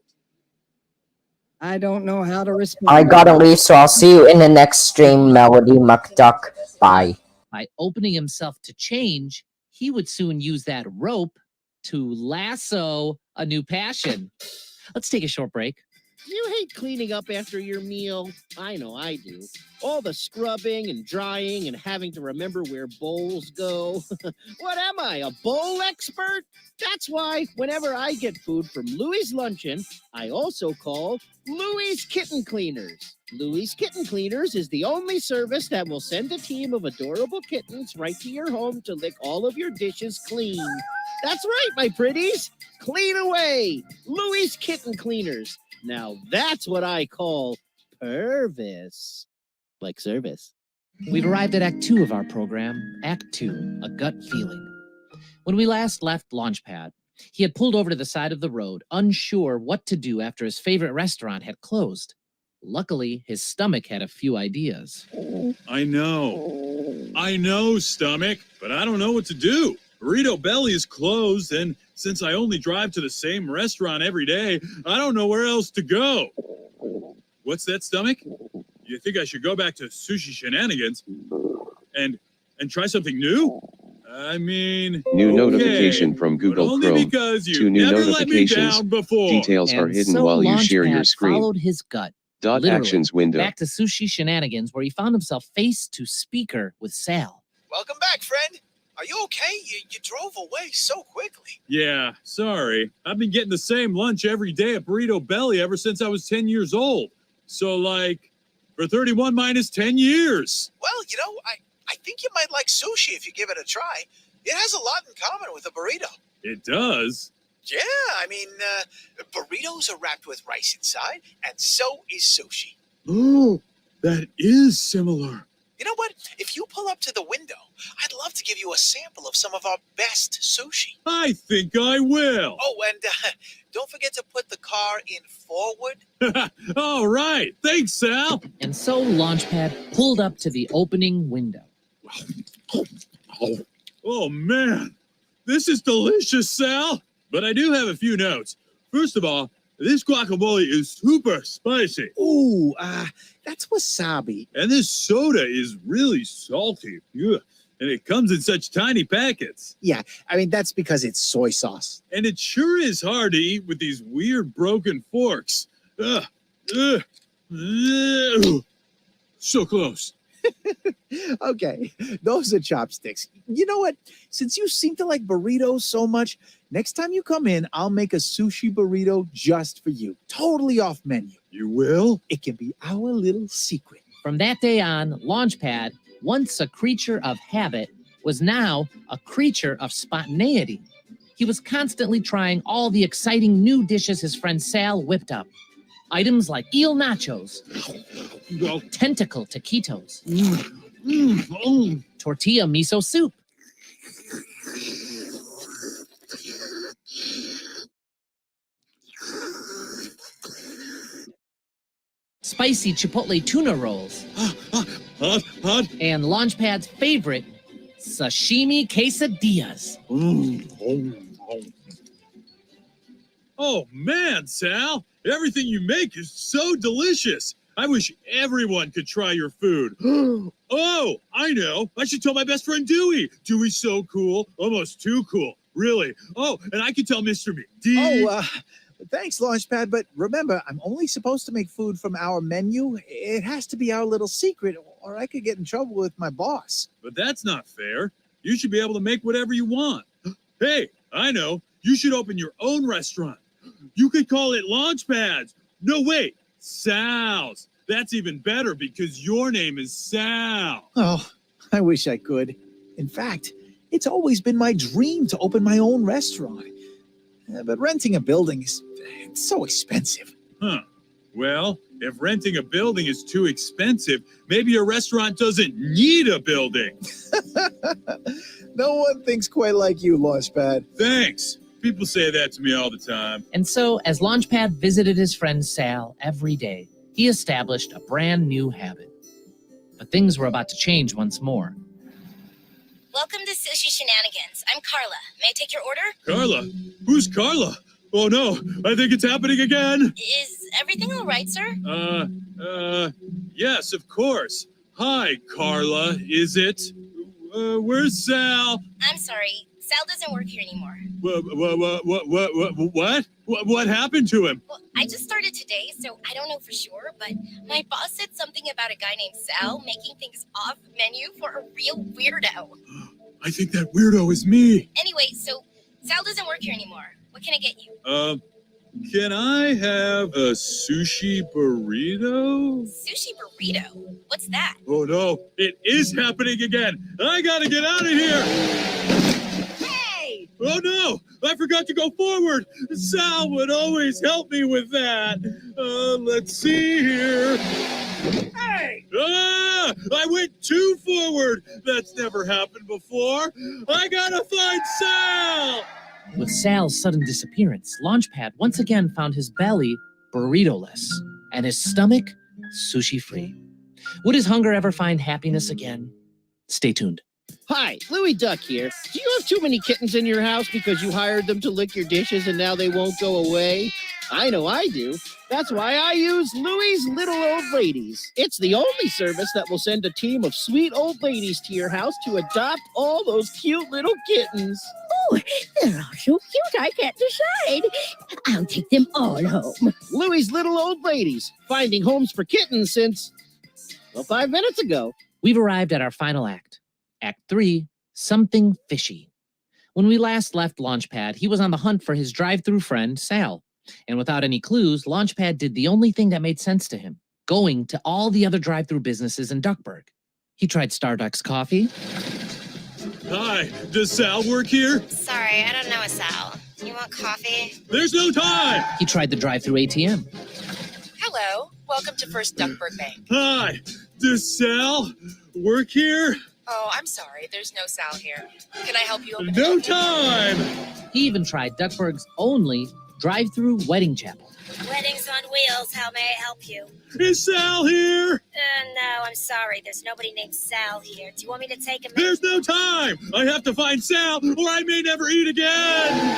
[SPEAKER 21] I don't know how to respond.
[SPEAKER 9] I gotta leave, so I'll see you in the next stream, Melody McDuck. Bye.
[SPEAKER 4] By opening himself to change, he would soon use that rope to lasso a new passion. Let's take a short break.
[SPEAKER 23] You hate cleaning up after your meal. I know I do. All the scrubbing and drying and having to remember where bowls go. What am I, a bowl expert? That's why whenever I get food from Louie's Luncheon, I also call Louie's Kitten Cleaners. Louie's Kitten Cleaners is the only service that will send a team of adorable kittens right to your home to lick all of your dishes clean. That's right, my pretties. Clean away. Louie's Kitten Cleaners. Now that's what I call Purvis. Like service.
[SPEAKER 4] We've arrived at Act 2 of our program, Act 2, A Gut Feeling. When we last left Launchpad, he had pulled over to the side of the road, unsure what to do after his favorite restaurant had closed. Luckily, his stomach had a few ideas.
[SPEAKER 6] I know, stomach, but I don't know what to do. Burrito Belly is closed, and since I only drive to the same restaurant every day, I don't know where else to go. What's that, stomach? You think I should go back to sushi shenanigans and try something new? I mean,
[SPEAKER 2] New
[SPEAKER 6] okay,
[SPEAKER 2] notification from
[SPEAKER 6] but
[SPEAKER 2] Google
[SPEAKER 6] only
[SPEAKER 2] Chrome.
[SPEAKER 6] because you
[SPEAKER 2] 2 new
[SPEAKER 6] never let me
[SPEAKER 2] notifications.
[SPEAKER 6] down before.
[SPEAKER 2] Details are
[SPEAKER 4] And
[SPEAKER 2] hidden
[SPEAKER 4] so
[SPEAKER 2] while you share your
[SPEAKER 4] Launchpad
[SPEAKER 2] screen.
[SPEAKER 4] followed his gut.
[SPEAKER 2] Dot
[SPEAKER 4] Literally,
[SPEAKER 2] actions window.
[SPEAKER 4] back to sushi shenanigans, where he found himself face to speaker with Sal.
[SPEAKER 15] Welcome back, friend. Are you okay? You drove away so quickly.
[SPEAKER 6] Yeah, sorry. I've been getting the same lunch every day at Burrito Belly ever since I was 10 years old. So, like, for 31 minus 10 years.
[SPEAKER 15] Well, you know, I think you might like sushi if you give it a try. It has a lot in common with a burrito.
[SPEAKER 6] It does?
[SPEAKER 15] Yeah, I mean, burritos are wrapped with rice inside, and so is sushi.
[SPEAKER 6] Oh, that is similar.
[SPEAKER 15] You know what? If you pull up to the window, I'd love to give you a sample of some of our best sushi.
[SPEAKER 6] I think I will.
[SPEAKER 15] Oh, and don't forget to put the car in forward.
[SPEAKER 6] All right. Thanks, Sal.
[SPEAKER 4] And so Launchpad pulled up to the opening window.
[SPEAKER 6] Oh, man. This is delicious, Sal. But I do have a few notes. First of all, this guacamole is super spicy.
[SPEAKER 11] Ooh, that's wasabi.
[SPEAKER 6] And this soda is really salty. Ugh. And it comes in such tiny packets.
[SPEAKER 11] Yeah, I mean, that's because it's soy sauce.
[SPEAKER 6] And it sure is hard to eat with these weird broken forks. Ugh. Ugh. Ugh. So close.
[SPEAKER 11] Okay, those are chopsticks. You know what? Since you seem to like burritos so much, next time you come in, I'll make a sushi burrito just for you. Totally off menu.
[SPEAKER 6] You will?
[SPEAKER 11] It can be our little secret.
[SPEAKER 4] From that day on, Launchpad, once a creature of habit, was now a creature of spontaneity. He was constantly trying all the exciting new dishes his friend Sal whipped up. Items like eel nachos, tentacle taquitos, tortilla miso soup, spicy chipotle tuna rolls, and Launchpad's favorite, sashimi quesadillas.
[SPEAKER 6] Oh, man, Sal. Everything you make is so delicious. I wish everyone could try your food. Oh, I know. I should tell my best friend Dewey. Dewey's so cool. Almost too cool. Really. Oh, and I could tell Mr. McD.
[SPEAKER 11] Thanks, Launchpad, but remember, I'm only supposed to make food from our menu. It has to be our little secret, or I could get in trouble with my boss.
[SPEAKER 6] But that's not fair. You should be able to make whatever you want. Hey, I know. You should open your own restaurant. You could call it Launchpads. No, wait, Sal's. That's even better because your name is Sal.
[SPEAKER 11] Oh, I wish I could. In fact, it's always been my dream to open my own restaurant. But renting a building is so expensive.
[SPEAKER 6] Huh. Well, if renting a building is too expensive, maybe your restaurant doesn't need a building.
[SPEAKER 11] No one thinks quite like you, Launchpad.
[SPEAKER 6] Thanks. People say that to me all the time.
[SPEAKER 4] And so, as Launchpad visited his friend Sal every day, he established a brand new habit. But things were about to change once more.
[SPEAKER 17] Welcome to Sushi Shenanigans. I'm Carla. May I take your order?
[SPEAKER 6] Carla? Who's Carla? Oh no, I think it's happening again.
[SPEAKER 17] Is everything all right, sir?
[SPEAKER 6] Yes, of course. Hi, Carla, is it? Where's Sal?
[SPEAKER 17] I'm sorry. Sal doesn't work here anymore.
[SPEAKER 6] What? What happened to him?
[SPEAKER 17] Well, I just started today, so I don't know for sure, but my boss said something about a guy named Sal making things off menu for a real weirdo.
[SPEAKER 6] I think that weirdo is me.
[SPEAKER 17] Anyway, so Sal doesn't work here anymore. What can I get you?
[SPEAKER 6] Can I have a sushi burrito?
[SPEAKER 17] Sushi burrito? What's that?
[SPEAKER 6] Oh no, it is happening again. I gotta get out of here.
[SPEAKER 17] Hey!
[SPEAKER 6] Oh no, I forgot to go forward. Sal would always help me with that. Let's see here.
[SPEAKER 17] Hey!
[SPEAKER 6] I went too forward. That's never happened before. I gotta find Sal.
[SPEAKER 4] With Sal's sudden disappearance, Launchpad once again found his belly burrito-less and his stomach sushi-free. Would his hunger ever find happiness again? Stay tuned.
[SPEAKER 23] Hi, Louie Duck here. Do you have too many kittens in your house because you hired them to lick your dishes and now they won't go away? I know I do. That's why I use Louie's Little Old Ladies. It's the only service that will send a team of sweet old ladies to your house to adopt all those cute little kittens.
[SPEAKER 13] Oh, they're all so cute I can't decide. I'll take them all home.
[SPEAKER 23] Louie's Little Old Ladies, finding homes for kittens since, well, 5 minutes ago.
[SPEAKER 4] We've arrived at our final act. Act 3, Something Fishy. When we last left Launchpad, he was on the hunt for his drive-thru friend, Sal. And without any clues, Launchpad did the only thing that made sense to him, going to all the other drive-thru businesses in Duckburg. He tried Starbucks coffee.
[SPEAKER 6] Hi, does Sal work here?
[SPEAKER 17] Sorry, I don't know a Sal. You want coffee?
[SPEAKER 6] There's no time!
[SPEAKER 4] He tried the drive-thru ATM.
[SPEAKER 14] Hello, welcome to First Duckburg Bank.
[SPEAKER 6] Hi, does Sal work here?
[SPEAKER 14] Oh, I'm sorry, there's no Sal here. Can I help you open
[SPEAKER 6] No
[SPEAKER 14] it?
[SPEAKER 6] time!
[SPEAKER 4] He even tried Duckburg's only drive-thru wedding chapel.
[SPEAKER 17] Weddings on Wheels, how may I help you?
[SPEAKER 6] Is Sal here?
[SPEAKER 17] No, I'm sorry. There's nobody named Sal here. Do you want me to take him?
[SPEAKER 6] There's no time! I have to find Sal, or I may never eat again!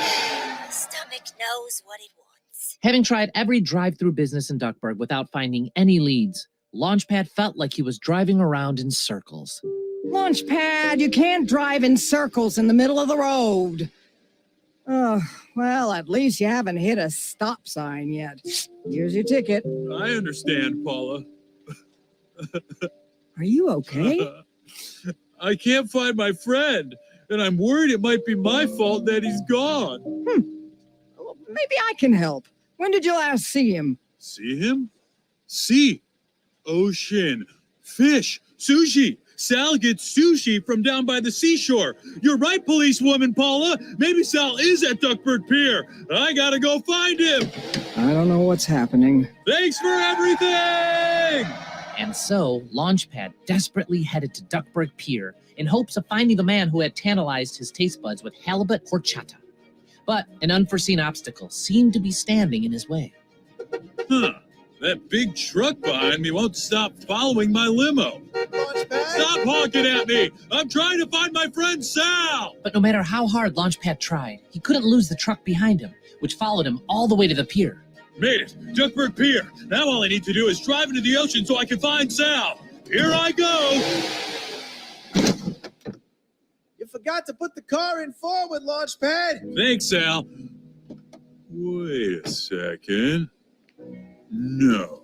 [SPEAKER 17] The stomach knows what it wants.
[SPEAKER 4] Having tried every drive-thru business in Duckburg without finding any leads, Launchpad felt like he was driving around in circles.
[SPEAKER 21] Launchpad, you can't drive in circles in the middle of the road. Oh, well, at least you haven't hit a stop sign yet. Here's your ticket.
[SPEAKER 6] I understand, Paula.
[SPEAKER 21] Are you okay?
[SPEAKER 6] I can't find my friend, and I'm worried it might be my fault that he's gone.
[SPEAKER 21] Well, maybe I can help. When did you last see him?
[SPEAKER 6] See him? Sea, ocean, fish, sushi. Sal gets sushi from down by the seashore. You're right, policewoman Paula. Maybe Sal is at Duckburg Pier. I gotta go find him.
[SPEAKER 21] I don't know what's happening.
[SPEAKER 6] Thanks for everything!
[SPEAKER 4] And so, Launchpad desperately headed to Duckburg Pier in hopes of finding the man who had tantalized his taste buds with halibut horchata. But an unforeseen obstacle seemed to be standing in his way.
[SPEAKER 6] Huh. That big truck behind me won't stop following my limo. Stop honking at me! I'm trying to find my friend Sal!
[SPEAKER 4] But no matter how hard Launchpad tried, he couldn't lose the truck behind him, which followed him all the way to the pier.
[SPEAKER 6] Made it! Duckburg Pier! Now all I need to do is drive into the ocean so I can find Sal! Here I go!
[SPEAKER 11] You forgot to put the car in forward, Launchpad.
[SPEAKER 6] Thanks, Sal. Wait a second. No.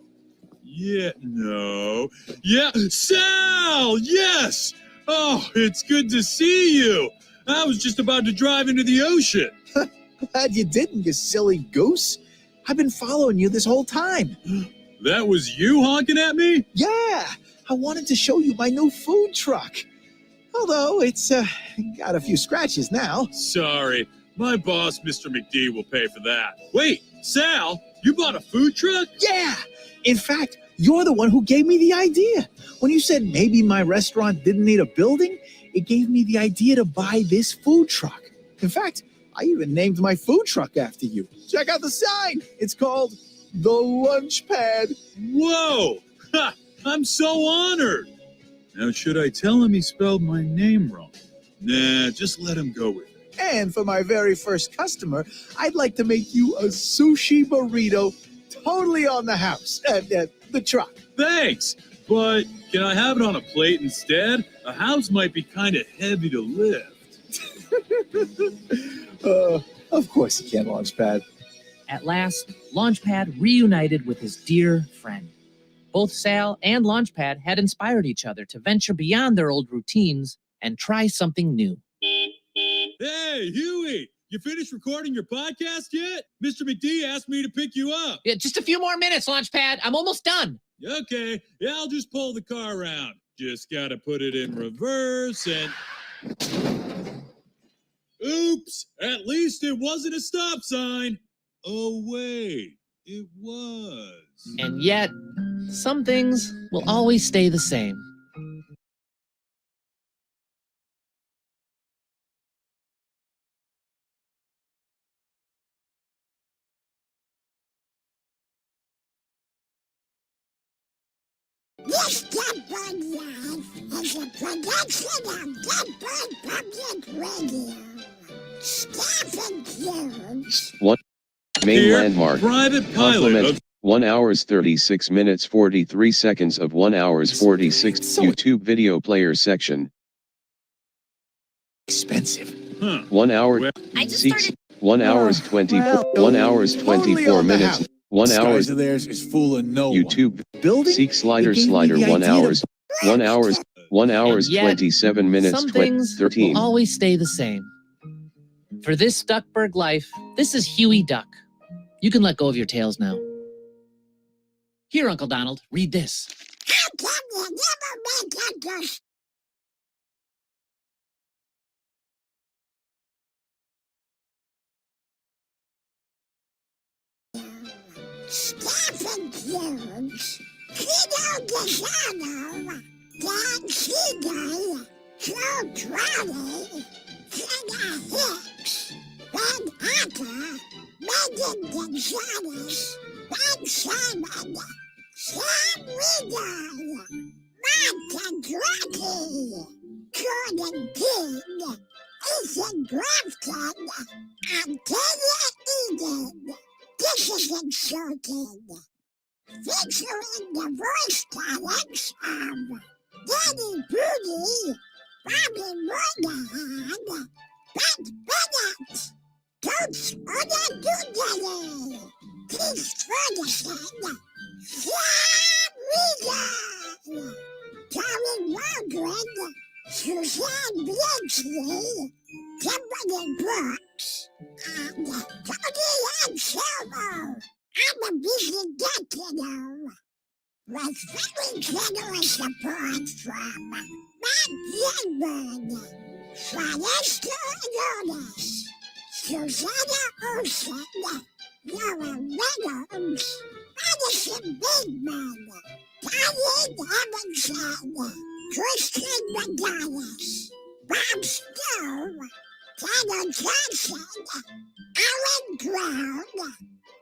[SPEAKER 6] Yeah, no. Yeah, Sal! Yes! Oh, it's good to see you. I was just about to drive into the ocean.
[SPEAKER 11] Glad you didn't, you silly goose. I've been following you this whole time.
[SPEAKER 6] That was you honking at me?
[SPEAKER 11] Yeah, I wanted to show you my new food truck. Although it's got a few scratches now.
[SPEAKER 6] Sorry. My boss, Mr. McD, will pay for that. Wait, Sal, you bought a food truck?
[SPEAKER 11] Yeah. In fact, you're the one who gave me the idea. When you said maybe my restaurant didn't need a building, it gave me the idea to buy this food truck. In fact, I even named my food truck after you. Check out the sign. It's called The Lunch Pad.
[SPEAKER 6] Whoa! Ha! I'm so honored. Now, should I tell him he spelled my name wrong? Nah, just let him go with it.
[SPEAKER 11] And for my very first customer, I'd like to make you a sushi burrito totally on the house, the truck.
[SPEAKER 6] Thanks, but can I have it on a plate instead? A house might be kind of heavy to lift.
[SPEAKER 11] Of course you can, Launchpad.
[SPEAKER 4] At last, Launchpad reunited with his dear friend. Both Sal and Launchpad had inspired each other to venture beyond their old routines and try something new.
[SPEAKER 6] Hey, Huey, you finished recording your podcast yet? Mr. McD asked me to pick you up.
[SPEAKER 4] Yeah, just a few more minutes, Launchpad. I'm almost done.
[SPEAKER 6] Okay, yeah, I'll just pull the car around. Just gotta put it in reverse and... Oops, at least it wasn't a stop sign. Oh, wait, it was.
[SPEAKER 4] And yet, some things will always stay the same.
[SPEAKER 3] This Duckburg Live is a production of Duckburg Public Radio. Staff includes...
[SPEAKER 2] What? Main
[SPEAKER 6] Here,
[SPEAKER 2] landmark.
[SPEAKER 6] private pilot
[SPEAKER 2] Compliment.
[SPEAKER 6] of
[SPEAKER 2] 1 hours 36 minutes 43 seconds of 1 hours 46 YouTube video player section.
[SPEAKER 11] Expensive.
[SPEAKER 2] 1 hour.
[SPEAKER 17] I just
[SPEAKER 2] Seeks.
[SPEAKER 17] started.
[SPEAKER 2] 1 hours 24. 1 hours 24 minutes. 1 hours.
[SPEAKER 11] Of theirs is fooling no one.
[SPEAKER 2] YouTube.
[SPEAKER 11] Building?
[SPEAKER 2] Seek slider
[SPEAKER 11] It gave me
[SPEAKER 2] slider
[SPEAKER 11] the
[SPEAKER 2] 1
[SPEAKER 11] idea to-
[SPEAKER 2] hours. 1 hours. 1 hours
[SPEAKER 4] And yet,
[SPEAKER 2] 27 minutes
[SPEAKER 4] some things
[SPEAKER 2] 13.
[SPEAKER 4] will always stay the same. For this Duckburg life, this is Huey Duck. You can let go of your tails now. Here, Uncle Donald, read this.
[SPEAKER 3] How come you never make it just Stephen Jones, Kiddo Gasano, Dan Seagull, Joe Crowley, Jenna Hicks, Ben Acker, Megan Gonzalez, Ben Simon, Sam Regal, Mark Andrade, Jordan King, Ethan Grafton, and Taylor Eden. This is insulting. Featuring the voice talents of Danny Booty, Bobby Moynihan, Pat Bennett, Coach Onadugali, Keith Ferguson, Sam Regan, Tommy Waldron, Suzanne Blinkley, Kimberly Brooks, and Tony Anselmo. I'm a busy duck, you know. With very generous support from Matt Yenberg, Celeste Lotus, Susanna Olsen, Laura Reynolds, Madison Bigman, Diane Evanson, Christian McGinnis, Bob Stowe, Tanner Johnson, Alan Brown,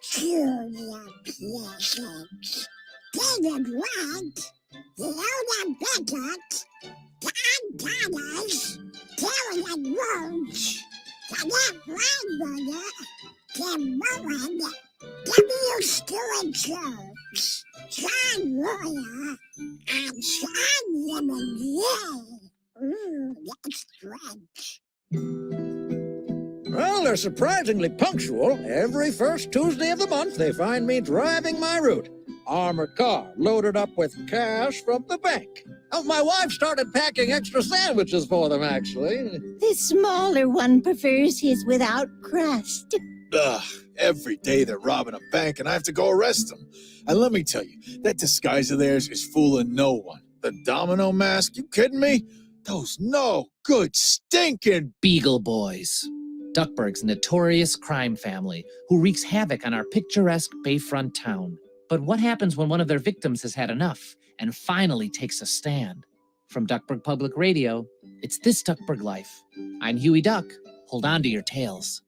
[SPEAKER 3] Julia Pleasant, David White, Leona Beckett, Don Connors, Carolyn Roach, Jeanette Reinberger, Tim Moen, W. Stewart Jones, John Royer, and Sean Lemonnier. Ooh, that's French.
[SPEAKER 12] Well, they're surprisingly punctual. Every first Tuesday of the month, they find me driving my route. Armored car, loaded up with cash from the bank. Oh, my wife started packing extra sandwiches for them, actually.
[SPEAKER 21] The smaller one prefers his without crust.
[SPEAKER 11] Ugh, every day they're robbing a bank and I have to go arrest them. And let me tell you, that disguise of theirs is fooling no one. The domino mask, you kidding me? Those no good stinking
[SPEAKER 4] Beagle Boys. Duckburg's notorious crime family who wreaks havoc on our picturesque bayfront town. But what happens when one of their victims has had enough and finally takes a stand? From Duckburg Public Radio, it's This Duckburg Life. I'm Huey Duck. Hold on to your tails.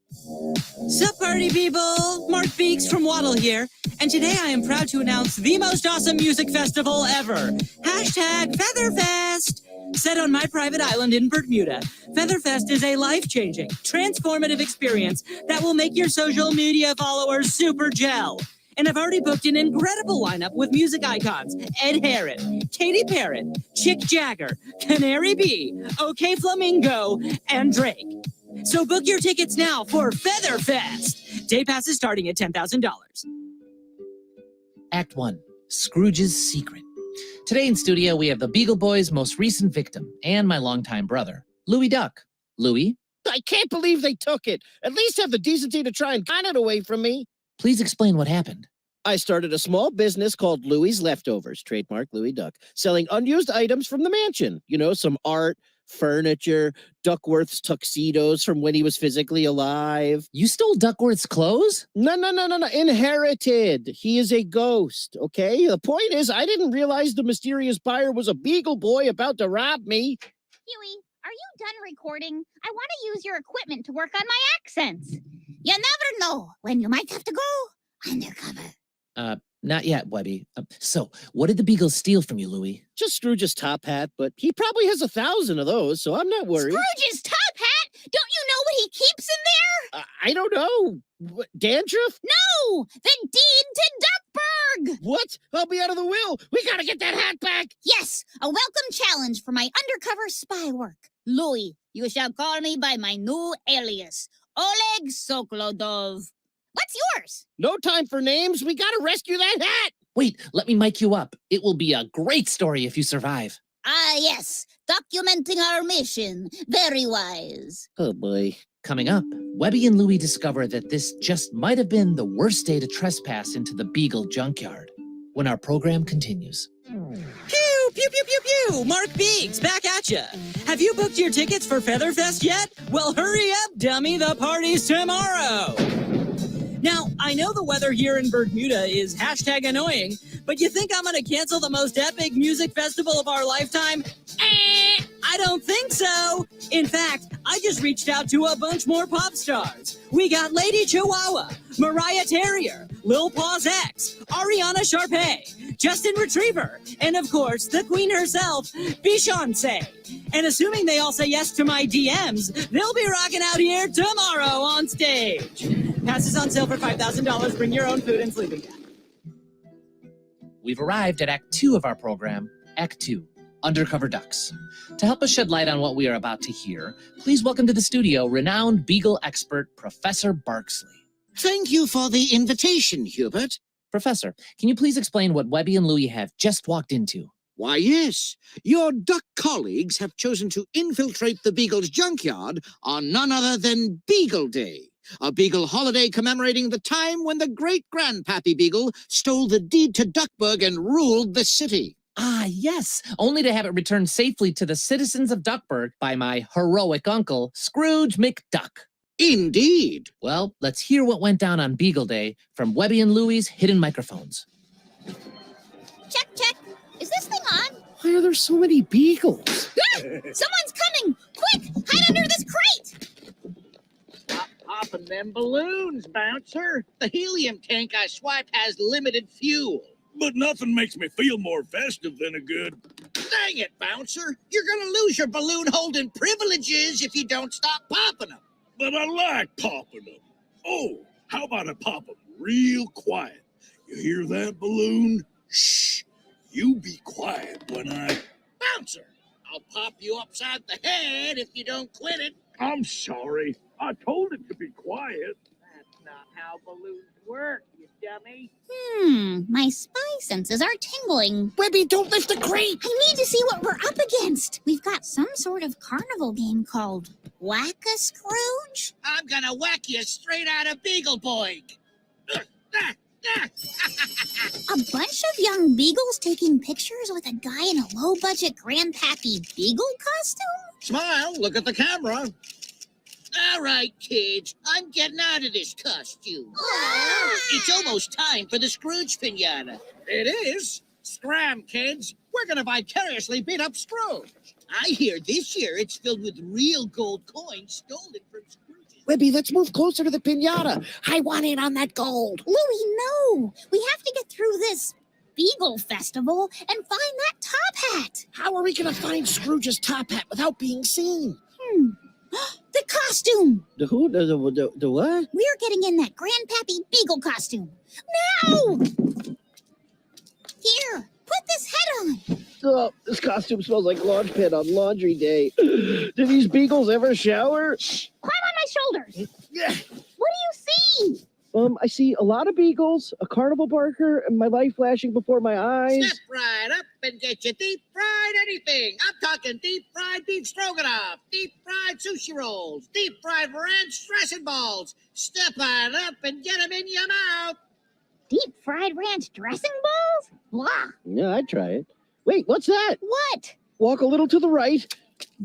[SPEAKER 16] Sup, party people! Mark Beeks from Waddle here, and today I am proud to announce the most awesome music festival ever. Hashtag Featherfest! Set on my private island in Bermuda, Featherfest is a life-changing, transformative experience that will make your social media followers super gel. And I've already booked an incredible lineup with music icons Ed Herron, Katy Perry, Chick Jagger, Canary B, OK Flamingo, and Drake. So book your tickets now for Featherfest. Day passes starting at $10,000.
[SPEAKER 4] Act 1, Scrooge's Secret. Today in studio, we have the Beagle Boys' most recent victim and my longtime brother, Louie Duck. Louie?
[SPEAKER 23] I can't believe they took it. At least have the decency to try and con it away from me.
[SPEAKER 4] Please explain what happened.
[SPEAKER 23] I started a small business called Louie's Leftovers, trademark Louie Duck, selling unused items from the mansion. You know, some art, furniture, Duckworth's tuxedos from when he was physically alive.
[SPEAKER 4] You stole Duckworth's clothes?
[SPEAKER 23] No. Inherited. He is a ghost, okay? The point is, I didn't realize the mysterious buyer was a Beagle Boy about to rob me.
[SPEAKER 8] Huey, are you done recording? I want to use your equipment to work on my accents. You never know when you might have to go undercover.
[SPEAKER 4] Not yet, Webby. So, what did the Beagles steal from you, Louie?
[SPEAKER 23] Just Scrooge's top hat, but he probably has 1,000 of those, so I'm not worried.
[SPEAKER 8] Scrooge's top hat? Don't you know what
[SPEAKER 13] he keeps in there?
[SPEAKER 23] I don't know. Dandruff?
[SPEAKER 13] No! The deed to Duckburg!
[SPEAKER 23] What? I'll be out of the will. We gotta get that hat back.
[SPEAKER 13] Yes, a welcome challenge for my undercover spy work. Louis, you shall call me by my new alias, Oleg Sokolodov. What's yours?
[SPEAKER 23] No time for names. We gotta rescue that hat.
[SPEAKER 4] Wait, let me mic you up. It will be a great story if you survive.
[SPEAKER 13] Ah, yes, documenting our mission. Very wise.
[SPEAKER 23] Oh, boy.
[SPEAKER 4] Coming up, Webby and Louie discover that this just might have been the worst day to trespass into the Beagle junkyard. When our program continues.
[SPEAKER 16] Pew, pew, pew, pew, pew! Mark Biggs, back at ya! Have you booked your tickets for Featherfest yet? Well, hurry up, dummy, the party's tomorrow! Now, I know the weather here in Bermuda is #annoying, but you think I'm gonna cancel the most epic music festival of our lifetime? I don't think so! In fact, I just reached out to a bunch more pop stars. We got Lady Chihuahua, Mariah Terrier, Lil Paw's X, Ariana Sharpay, Justin Retriever, and of course, the queen herself, Beyonce. And assuming they all say yes to my DMs, they'll be rocking out here tomorrow on stage. Passes on sale for $5,000. Bring your own food and sleeping bag.
[SPEAKER 4] We've arrived at Act 2 of our program, Act 2, Undercover Ducks. To help us shed light on what we are about to hear, please welcome to the studio renowned Beagle expert, Professor Barksley.
[SPEAKER 18] Thank you for the invitation, Hubert.
[SPEAKER 4] Professor, can you please explain what Webby and Louie have just walked into?
[SPEAKER 18] Why, yes. Your duck colleagues have chosen to infiltrate the Beagle's junkyard on none other than Beagle Day, a Beagle holiday commemorating the time when the great-grandpappy Beagle stole the deed to Duckburg and ruled the city.
[SPEAKER 4] Ah, yes, only to have it returned safely to the citizens of Duckburg by my heroic uncle, Scrooge McDuck.
[SPEAKER 18] Indeed.
[SPEAKER 4] Well, let's hear what went down on Beagle Day from Webby and Louie's hidden microphones.
[SPEAKER 13] Check, check. Is this thing on?
[SPEAKER 23] Why are there so many beagles?
[SPEAKER 13] Ah! Someone's coming! Quick, hide under this crate!
[SPEAKER 19] Stop popping them balloons, bouncer. The helium tank I swiped has limited fuel.
[SPEAKER 6] But nothing makes me feel more festive than a good...
[SPEAKER 19] Dang it, bouncer. You're gonna lose your balloon-holding privileges if you don't stop popping them.
[SPEAKER 6] But I like popping them. Oh, how about I pop them real quiet? You hear that, balloon? Shh. You be quiet when I...
[SPEAKER 19] Bouncer, I'll pop you upside the head if you don't quit it.
[SPEAKER 6] I'm sorry. I told it to be quiet.
[SPEAKER 19] That's not how balloons work, you dummy.
[SPEAKER 13] My spy senses are tingling.
[SPEAKER 23] Webby, don't lift the crate!
[SPEAKER 13] I need to see what we're up against. We've got some sort of carnival game called Whack-a-Scrooge?
[SPEAKER 19] I'm gonna whack you straight out of Beagle Boig.
[SPEAKER 13] A bunch of young beagles taking pictures with a guy in a low-budget grandpappy beagle costume?
[SPEAKER 19] Smile, look at the camera. All right, kids, I'm getting out of this costume. It's almost time for the Scrooge pinata. It is? Scram, kids. We're gonna vicariously beat up Scrooge. I hear this year it's filled with real gold coins stolen from Scrooge.
[SPEAKER 23] Webby, let's move closer to the piñata. I want in on that gold.
[SPEAKER 13] Louie, no! We have to get through this Beagle Festival and find that top hat.
[SPEAKER 23] How are we going to find Scrooge's top hat without being seen?
[SPEAKER 13] The costume!
[SPEAKER 23] The who? The what?
[SPEAKER 13] We're getting in that grandpappy beagle costume. Now! Here, put this head on.
[SPEAKER 23] Oh, this costume smells like launch pad on laundry day. Do these beagles ever shower?
[SPEAKER 13] Climb on my shoulders. What do you see?
[SPEAKER 23] I see a lot of beagles, a carnival barker, and my life flashing before my eyes.
[SPEAKER 19] Step right up and get your deep-fried anything. I'm talking deep-fried beef stroganoff, deep-fried sushi rolls, deep-fried ranch dressing balls. Step right up and get them in your mouth.
[SPEAKER 13] Deep fried ranch dressing balls? Blah.
[SPEAKER 23] Yeah, I'd try it. Wait, what's that?
[SPEAKER 13] What?
[SPEAKER 23] Walk a little to the right.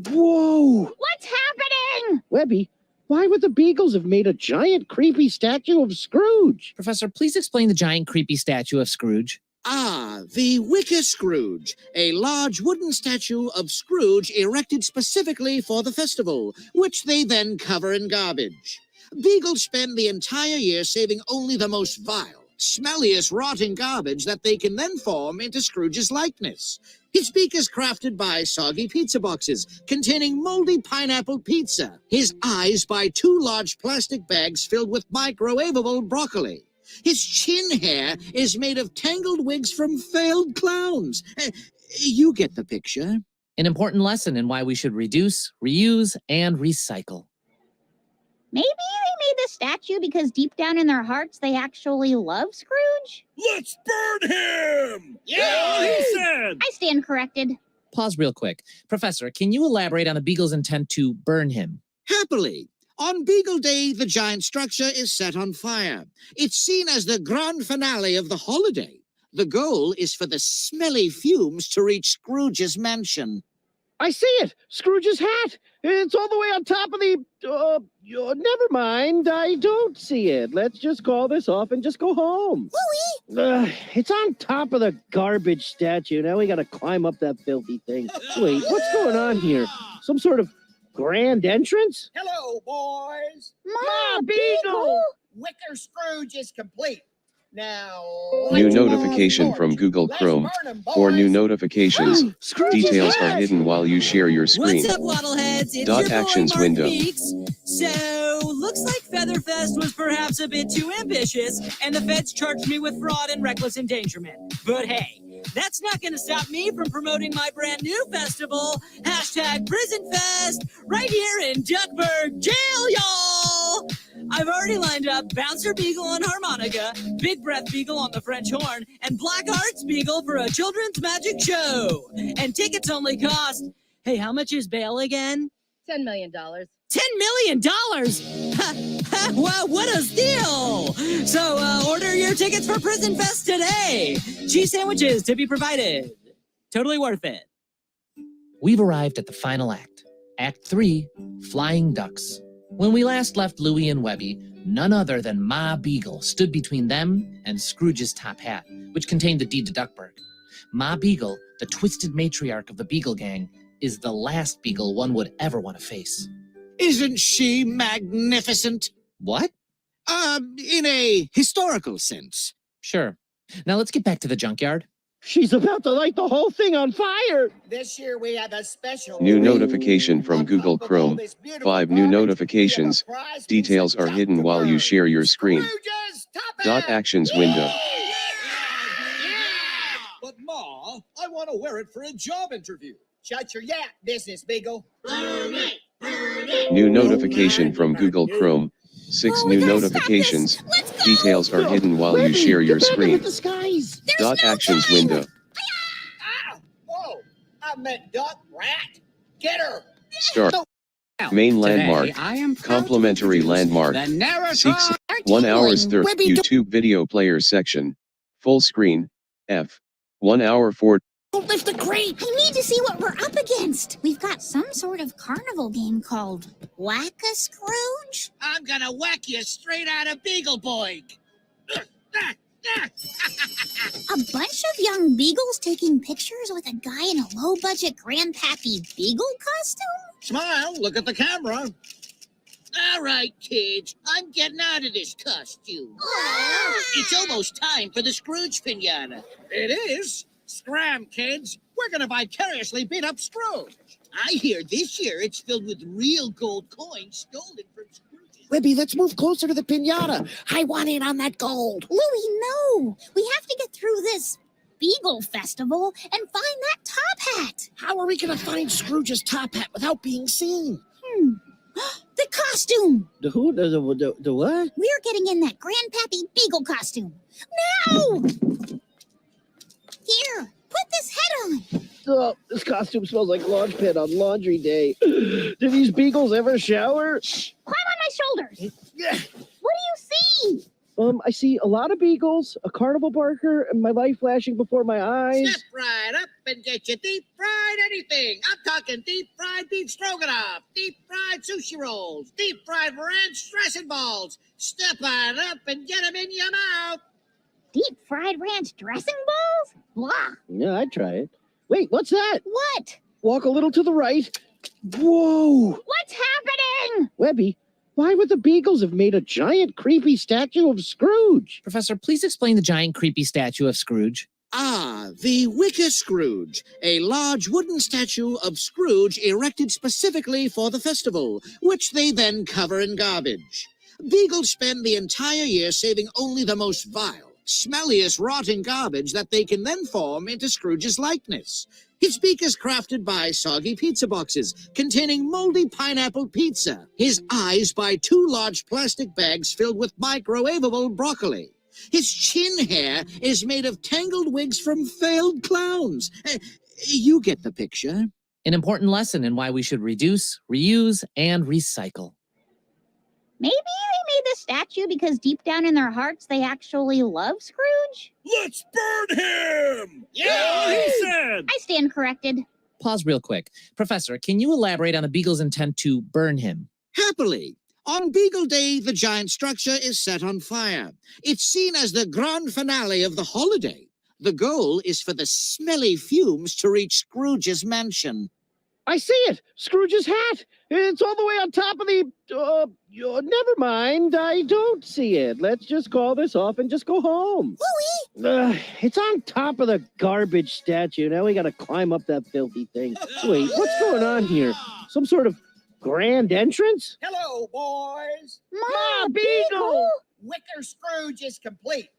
[SPEAKER 23] Whoa!
[SPEAKER 13] What's happening?
[SPEAKER 23] Webby, why would the beagles have made a giant creepy statue of Scrooge?
[SPEAKER 4] Professor, please explain the giant creepy statue of Scrooge.
[SPEAKER 18] Ah, the Wicker Scrooge, a large wooden statue of Scrooge erected specifically for the festival, which they then cover in garbage. Beagles spend the entire year saving only the most vile, smelliest rotting garbage that they can then form into Scrooge's likeness. His beak is crafted by soggy pizza boxes containing moldy pineapple pizza. His eyes by 2 large plastic bags filled with microwavable broccoli. His chin hair is made of tangled wigs from failed clowns. You get the picture.
[SPEAKER 4] An important lesson in why we should reduce, reuse, and recycle.
[SPEAKER 8] Maybe they made the statue because deep down in their hearts they actually love Scrooge?
[SPEAKER 6] Let's burn him!
[SPEAKER 8] Yeah,
[SPEAKER 6] he said!
[SPEAKER 8] I stand corrected.
[SPEAKER 4] Pause real quick. Professor, can you elaborate on the Beagle's intent to burn him?
[SPEAKER 18] Happily. On Beagle Day, the giant structure is set on fire. It's seen as the grand finale of the holiday. The goal is for the smelly fumes to reach Scrooge's mansion.
[SPEAKER 23] I see it! Scrooge's hat! It's all the way on top of the... never mind, I don't see it. Let's just call this off and just go home.
[SPEAKER 8] Louie!
[SPEAKER 23] It's on top of the garbage statue. Now we gotta climb up that filthy thing. Wait, what's going on here? Some sort of grand entrance?
[SPEAKER 19] Hello, boys.
[SPEAKER 23] Ma Beagle!
[SPEAKER 19] Wicker Scrooge is complete. Now,
[SPEAKER 2] New notification from Google Chrome. For new notifications, details are hidden while you share your screen.
[SPEAKER 16] What's up, Waddleheads? It's
[SPEAKER 2] Dot
[SPEAKER 16] your
[SPEAKER 2] actions
[SPEAKER 16] boy, Mark
[SPEAKER 2] window.
[SPEAKER 16] Beeks. So, looks like Featherfest was perhaps a bit too ambitious, and the feds charged me with fraud and reckless endangerment. But hey, that's not going to stop me from promoting my brand new festival, #PrisonFest, right here in Duckburg Jail, y'all! I've already lined up Bouncer Beagle on harmonica, Big Breath Beagle on the French horn, and Black Arts Beagle for a children's magic show. And tickets only cost... Hey, how much is bail again?
[SPEAKER 17] $10 million.
[SPEAKER 16] $10 million? Wow, what a steal! So, order your tickets for Prison Fest today. Cheese sandwiches to be provided. Totally worth it.
[SPEAKER 4] We've arrived at the final act. Act 3, Flying Ducks. When we last left Louie and Webby, none other than Ma Beagle stood between them and Scrooge's top hat, which contained the deed to Duckburg. Ma Beagle, the twisted matriarch of the Beagle Gang, is the last Beagle one would ever want to face.
[SPEAKER 18] Isn't she magnificent?
[SPEAKER 4] What?
[SPEAKER 18] In a historical sense.
[SPEAKER 4] Sure. Now let's get back to the junkyard.
[SPEAKER 23] She's about to light the whole thing on fire!
[SPEAKER 19] this year we have a special...
[SPEAKER 2] New notification from Google Chrome. 5 new notifications. Details are hidden while you share your screen. Dot actions window.
[SPEAKER 12] But Ma, I want to wear it for a job interview.
[SPEAKER 19] Shut your yap, business Beagle.
[SPEAKER 2] New notification from Google Chrome. 6 new notifications. Details are hidden while you share your screen. Dot actions window.
[SPEAKER 19] Whoa, I meant duck, rat. Get her.
[SPEAKER 2] Start. Main landmark. Complimentary landmark. Seeks 1 hours 30 YouTube video player section. Full screen. F. 1 hour 4.
[SPEAKER 8] Don't lift the crate! I need to see what we're up against. We've got some sort of carnival game called Whack-a-Scrooge?
[SPEAKER 19] I'm gonna whack you straight out of Beagle Boy.
[SPEAKER 8] A bunch of young beagles taking pictures with a guy in a low-budget Grandpappy Beagle costume?
[SPEAKER 19] Smile, look at the camera. All right, kids, I'm getting out of this costume. It's almost time for the Scrooge pinata.
[SPEAKER 12] It is. Scram, kids. We're going to vicariously beat up Scrooge.
[SPEAKER 19] I hear this year it's filled with real gold coins stolen from Scrooge.
[SPEAKER 23] Webby, let's move closer to the piñata. I want in on that gold.
[SPEAKER 8] Louie, no! We have to get through this Beagle Festival and find that top hat.
[SPEAKER 23] How are we going to find Scrooge's top hat without being seen?
[SPEAKER 8] The costume!
[SPEAKER 23] The who? The what?
[SPEAKER 8] We're getting in that Grandpappy Beagle costume. Now! Here, put this head on.
[SPEAKER 23] Oh, this costume smells like launch pad on laundry day. Do these beagles ever shower?
[SPEAKER 8] Shh! Climb on my shoulders. What do you see?
[SPEAKER 23] I see a lot of beagles, a carnival barker, and my life flashing before my eyes.
[SPEAKER 19] Step right up and get your deep fried anything. I'm talking deep fried beef stroganoff, deep fried sushi rolls, deep fried ranch dressing balls. Step right up and get them in your mouth.
[SPEAKER 8] Deep fried ranch dressing balls? Blah.
[SPEAKER 23] Yeah, I'd try it. Wait, what's that?
[SPEAKER 8] What?
[SPEAKER 23] Walk a little to the right. Whoa!
[SPEAKER 8] What's happening?
[SPEAKER 23] Webby, Why would the Beagles have made a giant creepy statue of Scrooge?
[SPEAKER 4] Professor, please explain the giant creepy statue of Scrooge.
[SPEAKER 18] Ah, the Wicker Scrooge, a large wooden statue of Scrooge erected specifically for the festival, which they then cover in garbage. Beagles spend the entire year saving only the most vile, smelliest rotting garbage that they can then form into Scrooge's likeness. His beak is crafted by soggy pizza boxes containing moldy pineapple pizza. His eyes by 2 large plastic bags filled with microwavable broccoli. His chin hair is made of tangled wigs from failed clowns. You get the picture.
[SPEAKER 4] An important lesson in why we should reduce, reuse, and recycle.
[SPEAKER 8] Maybe they made the statue because deep down in their hearts they actually love Scrooge?
[SPEAKER 6] Let's burn him! Yeah, he said!
[SPEAKER 8] I stand corrected.
[SPEAKER 4] Pause real quick. Professor, can you elaborate on the Beagle's intent to burn him?
[SPEAKER 18] Happily. On Beagle Day, the giant structure is set on fire. It's seen as the grand finale of the holiday. The goal is for the smelly fumes to reach Scrooge's mansion.
[SPEAKER 23] I see it! Scrooge's hat! It's all the way on top of the... never mind, I don't see it. Let's just call this off and just go home.
[SPEAKER 8] Louie!
[SPEAKER 23] It's on top of the garbage statue. Now we gotta climb up that filthy thing. Wait, what's going on here? Some sort of grand entrance?
[SPEAKER 19] Hello, boys.
[SPEAKER 23] Ma Beagle!
[SPEAKER 19] Wicker Scrooge is complete.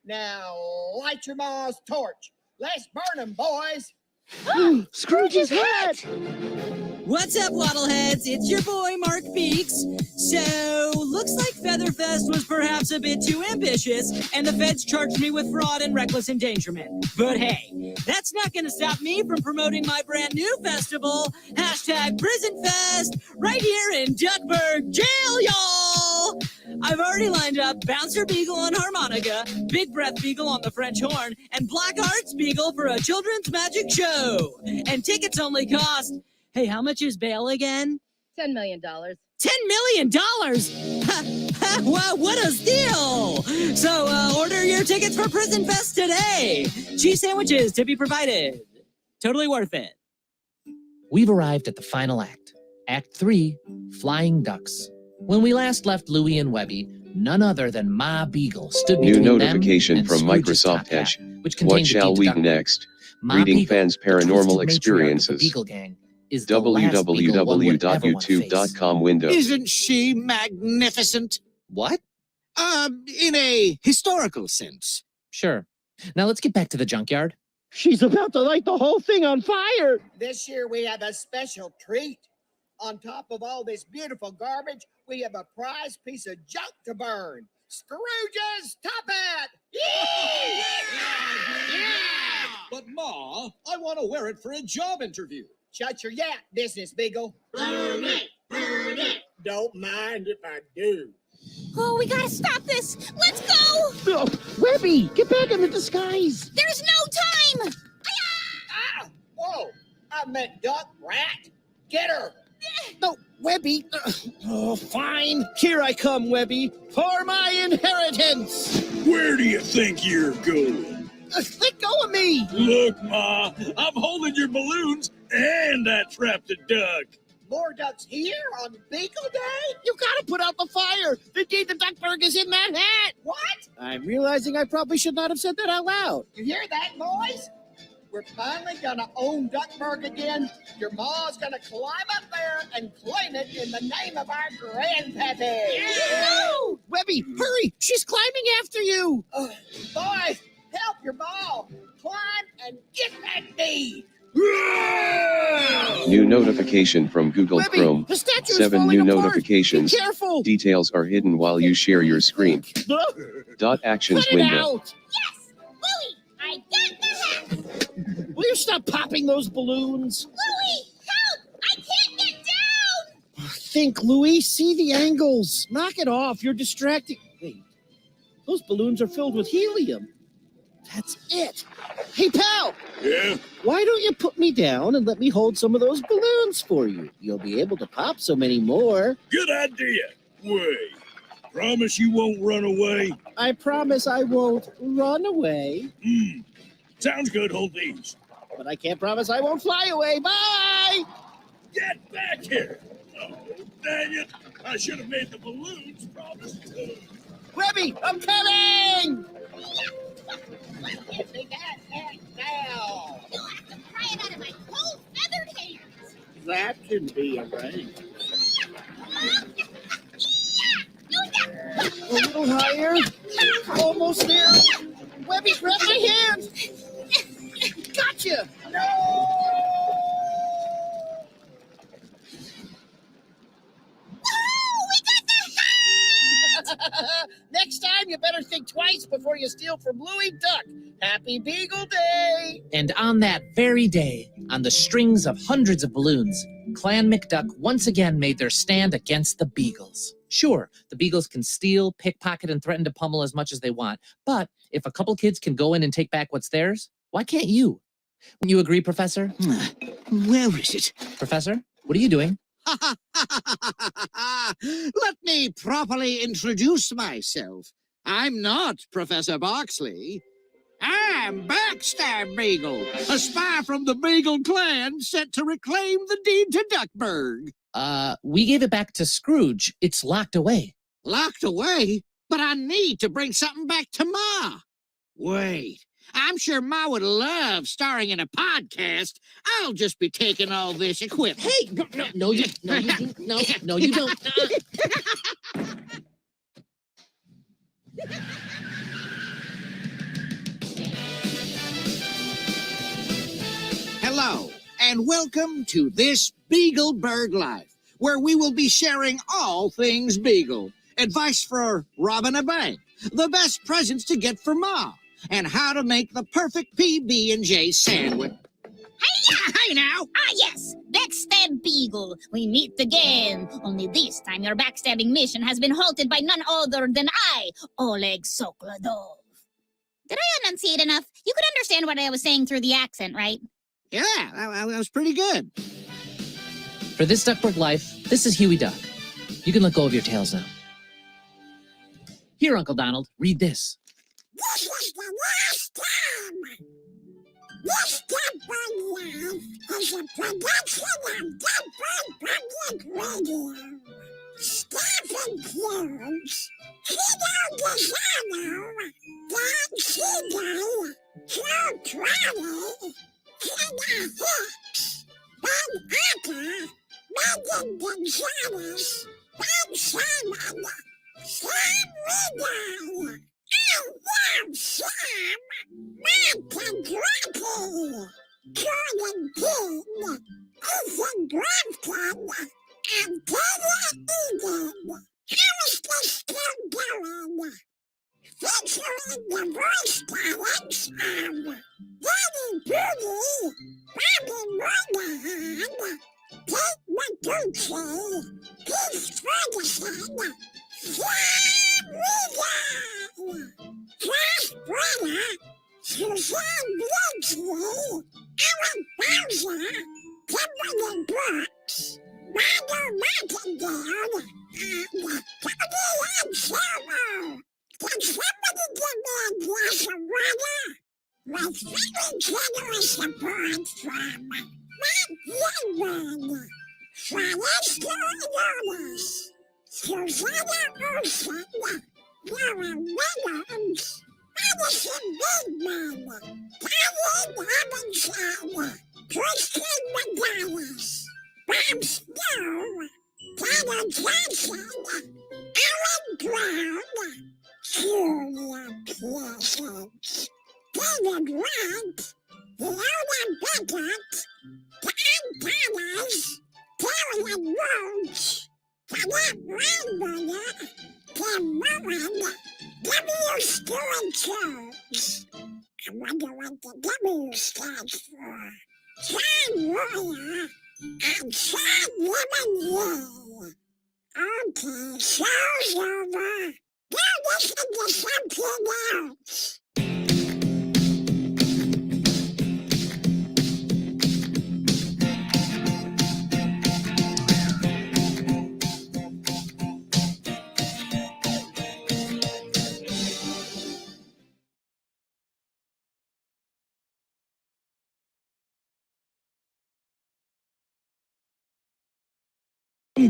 [SPEAKER 19] Now, light your ma's torch. Let's burn him, boys.
[SPEAKER 23] Scrooge's hat!
[SPEAKER 16] What's up, Waddleheads? It's your boy, Mark Beeks. So, looks like Featherfest was perhaps a bit too ambitious, and the feds charged me with fraud and reckless endangerment. But hey, that's not gonna stop me from promoting my brand new festival, #PrisonFest, right here in Duckburg Jail, y'all! I've already lined up Bouncer Beagle on harmonica, Big Breath Beagle on the French horn, and Black Arts Beagle for a children's magic show. And tickets only cost... Hey, how much is bail again?
[SPEAKER 17] $10 million.
[SPEAKER 16] $10 million? Wow, what a steal! So, order your tickets for Prison Fest today. Cheese sandwiches to be provided. Totally worth it.
[SPEAKER 4] We've arrived at the final act. Act 3, Flying Ducks. When we last left Louie and Webby, none other than Ma Beagle stood
[SPEAKER 2] New
[SPEAKER 4] between
[SPEAKER 2] notification
[SPEAKER 4] them
[SPEAKER 2] from
[SPEAKER 4] and Scrooge's
[SPEAKER 2] Microsoft
[SPEAKER 4] top hat,
[SPEAKER 2] Edge.
[SPEAKER 4] which
[SPEAKER 2] What
[SPEAKER 4] contained the
[SPEAKER 2] shall
[SPEAKER 4] key to
[SPEAKER 2] we
[SPEAKER 4] Duckburg.
[SPEAKER 2] next?
[SPEAKER 4] Ma
[SPEAKER 2] Reading
[SPEAKER 4] Beagle,
[SPEAKER 2] fans'
[SPEAKER 4] the twisted
[SPEAKER 2] paranormal
[SPEAKER 4] matriarch of the
[SPEAKER 2] experiences.
[SPEAKER 4] Beagle Gang, is the last Beagle one would ever want to face.
[SPEAKER 2] www.youtube.com window.
[SPEAKER 18] Isn't she magnificent?
[SPEAKER 4] What?
[SPEAKER 18] In a historical sense.
[SPEAKER 4] Sure. Now let's get back to the junkyard.
[SPEAKER 23] She's about to light the whole thing on fire!
[SPEAKER 19] This year we have a special treat. On top of all this beautiful garbage, we have a prize piece of junk to burn. Scrooge's top hat! Yeah!
[SPEAKER 12] But Ma, I want to wear it for a job interview.
[SPEAKER 19] Shut your yap, Business Beagle.
[SPEAKER 3] Burn it! Burn it!
[SPEAKER 19] Don't mind if I do.
[SPEAKER 8] Oh, we gotta stop this. Let's go.
[SPEAKER 23] Oh, Webby, get back in the disguise.
[SPEAKER 8] There's no time.
[SPEAKER 19] Ah! Whoa! I meant duck, rat. Get her.
[SPEAKER 23] No, Webby. Oh, fine. Here I come, Webby, for my inheritance.
[SPEAKER 6] Where do you think you're going?
[SPEAKER 23] Let go of me.
[SPEAKER 6] Look, Ma, I'm holding your balloons and I trapped a duck.
[SPEAKER 19] More ducks here on Beagle Day?
[SPEAKER 23] You gotta put out the fire. The deed of Duckburg is in that hat.
[SPEAKER 19] What?
[SPEAKER 23] I'm realizing I probably should not have said that out loud.
[SPEAKER 19] You hear that noise? We're finally gonna own Duckburg again. Your ma's gonna climb up there and claim it in the name of our grandpappy.
[SPEAKER 23] No! Webby, hurry! She's climbing after you.
[SPEAKER 19] Boys, help your ma. Climb and get that deed.
[SPEAKER 2] New notification from Google
[SPEAKER 23] Webby,
[SPEAKER 2] Chrome.
[SPEAKER 23] the statue is
[SPEAKER 2] 7
[SPEAKER 23] falling
[SPEAKER 2] new
[SPEAKER 23] apart.
[SPEAKER 2] notifications.
[SPEAKER 23] Be careful.
[SPEAKER 2] Details are hidden while you share your screen. Actions
[SPEAKER 23] Cut it
[SPEAKER 2] window.
[SPEAKER 23] out.
[SPEAKER 8] Yes, Louie, I got the hat.
[SPEAKER 23] Will you stop popping those balloons?
[SPEAKER 8] Louie, help! I can't get down.
[SPEAKER 23] Think, Louie. See the angles. Knock it off. You're distracting. Wait. Those balloons are filled with helium. That's it. Hey, pal.
[SPEAKER 6] Yeah?
[SPEAKER 23] Why don't you put me down and let me hold some of those balloons for you? You'll be able to pop so many more.
[SPEAKER 6] Good idea. Wait. Promise you won't run away?
[SPEAKER 23] I promise I won't run away.
[SPEAKER 6] Sounds good. Hold these.
[SPEAKER 23] But I can't promise I won't fly away. Bye!
[SPEAKER 6] Get back here. Oh, dang it. I should have made the balloons promise too.
[SPEAKER 19] Webby, I'm coming! Take that now.
[SPEAKER 8] You'll have to pry it out of my cold feathered hands.
[SPEAKER 19] That can be arranged. A little higher. Almost there. Webby, grab my hand. Gotcha. No! Next time, you better think twice before you steal from Louie Duck. Happy Beagle Day!
[SPEAKER 4] And on that very day, on the strings of hundreds of balloons, Clan McDuck once again made their stand against the Beagles. Sure, the Beagles can steal, pickpocket, and threaten to pummel as much as they want, but if a couple kids can go in and take back what's theirs, why can't you? Wouldn't you agree, Professor?
[SPEAKER 18] Where is it?
[SPEAKER 4] Professor, what are you doing?
[SPEAKER 18] Let me properly introduce myself. I'm not Professor Boxley. I'm Backstab Beagle, a spy from the Beagle clan sent to reclaim the deed to Duckburg.
[SPEAKER 4] We gave it back to Scrooge. It's locked away.
[SPEAKER 18] Locked away? But I need to bring something back to Ma. Wait, I'm sure Ma would love starring in a podcast. I'll just be taking all this equipment.
[SPEAKER 4] Hey, no, you don't.
[SPEAKER 18] Hello, and welcome to This Beagleburg Life, where we will be sharing all things Beagle. Advice for robbing a bank, the best presents to get for Ma, and how to make the perfect PB&J sandwich.
[SPEAKER 8] Hey now! Ah, yes! Backstab Beagle. We meet again. Only this time your backstabbing mission has been halted by none other than I, Oleg Sokladov. Did I enunciate enough? You could understand what I was saying through the accent, right?
[SPEAKER 18] Yeah, that was pretty good.
[SPEAKER 4] For This Duckburg Life, this is Huey Duck. You can let go of your tails now. Here, Uncle Donald, read this.
[SPEAKER 3] This is the last time. This Duckburg Life is a production of Duckburg Public Radio. Staff includes Tito Gazzano, Don Seagull, Joe Crowley, Tina Hicks, Ben Acker, Megan Gonzalez, Ben Simon, Sam Regal. I love Sam, Matt and Grumpy, Jordan King, Ethan Grafton, and Taylor Eden. How is this still going? Featuring the voice talents of Danny Booty, Bobby Moynihan, Kate McDucci, Keith Ferguson, Sam Regan, Josh Brenner, Suzanne Bledsley, Ellen Bowser, Kimberly Brooks, Randall Martindale, and Tony Anselmo. Can somebody give me a glass of water? With very generous support from Matt Youngman, Forrester Jonas, Susanna Olsen, Laura Reynolds, Madison Bigman, Colin Robinson, Kristen McGuinness, Bob Snow, Tanner Johnson, Ellen Brown, Julia Pearson, David White, Leona Beckett, Tom Thomas, Carolyn Roach, Colette Reinberger, Tim Moran, W. Stuart Jones. I wonder what the W stands for. John Royer and Sean Lemon. Okay, show's over. Go listen to something else.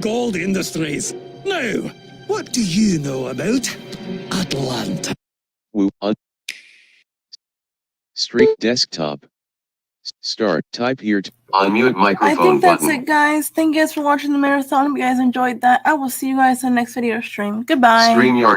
[SPEAKER 6] Gold Industries.
[SPEAKER 12] Now, what do you know about Atlanta?
[SPEAKER 2] Woo. Streak desktop. Start. Type here to unmute
[SPEAKER 5] I
[SPEAKER 2] microphone
[SPEAKER 5] think that's
[SPEAKER 2] button.
[SPEAKER 5] it, guys. Thank you guys for watching the marathon. If you guys enjoyed that, I will see you guys in the next video stream. Goodbye.
[SPEAKER 2] StreamYard.